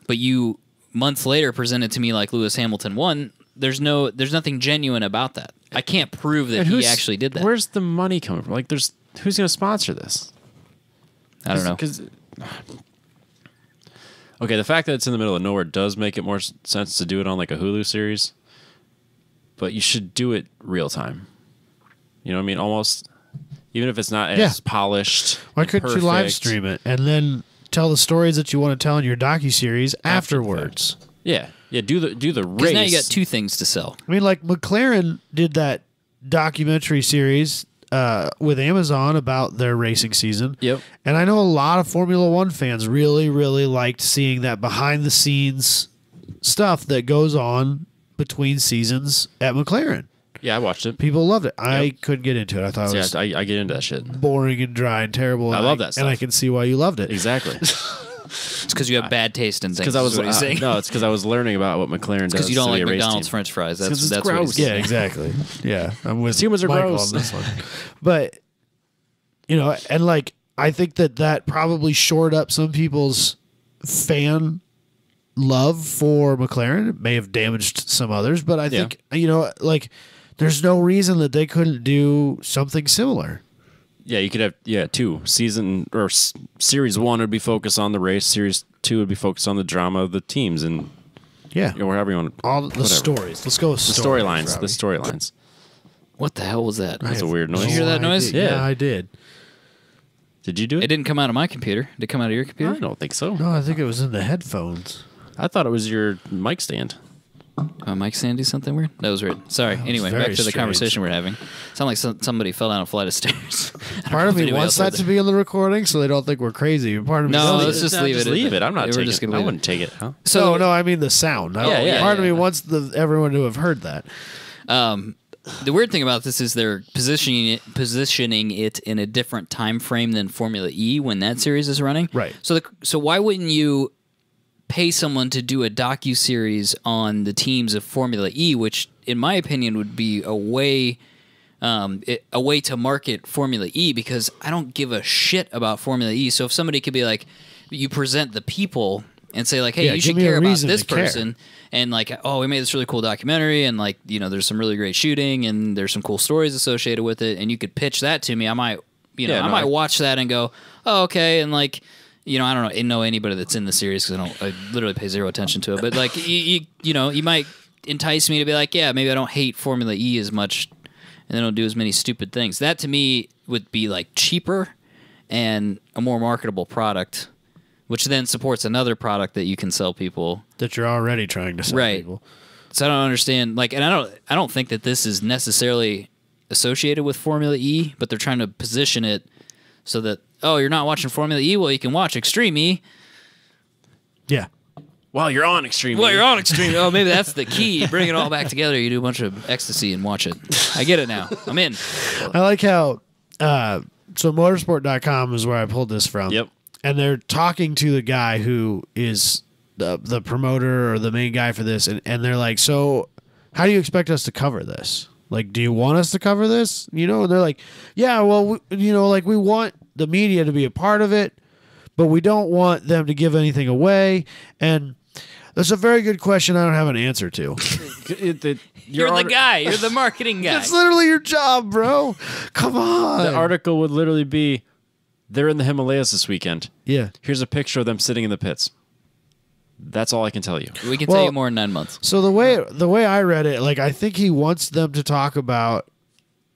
but you months later present it to me like Lewis Hamilton won, there's nothing genuine about that. I can't prove that he actually did that. Where's the money coming from? Like, who's going to sponsor this? I don't know. Okay, the fact that it's in the middle of nowhere does make it more sense to do it on like a Hulu series, but you should do it real time. You know what I mean? Almost, even if it's not as polished. Why couldn't you live stream it and then tell the stories that you want to tell in your docuseries afterwards? Yeah. Do the race. Because now you got two things to sell. I mean, like McLaren did that documentary series with Amazon about their racing season. Yep. And I know a lot of Formula One fans really, really liked seeing that behind the scenes stuff that goes on between seasons at McLaren. Yeah, I watched it. People loved it. I couldn't get into it. I thought it was I get into that shit. boring and dry and terrible. I love that stuff. And I can see why you loved it. Exactly. It's because you have bad taste in things. Because I was what he's saying. no, it's because I was learning about what McLaren does. Because you don't to like be a race McDonald's team. French fries. That's 'Cause it's what he's gross. saying. Yeah, exactly. Yeah, I'm with Humans are Michael gross. on this one. But and like I think that probably shored up some people's fan love for McLaren. It may have damaged some others, but I think like there's no reason that they couldn't do something similar. Yeah, you could have two season or series 1 would be focused on the race. Series 2 would be focused on the drama of the teams and wherever you want to. All the stories. Let's go with the storylines. The storylines. What the hell was that? That's a weird noise. Did you hear that noise? Yeah, I did. Did you do it? It didn't come out of my computer. Did it come out of your computer? I don't think so. No, I think it was in the headphones. I thought it was your mic stand. Mike Sandy, something weird? That was weird. Sorry. Anyway, very back to the strange. conversation we're having. Sound like somebody fell down a flight of stairs. Part of me wants that to be in the recording so they don't think we're crazy. Part of me No, doesn't. let's just leave it. Leave it. I'm not We're taking just it. gonna I leave wouldn't take it. Huh? So no, I mean the sound. Part of me wants everyone to have heard that. the weird thing about this is they're positioning it in a different time frame than Formula E when that series is running. Right. So why wouldn't you pay someone to do a docu-series on the teams of Formula E, which in my opinion would be a way to market Formula E, because I don't give a shit about Formula E. So if somebody could be like, you present the people and say like, hey, you should care about this person, and like, oh, we made this really cool documentary, and like, there's some really great shooting, and there's some cool stories associated with it, and you could pitch that to me, I might watch that and go, oh, okay, and like, I don't know anybody that's in the series because I literally pay zero attention to it. But like, you might entice me to be like, yeah, maybe I don't hate Formula E as much, and they don't do as many stupid things. That to me would be like cheaper and a more marketable product, which then supports another product that you can sell people That you're already trying to sell people. So I don't understand, like, and I don't think that this is necessarily associated with Formula E, but they're trying to position it so that, oh, you're not watching Formula E? Well, you can watch Extreme E. Yeah. Well, you're on Extreme. Well, you're on Extreme. Oh, maybe that's the key. You bring it all back together. You do a bunch of ecstasy and watch it. I get it now. I'm in. I like how, so motorsport.com is where I pulled this from. Yep. And they're talking to the guy who is the promoter or the main guy for this. And they're like, so how do you expect us to cover this? Like, do you want us to cover this? And they're like, yeah, well, we want the media to be a part of it, but we don't want them to give anything away. And that's a very good question I don't have an answer to. You're the guy. You're the marketing guy. That's literally your job, bro. Come on. The article would literally be, they're in the Himalayas this weekend. Yeah. Here's a picture of them sitting in the pits. That's all I can tell you. We can tell you more in 9 months. So the way I read it, like, I think he wants them to talk about,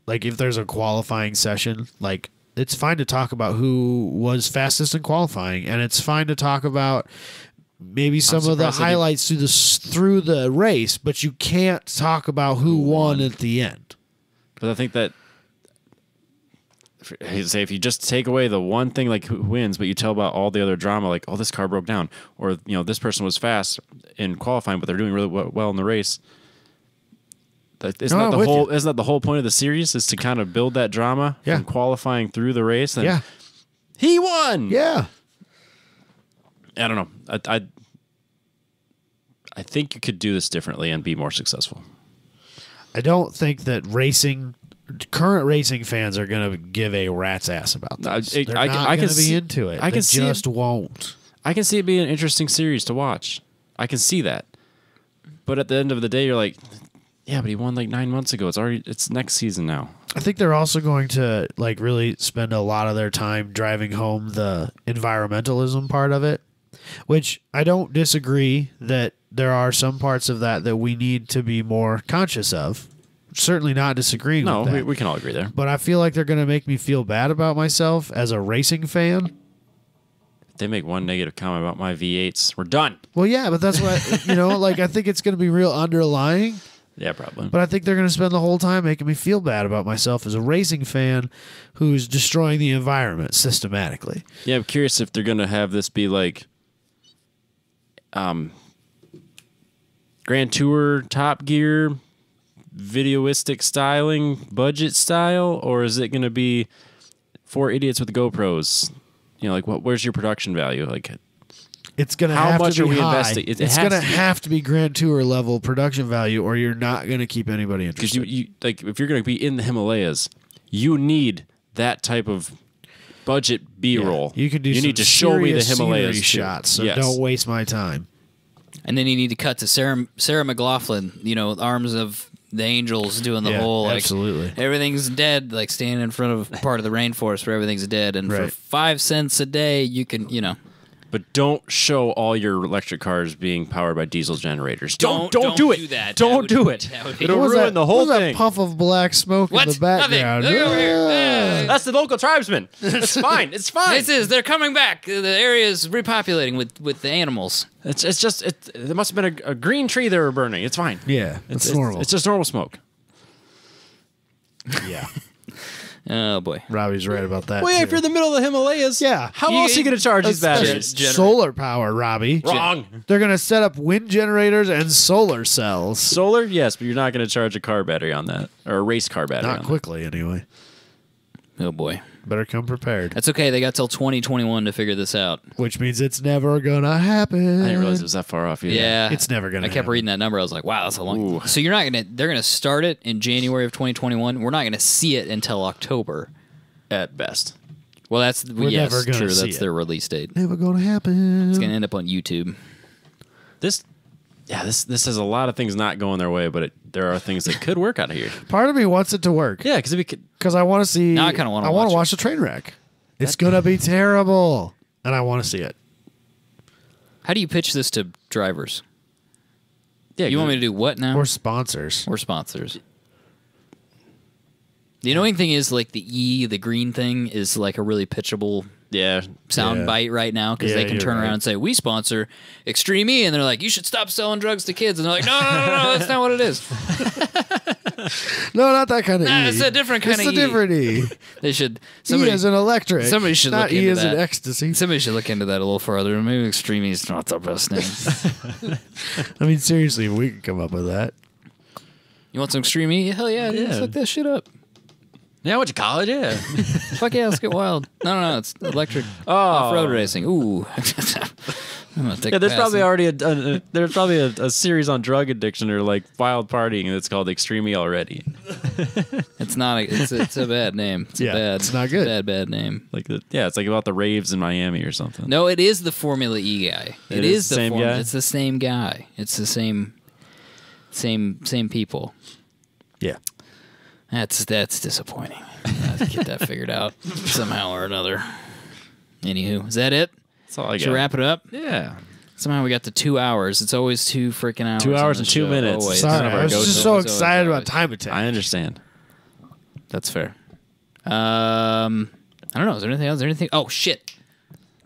like, if there's a qualifying session, like, it's fine to talk about who was fastest in qualifying, and it's fine to talk about maybe some of the highlights through the race, but you can't talk about who won at the end. But I think that, say, if you just take away the one thing, like who wins, but you tell about all the other drama, like, oh, this car broke down, or this person was fast in qualifying, but they're doing really well in the race. Isn't that the whole point of the series, is to kind of build that drama from qualifying through the race? And he won. Yeah. I don't know. I think you could do this differently and be more successful. I don't think that current racing fans are going to give a rat's ass about this. They're not going to be into it. They just won't. I can see it being an interesting series to watch. I can see that. But at the end of the day, you're like, yeah, but he won like 9 months ago. It's next season now. I think they're also going to like really spend a lot of their time driving home the environmentalism part of it, which I don't disagree that there are some parts of that we need to be more conscious of. Certainly not disagreeing No, with that. we can all agree there. But I feel like they're going to make me feel bad about myself as a racing fan. They make one negative comment about my V8s. We're done. Well, yeah, but that's what, like I think it's going to be real underlying. Yeah, probably. But I think they're going to spend the whole time making me feel bad about myself as a racing fan who's destroying the environment systematically. Yeah, I'm curious if they're going to have this be like Grand Tour, Top Gear, videoistic styling, budget style, or is it going to be 4 idiots with GoPros? Like where's your production value? Like, it's going to how have much to are be we high. investing? It's going to have to be Grand Tour level production value, or you're not going to keep anybody interested. Because you like if you're going to be in the Himalayas, you need that type of budget B-roll. You can do. You some need to show me the serious Himalayas scenery too. shots, so Yes. don't waste my time. And then you need to cut to Sarah McLaughlin, arms of the angels doing the Yeah, whole like absolutely. everything's dead, like standing in front of part of the rainforest where everything's dead, and for Right. 5 cents a day you can But don't show all your electric cars being powered by diesel generators. Don't do it. do that. Don't That do would- it. that would be- It'll What was ruin that- the whole what was thing. that puff of black smoke What? in the background? Nothing. Look over here. That's the local tribesman. It's fine. It's fine. They're coming back. The area is repopulating with the animals. It's just there must have been a green tree they were burning. It's fine. Yeah, it's normal. It's just normal smoke. Yeah, Oh boy. Robbie's right about that. Well, yeah, if too. you're in the middle of the Himalayas, Yeah. how else are you going to charge these batteries? Solar power, Robbie. Wrong. They're going to set up wind generators and solar cells. Solar, yes, but you're not going to charge a car battery on that or a race car battery. Not on quickly, anyway. Oh boy. Better come prepared. That's okay. They got till 2021 to figure this out. Which means it's never gonna happen. I didn't realize it was that far off either. Yeah. It's never gonna I kept happen. reading that number. I was like, wow, that's a long. Ooh. So they're gonna start it in January of 2021. We're not gonna see it until October. At best. Well, that's We're yes, never gonna true. see That's it. their release date. Never gonna happen. It's gonna end up on YouTube. This has a lot of things not going their way, but there are things that could work out of here. Part of me wants it to work. Yeah, because if we could, Because I want to see. Now I kinda wanna I want watch to it. watch the train wreck. It's gonna be terrible, and I want to see it. How do you pitch this to drivers? yeah, You want me to do what now? Or sponsors. Or sponsors. The annoying thing is like the green thing is like a really pitchable yeah, sound Yeah. bite right now because Yeah, they can you're turn right. around and say we sponsor Extreme E, and they're like, you should stop selling drugs to kids, and they're like, no, that's not what it is. No, not that kind of Nah, E. it's a different kind It's of a different E. They should E is an electric. somebody should not look E into is an that. ecstasy. Somebody should look into that a little further. Maybe Extreme E is not the best name. I mean, seriously, we can come up with that. You want some Extreme E? Hell yeah, dude, let's look that shit up. yeah. I went to college. Yeah, Fuck yeah, let's get wild. No, it's electric off-road racing. Ooh. I'm gonna take yeah. There's a pass. probably already there's probably a series on drug addiction or like wild partying that's called Extreme E already. It's not. It's a bad name. It's Yeah, a bad. it's not good. Bad name. Like it's like about the raves in Miami or something. No, it is the Formula E guy. It is the the same guy? It's the same guy. It's the same people. Yeah. That's disappointing. I have to get that figured out somehow or another. Anywho, is that it? That's all I Should got. we wrap it up? Yeah. Somehow we got to 2 hours. It's always 2 freaking hours. 2 hours on and the 2 show. minutes. Always. Sorry, none of our I was go-to. just so Always, excited always. about time attack. I understand. That's fair. I don't know. Is there anything else? Is there anything? Oh shit.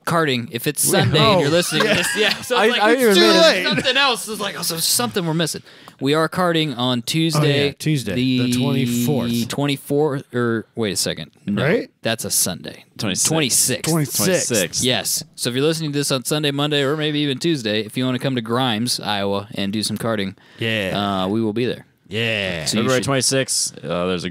Karting. If it's Sunday and you're listening to this, yeah. So it's like I it's even too made late. something else. It's like so something we're missing. We are karting on Tuesday. Oh, yeah, Tuesday, the 24th. 24th, or wait a second. No, Right? That's a Sunday. 26th. 26th. 26. Yes. So if you're listening to this on Sunday, Monday, or maybe even Tuesday, if you want to come to Grimes, Iowa, and do some karting, Yeah. we will be there. Yeah. So you February should- 26th. There's a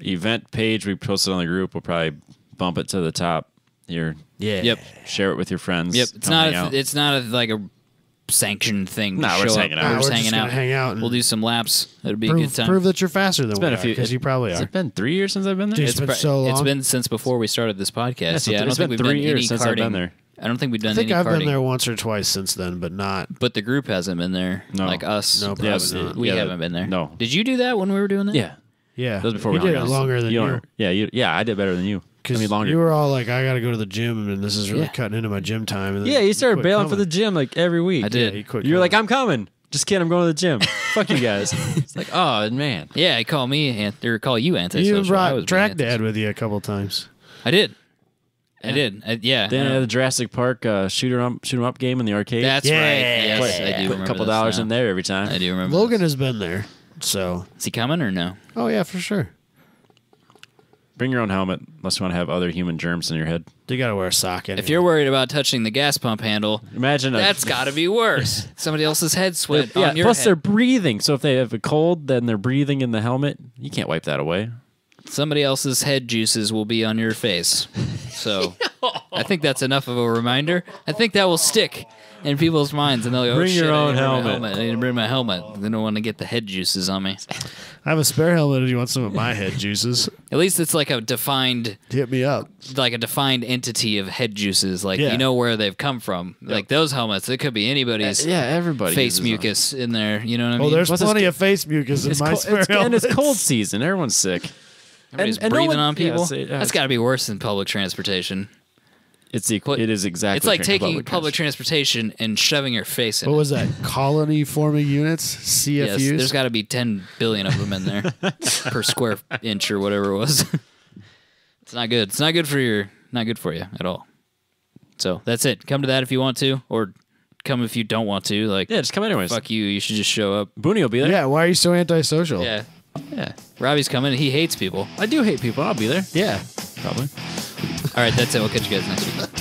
event page we posted on the group. We'll probably bump it to the top here. Yeah. Yep. Share it with your friends. Yep. It's Come not. hang out. It's not like a sanctioned thing. To Nah, we're show just up. hanging out. We're Nah, just we're hanging just out. gonna hang out and We'll do some laps. It'll be a Prove, good time. prove that you're faster than been we a few- because you probably Has are. it been 3 years since I've been there? Dude, it's been so long. It's been since before we started this podcast. so I don't it's think been we've 3 done any years since I've been karting. there. I don't think we've done I think any I've karting. been there once or twice since then, but not. But the group hasn't been there. No. Like us. No, Yeah, probably not. We yeah, haven't been there. No. Did you do that when we were doing that? Yeah. Yeah, That was before you we did hung it out. longer than you. Yeah, I did better than you. I Because mean, longer. you were all like, I got to go to the gym, and this is really Yeah. cutting into my gym time. And then Yeah, you started quit bailing for coming. the gym like every week. I did. Yeah, you quit You were like, coming. I'm coming. Just kidding, I'm going to the gym. Fuck you guys. It's like, oh, man. Yeah, he called me or call you antisocial. You even I was brought Track being Dad antisocial. with you a couple times. I did. I did. Yeah. Then I had the Jurassic Park shoot 'em up game in the arcade. That's Yeah. right. Yes, Put- I do Put remember a couple this dollars now. in there every time. I do remember. Logan this. has been there, so Is he coming or no? oh yeah, for sure. Bring your own helmet unless you want to have other human germs in your head. You got to wear a sock anyway. If you're worried about touching the gas pump handle, Imagine that's got to be worse. Somebody else's head sweat on your plus head. they're breathing. So if they have a cold, then they're breathing in the helmet. You can't wipe that away. Somebody else's head juices will be on your face. So I think that's enough of a reminder. I think that will stick in people's minds, and they'll go, oh, Bring shit, your I own need to bring my helmet. I need to bring my helmet. They don't want to get the head juices on me. I have a spare helmet if you want some of my head juices. At least it's like a defined Hit me up. entity of head juices. Like Yeah. you know where they've come from. Like those helmets, it could be anybody's Yeah, everybody face uses them. mucus in there. You know what I mean? Oh, there's Plus it's- plenty of face mucus in It's my cold, spare helmet. and it's cold season. Everyone's sick. Everybody's and no breathing one- on people. yeah, so- That's got to be worse than public transportation. It is exactly. It's like taking public public transportation and shoving your face in What it. was that? Colony forming units, CFUs. Yes, there's got to be 10 billion of them in there per square inch or whatever it was. It's not good. It's not good for you at all. So that's it. Come to that if you want to, or come if you don't want to. Like, Yeah, just come anyways. fuck you. You should just show up. Booney will be there. Yeah, why are you so antisocial? Yeah. Yeah. Robbie's coming. He hates people. I do hate people. I'll be there. Yeah. Probably. All right, that's it. We'll catch you guys next week.